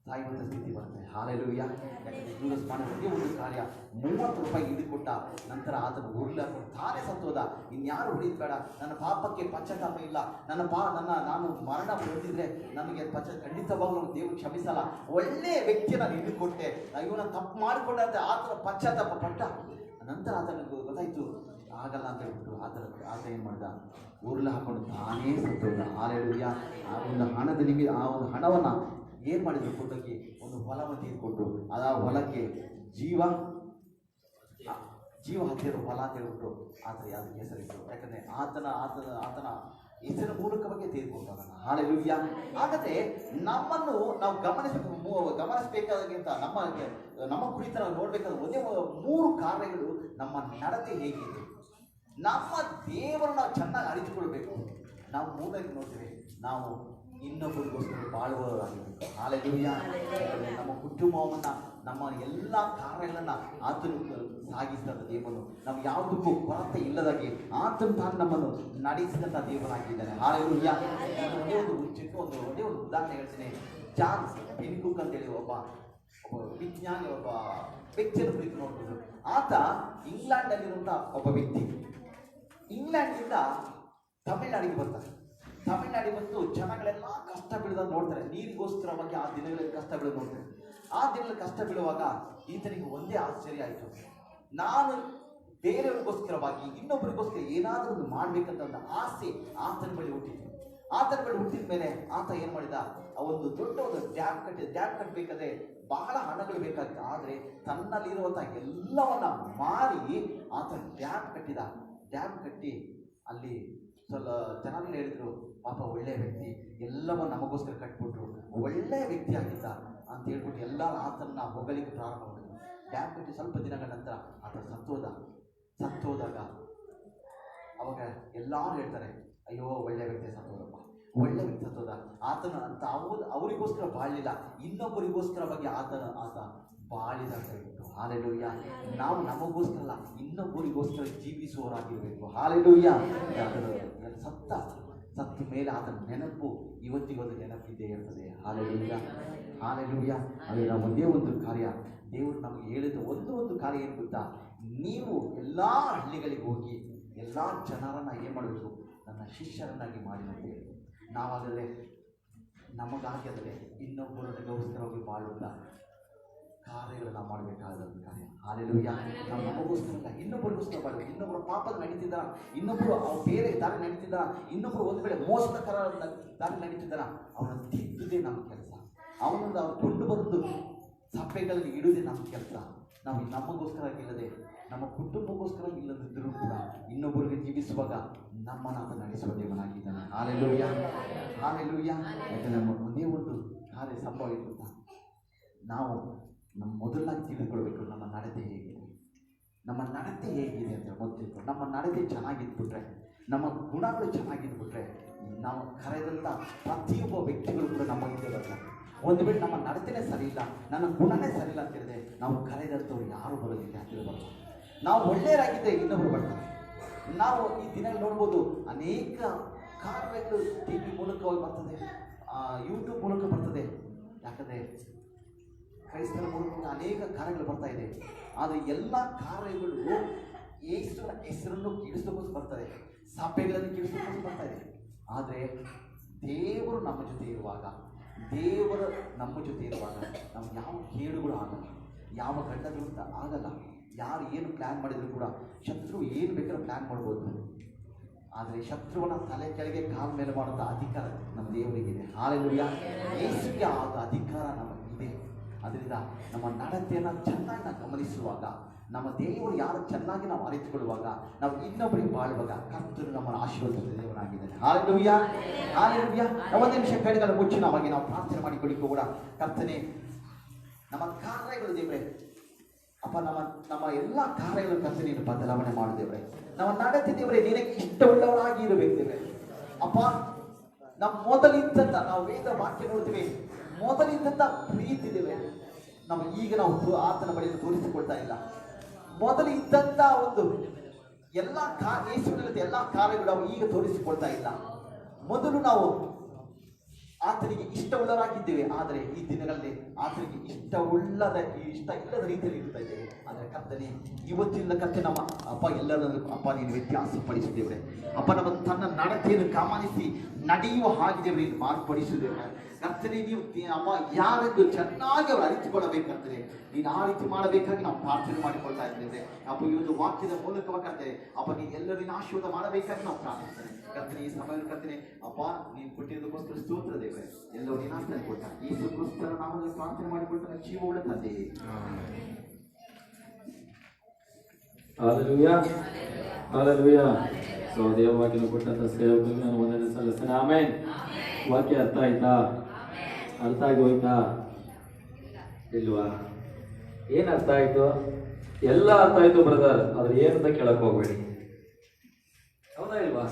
ಸಾಯುವಂಥ ಸ್ಥಿತಿ ಬರುತ್ತೆ. ಹಾಲೆಲೂಯಾ. ಯಾಕಂದರೆ ಜೂದಸ್ ಮಾಡಿದ ಒಂದೇ ಒಂದು ಕಾರ್ಯ, 30 ರೂಪಾಯಿ ಹಿಡಿದುಕೊಟ್ಟ ನಂತರ ಆತನು ಉರುಳಾಕೊಂಡು ತಾನೇ ಸತ್ತೋದ. ಇನ್ಯಾರು ಹೊಡಿದ್ ಬೇಡ, ನನ್ನ ಪಾಪಕ್ಕೆ ಪಶ್ಚಾತ್ತಾಪ ಇಲ್ಲ, ನಾನು ಮರಣ ಹೊಂದಿದ್ರೆ ನನಗೆ ಖಂಡಿತವಾಗ್ಲೂ ದೇವರು ಕ್ಷಮಿಸಲ್ಲ. ಒಳ್ಳೆಯ ವ್ಯಕ್ತಿಯ ನಾನು ಹಿಡಿದುಕೊಟ್ಟೆ, ಇವನ ತಪ್ಪು ಮಾಡಿಕೊಂಡೆ ಅಂತ ಆತನ ಪಶ್ಚಾತ್ತಾಪ ಪಟ್ಟ ನಂತರ ಆತನಿಗೆ ಗೊತ್ತಾಯ್ತು ಆಗಲ್ಲ ಅಂತ ಹೇಳ್ಬಿಟ್ಟು ಆತ ಏನು ಮಾಡ್ದ, ಉರುಳು ಹಾಕೊಂಡು ತಾನೇ ಸತ್ತೋದ. ಹಾಲೆಲೂಯಾ. ಆ ಒಂದು ಹಣದ ಆ ಒಂದು ಹಣವನ್ನು ಏನು ಮಾಡಿದ್ರು, ಕೊಟ್ಟಕ್ಕೆ ಒಂದು ಹೊಲವನ್ನು ತೆಗೆದುಕೊಟ್ಟು ಆ ಹೊಲಕ್ಕೆ ಜೀವ ಹತ್ತಿರೋ ಹೊಲ ಅಂತ ಹೇಳ್ಬಿಟ್ಟು ಆತ ಅದಕ್ಕೆ ಹೆಸರಿಟ್ಟು. ಯಾಕಂದರೆ ಆತನ ಹೆಸರಿನ ಮೂಲಕವಾಗಿ ತೆಗೆದುಕೊಂಡ. ಹಾಲೆಲೂಯಾ. ಹಾಗಾದರೆ ನಮ್ಮನ್ನು ನಾವು ಗಮನಿಸಬೇಕಾದಾಗಿಂತ ನಮ್ಮ ಕುರಿತ ನಾವು ನೋಡಬೇಕಾದ್ರೆ ಒಂದೇ 3 ಕಾರ್ಯಗಳು ನಮ್ಮ ನಡತೆ ಹೇಗಿದೆ. ನಮ್ಮ ದೇವರನ್ನು ನಾವು ಚೆನ್ನಾಗಿ ಅರಿತುಕೊಳ್ಬೇಕು. ನಾವು ಮೂರನೇ ನೋಡ್ತೇವೆ, ನಾವು ಇನ್ನೊಬ್ಬರಿಗೋಸ್ಕರ ಬಾಳುವವರಾಗಿರಬೇಕು. ಹಾಲೆಲೂಯಾ. ನಮ್ಮ ಕುಟುಂಬವನ್ನು, ನಮ್ಮ ಎಲ್ಲ ಕಾರ್ಯಗಳನ್ನು ಆತನು ಸಾಗಿಸಿದಂಥ ದೇವನು, ನಮ್ಗೆ ಯಾವುದಕ್ಕೂ ಕೊರತೆ ಇಲ್ಲದಾಗಿ ಆತನು ತಾನು ನಮ್ಮನ್ನು ನಡೆಸಿದಂಥ ದೇವನಾಗಿದ್ದಾನೆ. ಹಾಲೆಲೂಯಾ. ಒಂದೇ ಒಂದು ಉದಾಹರಣೆ ಹೇಳ್ತೀನಿ. ಜಾನ್ ಬೆನ್ಕುಕ್ ಅಂತೇಳಿ ಒಬ್ಬ ವಿಜ್ಞಾನಿ, ಒಬ್ಬ ವ್ಯಕ್ತಿಯನ್ನು ಕುರಿತು ನೋಡ್ಬೋದು. ಆತ ಇಂಗ್ಲೆಂಡಲ್ಲಿರುವಂಥ ಒಬ್ಬ ವ್ಯಕ್ತಿ. ಇಂಗ್ಲೆಂಡ್ನಿಂದ ತಮಿಳ್ನಾಡಿಗೆ ಬರ್ತಾರೆ. ತಮಿಳ್ನಾಡಿಗೆ ಬಂದು ಜನಗಳೆಲ್ಲ ಕಷ್ಟ ಬೀಳೋದು ನೋಡ್ತಾರೆ. ನೀರಿಗೋಸ್ಕರವಾಗಿ ಆ ದಿನಗಳಲ್ಲಿ ಕಷ್ಟ ಬೀಳೋದು ನೋಡ್ತಾರೆ. ಆ ದಿನಗಳಲ್ಲಿ ಕಷ್ಟ ಬೀಳುವಾಗ ಈತನಿಗೆ ಒಂದೇ ಆಶ್ಚರ್ಯ ಆಯಿತು, ನಾನು ಬೇರೆಯವ್ರಿಗೋಸ್ಕರವಾಗಿ ಇನ್ನೊಬ್ಬರಿಗೋಸ್ಕರ ಏನಾದರೂ ಒಂದು ಮಾಡಬೇಕಂತ ಒಂದು ಆಸೆ ಆತನ ಬಳಿ ಹುಟ್ಟಿತು. ಆತನ ಬಳಿ ಹುಟ್ಟಿದ ಮೇಲೆ ಆತ ಏನು ಮಾಡಿದ, ಒಂದು ದೊಡ್ಡ ಒಂದು ಡ್ಯಾಮ್ ಕಟ್ಟಬೇಕಾದ್ರೆ ಬಹಳ ಹಣಗಳು ಬೇಕಾಗಿತ್ತು. ಆದರೆ ತನ್ನಲ್ಲಿರುವಂಥ ಎಲ್ಲವನ್ನ ಮಾರಿ ಆತ ಡ್ಯಾಮ್ ಕಟ್ಟಿ ಅಲ್ಲಿ ಸ್ವಲ್ಪ ಜನಗಳು ಹೇಳಿದ್ರು, ಪಾಪ ಒಳ್ಳೆಯ ವ್ಯಕ್ತಿ, ಎಲ್ಲವೂ ನಮಗೋಸ್ಕರ ಕಟ್ಬಿಟ್ರು, ಒಳ್ಳೆಯ ವ್ಯಕ್ತಿ ಆಗಿದ್ದ ಅಂತ ಹೇಳ್ಬಿಟ್ಟು ಎಲ್ಲರೂ ಆತನ ಹೊಗಳಿಕೆ ಪ್ರಾರಂಭ ಮಾಡಿದ್ರು. ಡ್ಯಾಮ್ ಕಟ್ಟಿ ಸ್ವಲ್ಪ ದಿನಗಳ ನಂತರ ಆತ ಸತ್ತೋದಾಗ ಅವಾಗ ಎಲ್ಲರೂ ಹೇಳ್ತಾರೆ, ಅಯ್ಯೋ ಒಳ್ಳೆಯ ವ್ಯಕ್ತಿ ಸತ್ತೋದಪ್ಪ, ಒಳ್ಳೆಯ ವ್ಯಕ್ತಿ ಸತ್ತೋದ. ಆತನ ಅಂತ ಅವರಿಗೋಸ್ಕರ ಬಾಳಲಿಲ್ಲ, ಇನ್ನೊಬ್ಬರಿಗೋಸ್ಕರವಾಗಿ ಆತ ಬಾಳಿದ ಅಂತ ಹೇಳ್ಬಿಟ್ಟು. ಹಾಲೆಲೂಯಾ. ನಾವು ನಮಗೋಸ್ಕರ ಅಲ್ಲ, ಇನ್ನೊಬ್ಬರಿಗೋಸ್ಕರ ಜೀವಿಸುವವರಾಗಿರಬೇಕು. ಹಾಲೆಲೂಯಾ. ಸತ್ತ ಮೇಲೆ ಆತನ ನೆನಪು ಇವತ್ತಿಗೊಂದು ನೆನಪಿದ್ದೇ ಇರ್ತದೆ. ಹಾಲೆಲೂಯಾ. ಹಾಲೆಲೂಯಾ. ಅದೇ ನಾವು ಒಂದೇ ಒಂದು ಕಾರ್ಯ ದೇವರು ನಮಗೆ ಹೇಳಿದ ಒಂದು ಕಾರ್ಯ ಏನು ಗೊತ್ತಾ, ನೀವು ಎಲ್ಲ ಹಳ್ಳಿಗಳಿಗೆ ಹೋಗಿ ಎಲ್ಲ ಜನರನ್ನು ಏನು ಮಾಡಬೇಕು, ನನ್ನ ಶಿಷ್ಯರನ್ನಾಗಿ ಮಾಡಿ ಅಂತ ಹೇಳಿ. ನಾವಾಗಲೇ ನಮಗಾಗಿ ಆದರೆ ಇನ್ನೊಬ್ಬರಿಗೋಸ್ಕರವಾಗಿ ಮಾಡುವಂಥ ಕಾರ್ಯಗಳನ್ನ ಮಾಡಬೇಕಾದ ಕಾರ್ಯ. ಹಾಲೆಲೂಯಾ. ನಾವು ನಮಗೋಸ್ಕರ ಇನ್ನೊಬ್ಬರಿಗೋಸ್ಕರ ಮಾಡಬೇಕು. ಇನ್ನೊಬ್ಬರ ಪಾಪದ ನಡೀತಿದ್ದಾರ, ಇನ್ನೊಬ್ಬರು ಬೇರೆ ದಾರಿ ನಡೀತಿದ್ದಾರ, ಇನ್ನೊಬ್ಬರು ಒಂದು ವೇಳೆ ಮೋಸದ ದಾರಿ ನಡೀತಿದ್ದಾರ, ಅವನನ್ನು ತಿದ್ದುದೇ ನಮ್ಮ ಕೆಲಸ. ಅವನನ್ನು ಅವ್ರು ಕೊಂಡು ಬಂದು ಸಭೆಗಳಲ್ಲಿ ಇಡುವುದೇ ನಮ್ಮ ಕೆಲಸ. ನಾವು ನಮಗೋಸ್ಕರ ಇಲ್ಲದೆ, ನಮ್ಮ ಕುಟುಂಬಕ್ಕೋಸ್ಕರ ಇಲ್ಲದಿದ್ದರೂ ಕೂಡ ಇನ್ನೊಬ್ಬರಿಗೆ ಜೀವಿಸುವಾಗ ನಮ್ಮನ್ನು ಆತ ನಡೆಸುವ ದೇವನಾಗಿದ್ದಾನೆ. ಹಾಲೆಲೂಯಾ. ಹಾಲೆಲೂಯಾ. ಯಾಕಂದರೆ ಒಂದೇ ಒಂದು ಕಾರ್ಯ ಸಂಭವ ಇರುತ್ತ, ನಾವು ಮೊದಲಾಗಿ ತಿಳಿದುಕೊಳ್ಬೇಕು ನಮ್ಮ ನಡತೆ ಹೇಗಿದೆ ಅಂತ ಮೊದಲು. ನಮ್ಮ ನಡತೆ ಚೆನ್ನಾಗಿದ್ಬಿಟ್ರೆ, ನಮ್ಮ ಗುಣಗಳು ಚೆನ್ನಾಗಿದ್ಬಿಟ್ರೆ, ನಾವು ಕರೆದಂಥ ಪ್ರತಿಯೊಬ್ಬ ವ್ಯಕ್ತಿಗಳು ಕೂಡ ನಮ್ಮ ಹಿಂದೆ ಬರ್ತಾರೆ. ಒಂದು ವೇಳೆ ನಮ್ಮ ನಡತೆನೇ ಸರಿ ಇಲ್ಲ, ನನ್ನ ಗುಣನೇ ಸರಿ ಇಲ್ಲ ಅಂತ ಹೇಳಿದ್ರೆ ನಾವು ಕರೆದಂಥವ್ರು ಯಾರು ಬರೋದಿಲ್ಲ ಅಂತ ಬರೋದು. ನಾವು ಒಳ್ಳೆಯರಾಗಿದ್ದರೆ ಇನ್ನೊಬ್ರು ಬರ್ತಾರೆ. ನಾವು ಈ ದಿನ ನೋಡ್ಬೋದು, ಅನೇಕ ಕಾರ್ಯಗಳು TV ಮೂಲಕವಾಗಿ ಬರ್ತದೆ, ಯೂಟ್ಯೂಬ್ ಮೂಲಕ ಬರ್ತದೆ. ಯಾಕಂದರೆ ಕ್ರೈಸ್ತರ ಮೂಲಕ ಅನೇಕ ಕಾರ್ಯಗಳು ಬರ್ತಾ ಇದೆ. ಆದರೆ ಎಲ್ಲ ಕಾರ್ಯಗಳು ಯೇಸುವಿನ ಹೆಸರನ್ನು ಕೀಳಿಸೋಕೆ ಬರ್ತದೆ, ಸಭೆಗಳನ್ನು ಕೀಳಿಸೋಕೆ ಬರ್ತಾ ಇದೆ. ಆದರೆ ದೇವರು ನಮ್ಮ ಜೊತೆ ಇರುವಾಗ ನಮ್ಗೆ ಯಾವ ಕೇಡುಗಳು ಆಗಲ್ಲ, ಯಾವ ಗಂಡಗಳು ಆಗಲ್ಲ. ಯಾರು ಏನು ಪ್ಲ್ಯಾನ್ ಮಾಡಿದ್ರು ಕೂಡ, ಶತ್ರು ಏನು ಬೇಕಾದ್ರೂ ಪ್ಲ್ಯಾನ್ ಮಾಡ್ಬೋದು. ಆದರೆ ಶತ್ರುವನ್ನ ತಲೆ ಕೆಳಗೆ ಕಾಲ ಮೇಲೆ ಮಾಡುವಂಥ ಅಧಿಕಾರ ನಮ್ಮ ದೇವರಿಗಿದೆ. ಹಾಲೆಲೂಯಾ. ಯೇಸುವಿಗೆ ಆದ ಅಧಿಕಾರ ನಮಗಿದೆ. ಅದರಿಂದ ನಮ್ಮ ನಡತೆಯನ್ನು ಚೆನ್ನಾಗಿ ನಾವು ಗಮನಿಸುವಾಗ, ನಮ್ಮ ದೇವರು ಯಾರು ಚೆನ್ನಾಗಿ ನಾವು ಅರಿತುಕೊಳ್ಳುವಾಗ, ನಾವು ಇನ್ನೊಬ್ಬರಿಗೆ ಬಾಳುವಾಗ ಕರ್ತನು ನಮ್ಮನ್ನು ಆಶೀರ್ವದಿಸಿದ ದೇವನಾಗಿದ್ದಾನೆ. ಹಾಲೆಲೂಯಾ. ಹಾಲೆಲೂಯಾ. ಒಂದು ನಿಮಿಷ ಕಡೆಗಳ ಮುಂಚಿನವಾಗಿ ನಾವು ಪ್ರಾರ್ಥನೆ ಮಾಡಿಕೊಳ್ಳಿಕ್ಕೂ ಕೂಡ, ಕರ್ತನೆ ನಮ್ಮ ಕಾರ್ಯಗಳು ದೇವರೇ ಅಪ್ಪ, ನಮ್ಮ ಎಲ್ಲ ಕಾರ್ಯಗಳನ್ನು ಕರ್ತನೆ ನೀನು ಬದಲಾವಣೆ ಮಾಡಿದೇವ್ರೆ. ನಮ್ಮ ನಡತೆ ದೇವರೇ ನಿನಗೆ ಇಷ್ಟವುಳ್ಳವರಾಗಿ ಇರಬೇಕು ದೇವರೇ. ಅಪ್ಪ, ನಮ್ಮ ಮೊದಲಿದ್ದಂಥ ನಾವು ವೇದ ವಾಕ್ಯ ನೋಡ್ತೀವಿ, ಮೊದಲಿದ್ದಂಥ ಪ್ರೀತಿ ದೇವರೇ ಈಗ ನಾವು ಆತನ ಬಳಿಯನ್ನು ತೋರಿಸಿಕೊಳ್ತಾ ಇಲ್ಲ. ಮೊದಲು ಇದ್ದಂಥ ಒಂದು ಯೇಸುವಿನಲ್ಲಿ ಎಲ್ಲ ಕಾರ್ಯಗಳು ನಾವು ಈಗ ತೋರಿಸಿಕೊಳ್ತಾ ಇಲ್ಲ. ಮೊದಲು ನಾವು ಆತನಿಗೆ ಇಷ್ಟವುಳ್ಳರಾಗಿದ್ದೇವೆ, ಆದರೆ ಈ ದಿನಗಳಲ್ಲಿ ಆತನಿಗೆ ಇಷ್ಟ ಇಲ್ಲದ ರೀತಿಯಲ್ಲಿ ಇರ್ತಾ ಇದ್ದೇವೆ. ಆದರೆ ಕರ್ತನೆ, ಇವತ್ತಿನ ಕತ್ತೆ ನಮ್ಮ ಅಪ್ಪ ಎಲ್ಲರನ್ನು ಅಪ್ಪ ನೀನು ವ್ಯತ್ಯಾಸಪಡಿಸಿದ್ದೇವೆ ಅಪ್ಪ. ನಮ್ಮ ತನ್ನ ನಡತೆಯನ್ನು ಗಮನಿಸಿ ನಡೆಯುವ ಹಾಗೆ ದೇವರಿಗೆ ಮಾರ್ಪಡಿಸಿದ್ದೇವೆ ಕರ್ತನೆ. ನೀವು ಅಮ್ಮ ಯಾರೆಂದು ಚೆನ್ನಾಗಿ ಅವರು ಅರಿತುಕೊಳ್ಳಬೇಕಂತದೆ. ನೀನು ಆ ರೀತಿ ಮಾಡಬೇಕಾಗಿ ನಾವು ಪ್ರಾರ್ಥನೆ ಮಾಡಿಕೊಳ್ತಾ ಇದ್ದೇವೆ ಅಪ್ಪ. ಈ ಒಂದು ವಾಕ್ಯದ ಮೂಲಕವಾಗಿ ಕರ್ತನೆ ಅಪ್ಪ, ನೀನು ಎಲ್ಲರಿಗೂ ಆಶೀರ್ವಾದ ಮಾಡಬೇಕಾಗಿ ನಾವು ಪ್ರಾರ್ಥಿಸ್ತೇನೆ ಕರ್ತನೆ. ಈ ಸಮಯ ಕರ್ತನೆ ಅಪ್ಪ, ನೀನು ಕೊಟ್ಟಿದ್ದಕ್ಕೋಸ್ಕರ ಸ್ತೋತ್ರ ದೇವರೇ. ಎಲ್ಲರೂ ನೀನು ಆಸ್ತನೆ ಕೊಟ್ಟ ಯೇಸು ಕ್ರಿಸ್ತನ ನಾಮದಲ್ಲಿ ಪ್ರಾರ್ಥನೆ ಮಾಡಿಕೊಳ್ತಾನೆ, ಜೀವವುಳ್ಳ ತಂದೆ. Hallelujah, hallelujah. ಸೊ ದೇವವಾಕ್ಯನ ಕೊಟ್ಟಂತ ಸೇವಕರಿಗೆ ನಾನು ವಂದನೆ ಸಲ್ಲಿಸ್ತೇನೆ. ಆಮೇನ್. ವಾಕ್ಯ ಅರ್ಥ ಆಯ್ತಾ? ಅರ್ಥ ಆಗಿ ಹೋಯ್ತಾ ಇಲ್ವಾ? ಏನ್ ಅರ್ಥ ಆಯ್ತು? ಎಲ್ಲ ಅರ್ಥ ಆಯ್ತು ಬ್ರದರ್, ಆದ್ರೆ ಏನಂತ ಕೇಳಕ್ ಹೋಗ್ಬೇಡಿ. ಹೌದಾ ಇಲ್ವಾ?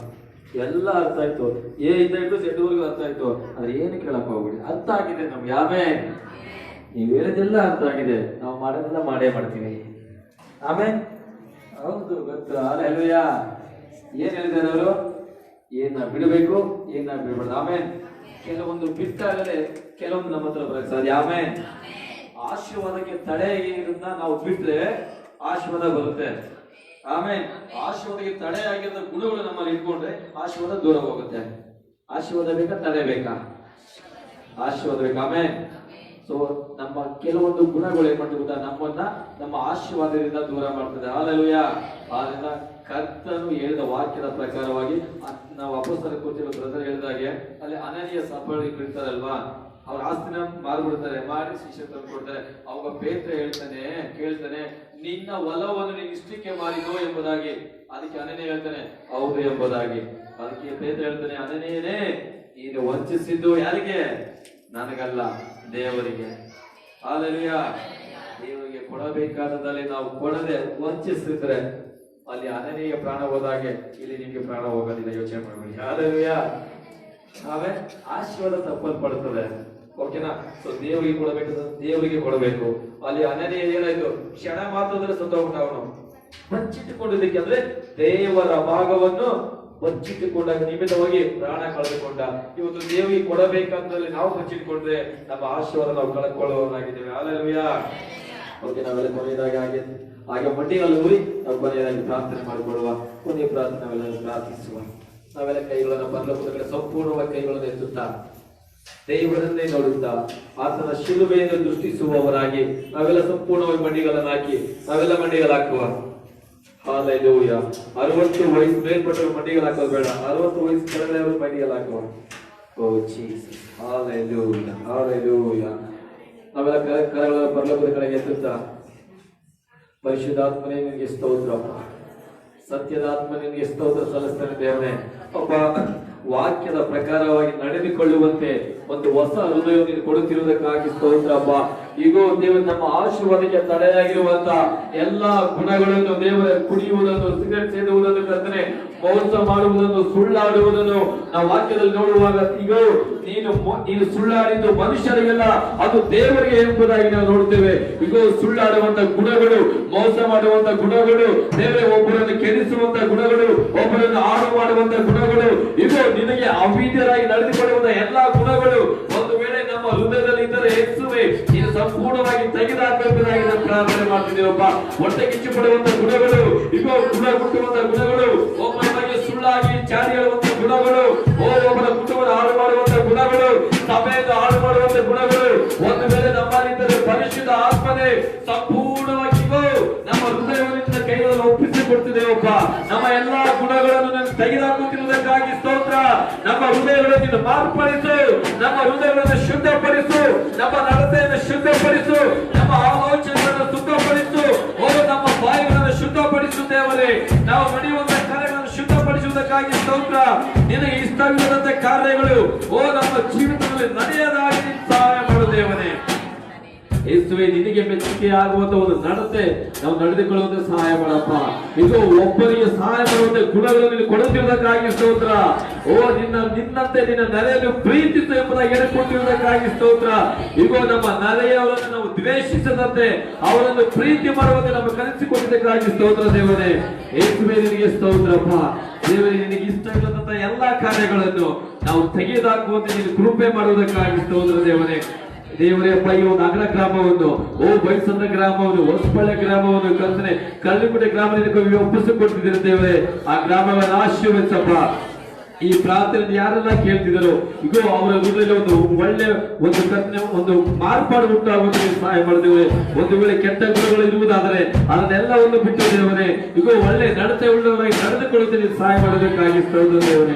ಎಲ್ಲ ಅರ್ಥ ಆಯ್ತು, ಏ ಇಂದ ಇಟ್ಟು ಸೆಡ್ವರ್ಗೂ ಅರ್ಥ ಆಯ್ತು, ಆದ್ರೆ ಏನು ಕೇಳಕ್ ಹೋಗ್ಬೇಡಿ. ಅರ್ಥ ಆಗಿದೆ ನಮ್ಗೆ. ಆಮೇಲೆ ನೀವು ಹೇಳಿದೆಲ್ಲ ಅರ್ಥ ಆಗಿದೆ, ನಾವು ಮಾಡೋದೆಲ್ಲ ಮಾಡೇ ಮಾಡ್ತೀವಿ. ಆಮೇಲೆ ಹೌದು ಗೊತ್ತು. ಅಲ್ಲೆಲ್ವಯ್ಯ, ಏನ್ ಹೇಳಿದಾರೆ ಅವರು? ಏನ ಬಿಡಬೇಕು, ಏನ ಬಿಡಬಾರ್ದು. ಆಮೇಲೆ ಕೆಲವೊಂದು ಬಿಟ್ಟಾಗಲೇ ಕೆಲವೊಂದು ನಮ್ಮ ಹತ್ರ ಬರಕ್ ಸಾಧ್ಯ. ಆಮೇಲೆ ಆಶೀರ್ವಾದಕ್ಕೆ ತಡೆ ಇರೋದನ್ನ ನಾವು ಬಿಟ್ರೆ ಆಶೀರ್ವಾದ ಬರುತ್ತೆ. ಆಮೇಲೆ ಆಶೀರ್ವಾದಕ್ಕೆ ತಡೆ ಆಗಿರೋ ಗುಣಗಳು ನಮ್ಮಲ್ಲಿ ಇಟ್ಕೊಂಡ್ರೆ ಆಶೀರ್ವಾದ ದೂರ ಹೋಗುತ್ತೆ. ಆಶೀರ್ವಾದ ಬೇಕಾ, ತಡೆ ಬೇಕಾ? ಆಶೀರ್ವಾದ ಬೇಕಾ? ಆಮೇಲೆ ಸೊ ನಮ್ಮ ಕೆಲವೊಂದು ಗುಣಗಳು ಏನ್ ಮಾಡ್ತೀವಿ ಗೊತ್ತಾ? ನಮ್ಮನ್ನ ನಮ್ಮ ಆಶೀರ್ವಾದದಿಂದ ದೂರ ಮಾಡ್ತದೆ. ಹಾಲೆಲೂಯಾ. ಆದ್ರಿಂದ ಕರ್ತನು ಹೇಳಿದ ವಾಕ್ಯದ ಪ್ರಕಾರವಾಗಿ ನಾವು ಅಪೊಸ್ತಲರ ಕೂತಿರೋ ಬ್ರದರ್ ಹೇಳಿದಾಗೆ ಅಲ್ಲಿ ಅನನೀಯ ಸಫಲ ಬಿಡ್ತಾರಲ್ವಾ, ಅವ್ರ ಆಸ್ತಿನ ಮಾರ್ಬಿಡ್ತಾರೆ, ಮಾರಿ ಶಿಷ್ಯ ತಂದು ಕೊಡ್ತಾರೆ. ಅವಾಗ ಪೇತ್ರ ಕೇಳ್ತಾನೆ, ನಿನ್ನ ಹೊಲವನ್ನು ನೀನು ಇಷ್ಟಕ್ಕೆ ಮಾರಿದೋ ಎಂಬುದಾಗಿ. ಅದಕ್ಕೆ ಅನನೀಯ ಹೇಳ್ತಾನೆ, ಹೌದು ಎಂಬುದಾಗಿ. ಅದಕ್ಕೆ ಪೇತ್ರ ಹೇಳ್ತಾನೆ, ಅನನೀಯನೇ, ನೀನು ವಂಚಿಸಿದ್ದು ಯಾರಿಗೆ? ನನಗಲ್ಲ, ದೇವರಿಗೆ. ಹಾಲೆಲೂಯಾ. ದೇವರಿಗೆ ಕೊಡಬೇಕಾದಲ್ಲಿ ನಾವು ಕೊಡದೆ ವಂಚಿಸಿದ್ರೆ ಅಲ್ಲಿ ಅನನೀಯ ಪ್ರಾಣ ಹೋದಾಗೆ ಇಲ್ಲಿ ನಿಮಗೆ ಪ್ರಾಣ ಹೋಗೋದಿಲ್ಲ. ಯೋಚನೆ ಮಾಡಬೇಡಿ. ಹಾಲೆಲೂಯಾ. ಆಮೇಲೆ ಆಶೀರ್ವಾದ ತಪ್ಪಲ್ಪಡುತ್ತದೆ. ಓಕೆನಾ? ಸೊ ದೇವರಿಗೆ ಕೊಡಬೇಕು, ದೇವರಿಗೆ ಕೊಡಬೇಕು. ಅಲ್ಲಿ ಅನನೀಯ ಏನಾಯ್ತು? ಕ್ಷಣ ಮಾತ್ರದಲ್ಲಿ ಸತ್ತೋಗ್ಬಿಟ್ಟ ಅವನು. ಬಚ್ಚಿಟ್ಟುಕೊಂಡಿದ್ದಕ್ಕೆ ಅಂದ್ರೆ ದೇವರ ಭಾಗವನ್ನು ಬಚ್ಚಿಟ್ಟುಕೊಂಡ ನಿಮಿತ್ತವಾಗಿ ಪ್ರಾಣ ಕಳೆದುಕೊಂಡ. ಇವತ್ತು ದೇವರಿಗೆ ಕೊಡಬೇಕಂತಲ್ಲಿ ನಾವು ಬಚ್ಚಿಟ್ಕೊಂಡ್ರೆ ನಮ್ಮ ಆಶೀರ್ವಾದ ನಾವು ಕಳ್ಕೊಳ್ಳೋರಾಗಿದ್ದೇವೆ. ಹಾಲೆಲೂಯಾ. ಓಕೆ, ನಾವೆಲ್ಲ ಕೊನೆಯದಾಗಿ ಹಾಗೆ ಮಂಡಿಗಳಲ್ಲಿ ಊರಿ ನಾವು ಕೊನೆಯದಾಗಿ ಪ್ರಾರ್ಥನೆ ಮಾಡಿಕೊಳ್ಳುವ. ಕೊನೆಯ ಪ್ರಾರ್ಥನೆ ನಾವೆಲ್ಲ ಪ್ರಾರ್ಥಿಸುವ. ನಾವೆಲ್ಲ ಕೈಗಳನ್ನು ಪರಲೋಕದ ಕಡೆ ಸಂಪೂರ್ಣವಾಗಿ ಕೈಗಳನ್ನು ಎತ್ತುತ್ತಾ ದೇವರನ್ನೇ ನೋಡುತ್ತಾ ಆತನ ಶಿಲುಬೆಯನ್ನು ದೃಷ್ಟಿಸುವವರಾಗಿ ನಾವೆಲ್ಲ ಸಂಪೂರ್ಣವಾಗಿ ಮಂಡಿಗಳನ್ನು ಹಾಕಿ ನಾವೆಲ್ಲ ಮಂಡಿಗಳಾಕುವ. ಹಾಲೆಲೂಯಾ. 60 ವಯಸ್ಸು ಮೇಲ್ಪಟ್ಟವರು ಮಂಡಿಗಳು ಹಾಕೋದು ಬೇಡ, 60 ವಯಸ್ಸು ಕೆಳಗಡೆಯವರು ಮಂಡಿಗಳು ಹಾಕುವ. ಓ ಜೀಸಸ್. Hallelujah, hallelujah. ನಾವೆಲ್ಲ ಕರಗಳ ಪರಲೋಕದ ಕಡೆಗೆ ಎತ್ತುತ್ತಾ, ಪರಿಶುದ್ಧಾತ್ಮನೇ ನಿನಗೆ ಸ್ತೋತ್ರಪ್ಪ, ಸತ್ಯದಾತ್ಮ ನಿನಗೆ ಸ್ತೋತ್ರ ಸಲ್ಲಿಸ್ತಾನೆ ದೇವರೇ. ಒಬ್ಬ ವಾಕ್ಯದ ಪ್ರಕಾರವಾಗಿ ನಡೆದುಕೊಳ್ಳುವಂತೆ ಒಂದು ಹೊಸ ಹೃದಯವನ್ನು ಕೊಡುತ್ತಿರುವುದಕ್ಕಾಗಿ ಸ್ತೋತ್ರಪ್ಪ. ಈಗೋ ದೇವರು ನಮ್ಮ ಆಶೀರ್ವಾದಕ್ಕೆ ತಡೆಯಾಗಿರುವಂತ ಎಲ್ಲಾ ಗುಣಗಳನ್ನು, ದೇವರ ಕುಡಿಯುವುದನ್ನು, ಸಿಗರೇಟ್ ಸೇದುವುದನ್ನು, ಕರ್ತನೆ ಮೋಸ ಮಾಡುವುದನ್ನು, ಸುಳ್ಳಾಡುವುದನ್ನು ನಾವು ವಾಕ್ಯದಲ್ಲಿ ನೋಡುವಾಗ ಈಗೋ ನೀನು ಸುಳ್ಳಾಡಿದ್ದು ಮನುಷ್ಯರಿಗೆಲ್ಲ ಅದು ದೇವರಿಗೆ ಎಂಬುದಾಗಿ ನಾವು ನೋಡ್ತೇವೆ. ಈಗೋ ಸುಳ್ಳಾಡುವಂತ ಗುಣಗಳು, ಮೋಸ ಮಾಡುವಂತ ಗುಣಗಳು, ದೇವರೇ ಒಬ್ಬರನ್ನು ಕೆಡಿಸುವಂತ ಗುಣಗಳು, ಒಬ್ಬರನ್ನು ಹಾಳು ಮಾಡುವಂತ ಗುಣಗಳು, ಇದು ನಿನಗೆ ಅವಿದ್ಯರಾಗಿ ನಡೆದುಕೊಳ್ಳುವಂತ ಎಲ್ಲಾ ಗುಣಗಳು ಒಂದು ವೇಳೆ ನಮ್ಮ ಹೃದಯದಲ್ಲಿ ಇದ್ದರೆ ಯೇಸುವೇ ನೀನು ಸಂಪೂರ್ಣವಾಗಿ ತೆಗೆದುಹಾಕಬೇಕಾಗಿ ನಾವು ಪ್ರಾರ್ಥನೆ ಮಾಡ್ತಿದ್ದೇವಪ್ಪ. ಹೊಟ್ಟೆ ಕಿಚ್ಚು ಪಡುವಂತ ಗುಣಗಳು, ಈಗ ಗುಣ ಹುಟ್ಟುವಂತ ಗುಣಗಳು, ಒಬ್ಬರ ಬಗ್ಗೆ ಸುಳ್ಳಾಗಿ ಚಾಡಿ ಹೇಳುವಂತ ಗುಣಗಳು, ಒಬ್ಬರ ಕುಟುಂಬದ ಹಾಳು ಮಾಡುವಂತ ಗುಣಗಳು, ಸಭೆಯನ್ನು ಹಾಳು ಮಾಡುವಂತ ಗುಣಗಳು ಒಂದು ವೇಳೆ ನಮ್ಮಲ್ಲಿದ್ದರೆ ಪರಿಶುದ್ಧ ಆತ್ಮನೇ ಸಂಪೂರ್ಣವಾಗಿ ನಮ್ಮ ಹೃದಯವನ್ನು ಕೈಗಳಲ್ಲಿ ಒಪ್ಪಿಸಿಕೊಡ್ತಿದ್ದೇವಪ್ಪ. ನಮ್ಮ ಎಲ್ಲಾ ಗುಣಗಳನ್ನು ನಾನು ತೆಗೆದುಹಾಕುತ್ತಿರುವುದಕ್ಕಾಗಿ ಸ್ತೋತ್ರ. ನಮ್ಮ ಹೃದಯಗಳನ್ನು ಮಾರ್ಪಡಿಸು, ನಮ್ಮ ಹೃದಯಗಳನ್ನು ಶುದ್ಧಪಡಿಸು, ನಮ್ಮ ನಡತೆಯನ್ನು ಶುದ್ಧಪಡಿಸು, ನಮ್ಮ ಆಲೋಚನೆಗಳನ್ನು ಶುದ್ಧಪಡಿಸು, ನಮ್ಮ ಬಾಯಿಗಳನ್ನು ಶುದ್ಧಪಡಿಸು ದೇವರೇ. ನಾವು ನಡೆಯುವಂತ ಕಾರ್ಯಗಳನ್ನು ಶುದ್ಧಪಡಿಸುವುದಕ್ಕಾಗಿ ಸ್ತೋತ್ರ. ನಿನಗೆ ಇಷ್ಟವಿಲ್ಲದಂತ ಕಾರ್ಯಗಳು ನಮ್ಮ ಜೀವಿತದಲ್ಲಿ ನಡೆಯದಾಗಿ ಸಹಾಯ ಮಾಡು ದೇವರೇ. ಯೇಸುವೆ ನಿನಗೆ ಮೆಚ್ಚುಗೆ ಆಗುವಂತ ಒಂದು ನಡತೆ ನಾವು ನಡೆದುಕೊಳ್ಳುವಂತೆ ಸಹಾಯ ಮಾಡಪ್ಪ. ಇದು ಒಬ್ಬರಿಗೆ ಸಹಾಯ ಮಾಡುವಂತೆ ಗುಣಗಳನ್ನು ಕೊಡುತ್ತಿರುವುದಕ್ಕಾಗಿ ಸ್ತೋತ್ರ. ಓ ನಿನ್ನಂತೆ ನಿನ್ನ ನೆರೆಯನ್ನು ಪ್ರೀತಿಸು ಎಂಬುದಾಗಿ ಹೇಳಿಕೊಟ್ಟಿರುವುದಕ್ಕಾಗಿ ಸ್ತೋತ್ರ. ಇಗೋ ನಮ್ಮ ನೆರೆಯವರನ್ನು ನಾವು ದ್ವೇಷಿಸದಂತೆ ಅವರನ್ನು ಪ್ರೀತಿ ಮಾಡುವಂತೆ ನಮ್ಮ ಕಲಿಸಿಕೊಟ್ಟಿದ್ದಕ್ಕಾಗಿ ಸ್ತೋತ್ರ ದೇವರೇ. ಯೇಸುವೆ ನಿನಗೆ ಸ್ತೋತ್ರಪ್ಪ. ದೇವರೇ ನಿನಗೆ ಇಷ್ಟ ಇಲ್ಲದಂತ ಎಲ್ಲಾ ಕಾರ್ಯಗಳನ್ನು ನಾವು ತೆಗೆದುಹಾಕುವಂತೆ ನೀನು ಕೃಪೆ ಮಾಡುವುದಕ್ಕಾಗಿ ಸ್ತೋತ್ರ ದೇವರೇ. ದೇವರೇ ಅಪ್ಪ, ಈ ಒಂದು ಅಗ್ರ ಗ್ರಾಮವನ್ನು, ಬೈಸಂದ ಗ್ರಾಮವನ್ನು, ಹೊಸಬಳ್ಳೆ ಗ್ರಾಮವನ್ನು ಕರ್ತನೆ ಕಳ್ಳಿಗುಡ್ಡೆ ಗ್ರಾಮದಿಂದ ಒಪ್ಪಿಸಿಕೊಡ್ತಿದ್ದೀರ ದೇವರೇ. ಆ ಗ್ರಾಮವನ್ನು ಆಶೀರ್ವದಿಸಪ್ಪ. ಈ ಪ್ರಾರ್ಥನೆ ಯಾರೆಲ್ಲ ಕೇಳ್ತಿದ್ರು ಈಗ ಅವರ ಹೃದಯದಲ್ಲಿ ಒಂದು ಕರ್ತನೆ ಒಂದು ಮಾರ್ಪಾಡು ಉಂಟಾಗುವಂತೆ ಸಹಾಯ ಮಾಡಿದ್ದೇವೆ. ಒಂದು ವೇಳೆ ಕೆಟ್ಟ ಗುಣಗಳು ಇರುವುದಾದರೆ ಅದನ್ನೆಲ್ಲವನ್ನು ಬಿಟ್ಟು ದೇವರೇ ಈಗ ಒಳ್ಳೆ ನಡತೆ ಉಳ್ಳವರಾಗಿ ನಡೆದುಕೊಳ್ಳುತ್ತೇನೆ ಸಹಾಯ ಮಾಡೋದಕ್ಕಾಗಿ ಸ್ತೋತ್ರ ದೇವರೇ.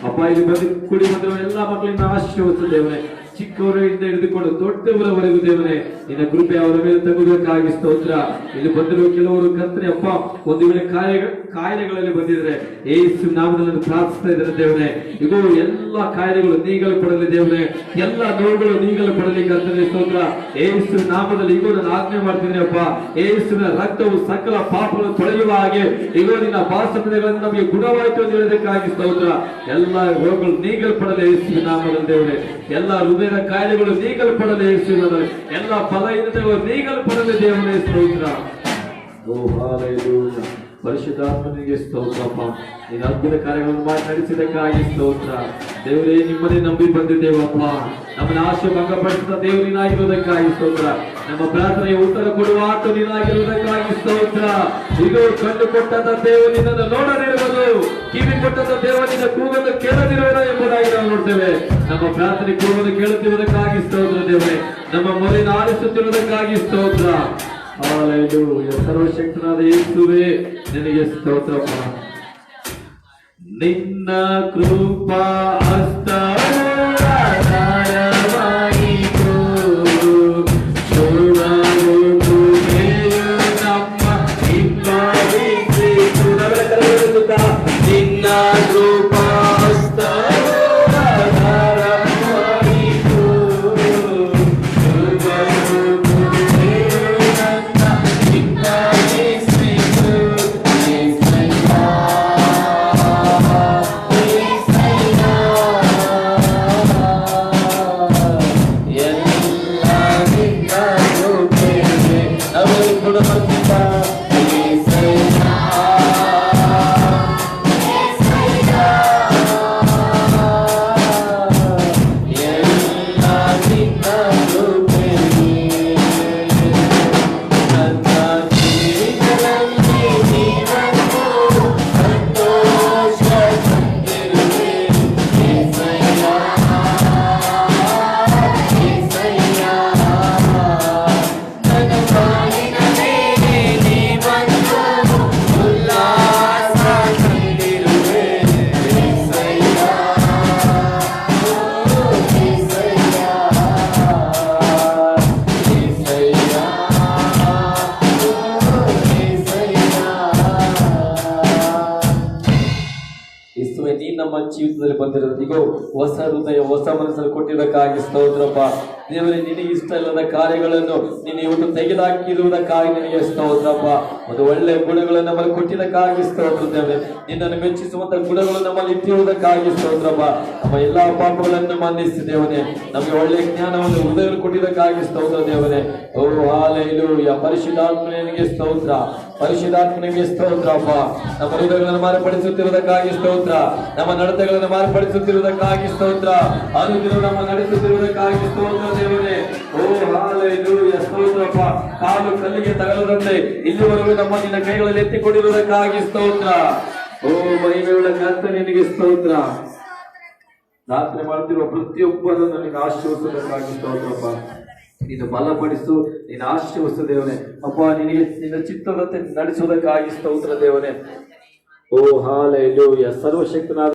ಅಪ್ಪ, ಇಲ್ಲಿ ಕೂಡಿ ಬಂದಿರುವ ಎಲ್ಲಾ ಮಕ್ಕಳಿಂದ ಆಶೀರ್ವದಿಸು ದೇವರೇ. ಚಿಕ್ಕವರಿಂದ ಹಿಡಿದುಕೊಂಡು ದೊಡ್ಡವರವರೆಗೂ ದೇವರೇ ನಿನ್ನ ಕೃಪೆ ಅವರ ಮೇಲೆ ತಗುವುದಕ್ಕಾಗಿ ಸ್ತೋತ್ರ. ಇಲ್ಲಿ ಬಂದಿರುವ ಕೆಲವರು ಕರ್ತನೆ ಅಪ್ಪ, ಒಂದು ವೇಳೆ ಕಾಯಿಲೆಗಳಲ್ಲಿ ಬಂದಿದ್ರೆ ಯೇಸು ನಾಮದಲ್ಲಿ ಪ್ರಾರ್ಥಿಸ್ತಾ ಇದ್ದಾರೆ ದೇವರೇ. ಇದು ಎಲ್ಲ ಕಾಯಿಲೆಗಳು ನೀಗಲು ಪಡಲಿ ದೇವರೇ. ಎಲ್ಲ ನೋವುಗಳು ನೀಗಲು ಪಡಲಿ ಕರ್ತನೆ ಸ್ತೋತ್ರ. ಯೇಸು ನಾಮದಲ್ಲಿ ಈಗ ನಾನು ಆಜ್ಞೆ ಮಾಡ್ತಿದ್ದೀನಿ ಅಪ್ಪ. ಯೇಸುವಿನ ರಕ್ತವು ಸಕಲ ಪಾಪಗಳನ್ನು ತೊಳೆಯುವ ಹಾಗೆ ಈಗ ನಿನ್ನ ಭಾಷಣಗಳಿಂದ ನಮಗೆ ಗುಣವಾಯಿತು ಅಂತ ಹೇಳೋದಕ್ಕಾಗಿ ಸ್ತೋತ್ರ. ಎಲ್ಲ ರೋಗಗಳು ನೀಗಲು ಪಡಲಿ ಯೇಸುವಿನ ನಾಮದಲ್ಲಿ ದೇವರೇ. ಎಲ್ಲ ಹೃದಯದ ಕಾಯಿಲೆಗಳು ನೀಗಲು ಪಡಲಿ ಯೇಸುವಿನಲ್ಲಿ. ಎಲ್ಲ ಫಲಹೀನತೆಗಳು ನೀಗಲು ಪಡಲಿ ದೇವರೇ ಸ್ತೋತ್ರ. ಓ ಹಾಲೆಲೂಯಾ. ಪರಿಶುದ್ಧಾತ್ಮನಿಗೆ ಸ್ತೋತ್ರಪ್ಪ. ನೀನು ಅದ್ಭುತ ಕಾರ್ಯಗಳನ್ನು ಮಾಡಿ ನಡೆಸಿದಕ್ಕಾಗಿ ಸ್ತೋತ್ರ ದೇವರೇ. ನಿಮ್ಮನ್ನೇ ನಂಬಿ ಬಂದಿದ್ದೇವಪ್ಪ. ನಮ್ಮನ್ನ ಆಶೆ ಭಂಗಪಡಿಸಿದ ದೇವರಿನಾಗಿರುವುದಕ್ಕಾಗಿ ಸ್ತೋತ್ರ. ನಮ್ಮ ಪ್ರಾರ್ಥನೆಗೆ ಉತ್ತರ ಕೊಡುವ ಆತ ನೀನಾಗಿರುವುದಕ್ಕಾಗಿ ಸ್ತೋತ್ರ. ಇದು ಕಣ್ಣು ಕೊಟ್ಟಂತ ದೇವರು ನಿನ್ನನ್ನು ನೋಡದಿರುವುದು, ಕಿವಿ ಕೊಟ್ಟಂತ ದೇವರು ನಿನ್ನ ಕೂಗನ್ನು ಕೇಳದಿರುವುದು ಎಂಬುದಾಗಿ ನಾವು ನೋಡ್ತೇವೆ. ನಮ್ಮ ಪ್ರಾರ್ಥನೆ ಕೂಗನ್ನು ಕೇಳುತ್ತಿರುವುದಕ್ಕಾಗಿ ಸ್ತೋತ್ರ ದೇವರೇ. ನಮ್ಮ ಮೊರೆಯನ್ನು ಆಲಿಸುತ್ತಿರುವುದಕ್ಕಾಗಿ ಸ್ತೋತ್ರ. ಹಾಲೆಲೂಯಾ. ಸರ್ವಶಕ್ತನಾದ ಯೇಸುವೇ ನಿನಗೆ ಸ್ತೋತ್ರಪ್ಪ. ನಿನ್ನ ಕೃಪಾ ಹಸ್ತವು ಆಧಾರವಾಯಿತು. ಶೋಧವು ತುದಿಯು ನಮ್ಮ ಹಿಂಬಾಲಿಸಿತು. ನಿನ್ನ ಕೃಪಾ ಹಸ್ತವು ಆಧಾರವಾಯಿತು. ಶೋಧವು ತುದಿಯು ನನ್ನ ಹಿಂಬಾಲಿಸಿತು. ನಮ್ಮ ಜೀವಿತದಲ್ಲಿ ಬಂದಿರೋದು ಈಗ ಹೊಸ ಹೃದಯ, ಹೊಸ ಮನಸ್ಸನ್ನು ಕೊಟ್ಟಿದ್ದಕ್ಕಾಗಿ ಸ್ತೋತ್ರಪ್ಪ ದೇವರೇ. ನಿನಗೆ ಇಷ್ಟ ಇಲ್ಲದ ಕಾರ್ಯಗಳನ್ನು ನೀನು ಇವತ್ತು ತೆಗೆದುಹಾಕಿರುವುದಕ್ಕಾಗಿ ನಿನಗೆ ಸ್ತೋತ್ರಪ್ಪ. ಒಂದು ಒಳ್ಳೆ ಗುಣಗಳನ್ನು ನಮ್ಮಲ್ಲಿ ಕೊಟ್ಟಿದ್ದಕ್ಕಾಗಿ ಸ್ತೋತ್ರ ದೇವರೇ. ನಿನ್ನನ್ನು ಮೆಚ್ಚಿಸುವಂತ ಗುಣಗಳು ನಮ್ಮಲ್ಲಿ ಇಟ್ಟಿರುವುದಕ್ಕಾಗಿ ಸ್ತೋತ್ರಪ್ಪ. ನಮ್ಮ ಎಲ್ಲಾ ಪಾಪಗಳನ್ನು ಮನ್ನಿಸಿ ದೇವರೇ. ನಮಗೆ ಒಳ್ಳೆ ಜ್ಞಾನವನ್ನು ಹೃದಯವನ್ನು ಕೊಟ್ಟಿದ್ದಕ್ಕಾಗಿ ಸ್ತೋತ್ರ ದೇವರೇ. ಓ ಹಾಲೆಲೂಯಾ. ಪರಿಶುದ್ಧಾತ್ಮನಿಗೆ ಸ್ತೋತ್ರ, ಪರಿಶುದ್ಧಾತ್ಮನಿಗೆ ಸ್ತೋತ್ರಪ್ಪ. ನಮ್ಮ ಹೃದಯಗಳನ್ನು ಮಾರ್ಪಡಿಸುತ್ತಿರುವುದಕ್ಕಾಗಿ ಸ್ತೋತ್ರ. ನಮ್ಮ ನಡತೆಗಳನ್ನು ಮಾರ್ಪಡಿಸುತ್ತಿರುವುದಕ್ಕಾಗಿ ಸ್ತೋತ್ರ. ಅನುದಿನ ನಮ್ಮ ನಡೆಸುತ್ತಿರುವುದಕ್ಕಾಗಿ ಸ್ತೋತ್ರ ದೇವರೇ. ಓ ಹಾಲೆಲೂಯಾ. ಸ್ತೋತ್ರಪ್ಪ. ಕಾಲು ಕಲ್ಲಿಗೆ ತಗಲದಂತೆ ಇಲ್ಲಿವರೆಗೂ ನಮ್ಮ ನಿನ್ನ ಕೈಗಳಲ್ಲಿ ಎತ್ತಿಕೊಂಡಿರುವುದಕ್ಕಾಗಿ ಸ್ತೋತ್ರ. ಓ ಮಹಿಮೆಯುಳ್ಳ ಕರ್ತನೇ ನಿನಗೆ ಸ್ತೋತ್ರ. ಪ್ರಾರ್ಥನೆ ಮಾಡುತ್ತಿರುವ ಪ್ರತಿಯೊಬ್ಬರನ್ನು ನಿನ್ನ ಆಶೀರ್ವದಿಸುವುದಕ್ಕಾಗಿ ಸ್ತೋತ್ರಪ್ಪ. ನೀನು ಬಲಪಡಿಸು, ನೀನು ಆಶೀರ್ವದಿಸು ದೇವರೇ. ಅಪ್ಪ, ನಿನಗೆ ನಿನ್ನ ಚಿತ್ತದಂತೆ ನಡೆಸುವುದಕ್ಕಾಗಿ ಸ್ತೋತ್ರ ದೇವರೇ. ಓ ಹಾಲೆಲೂಯಾ. ಸರ್ವಶಕ್ತನಾದ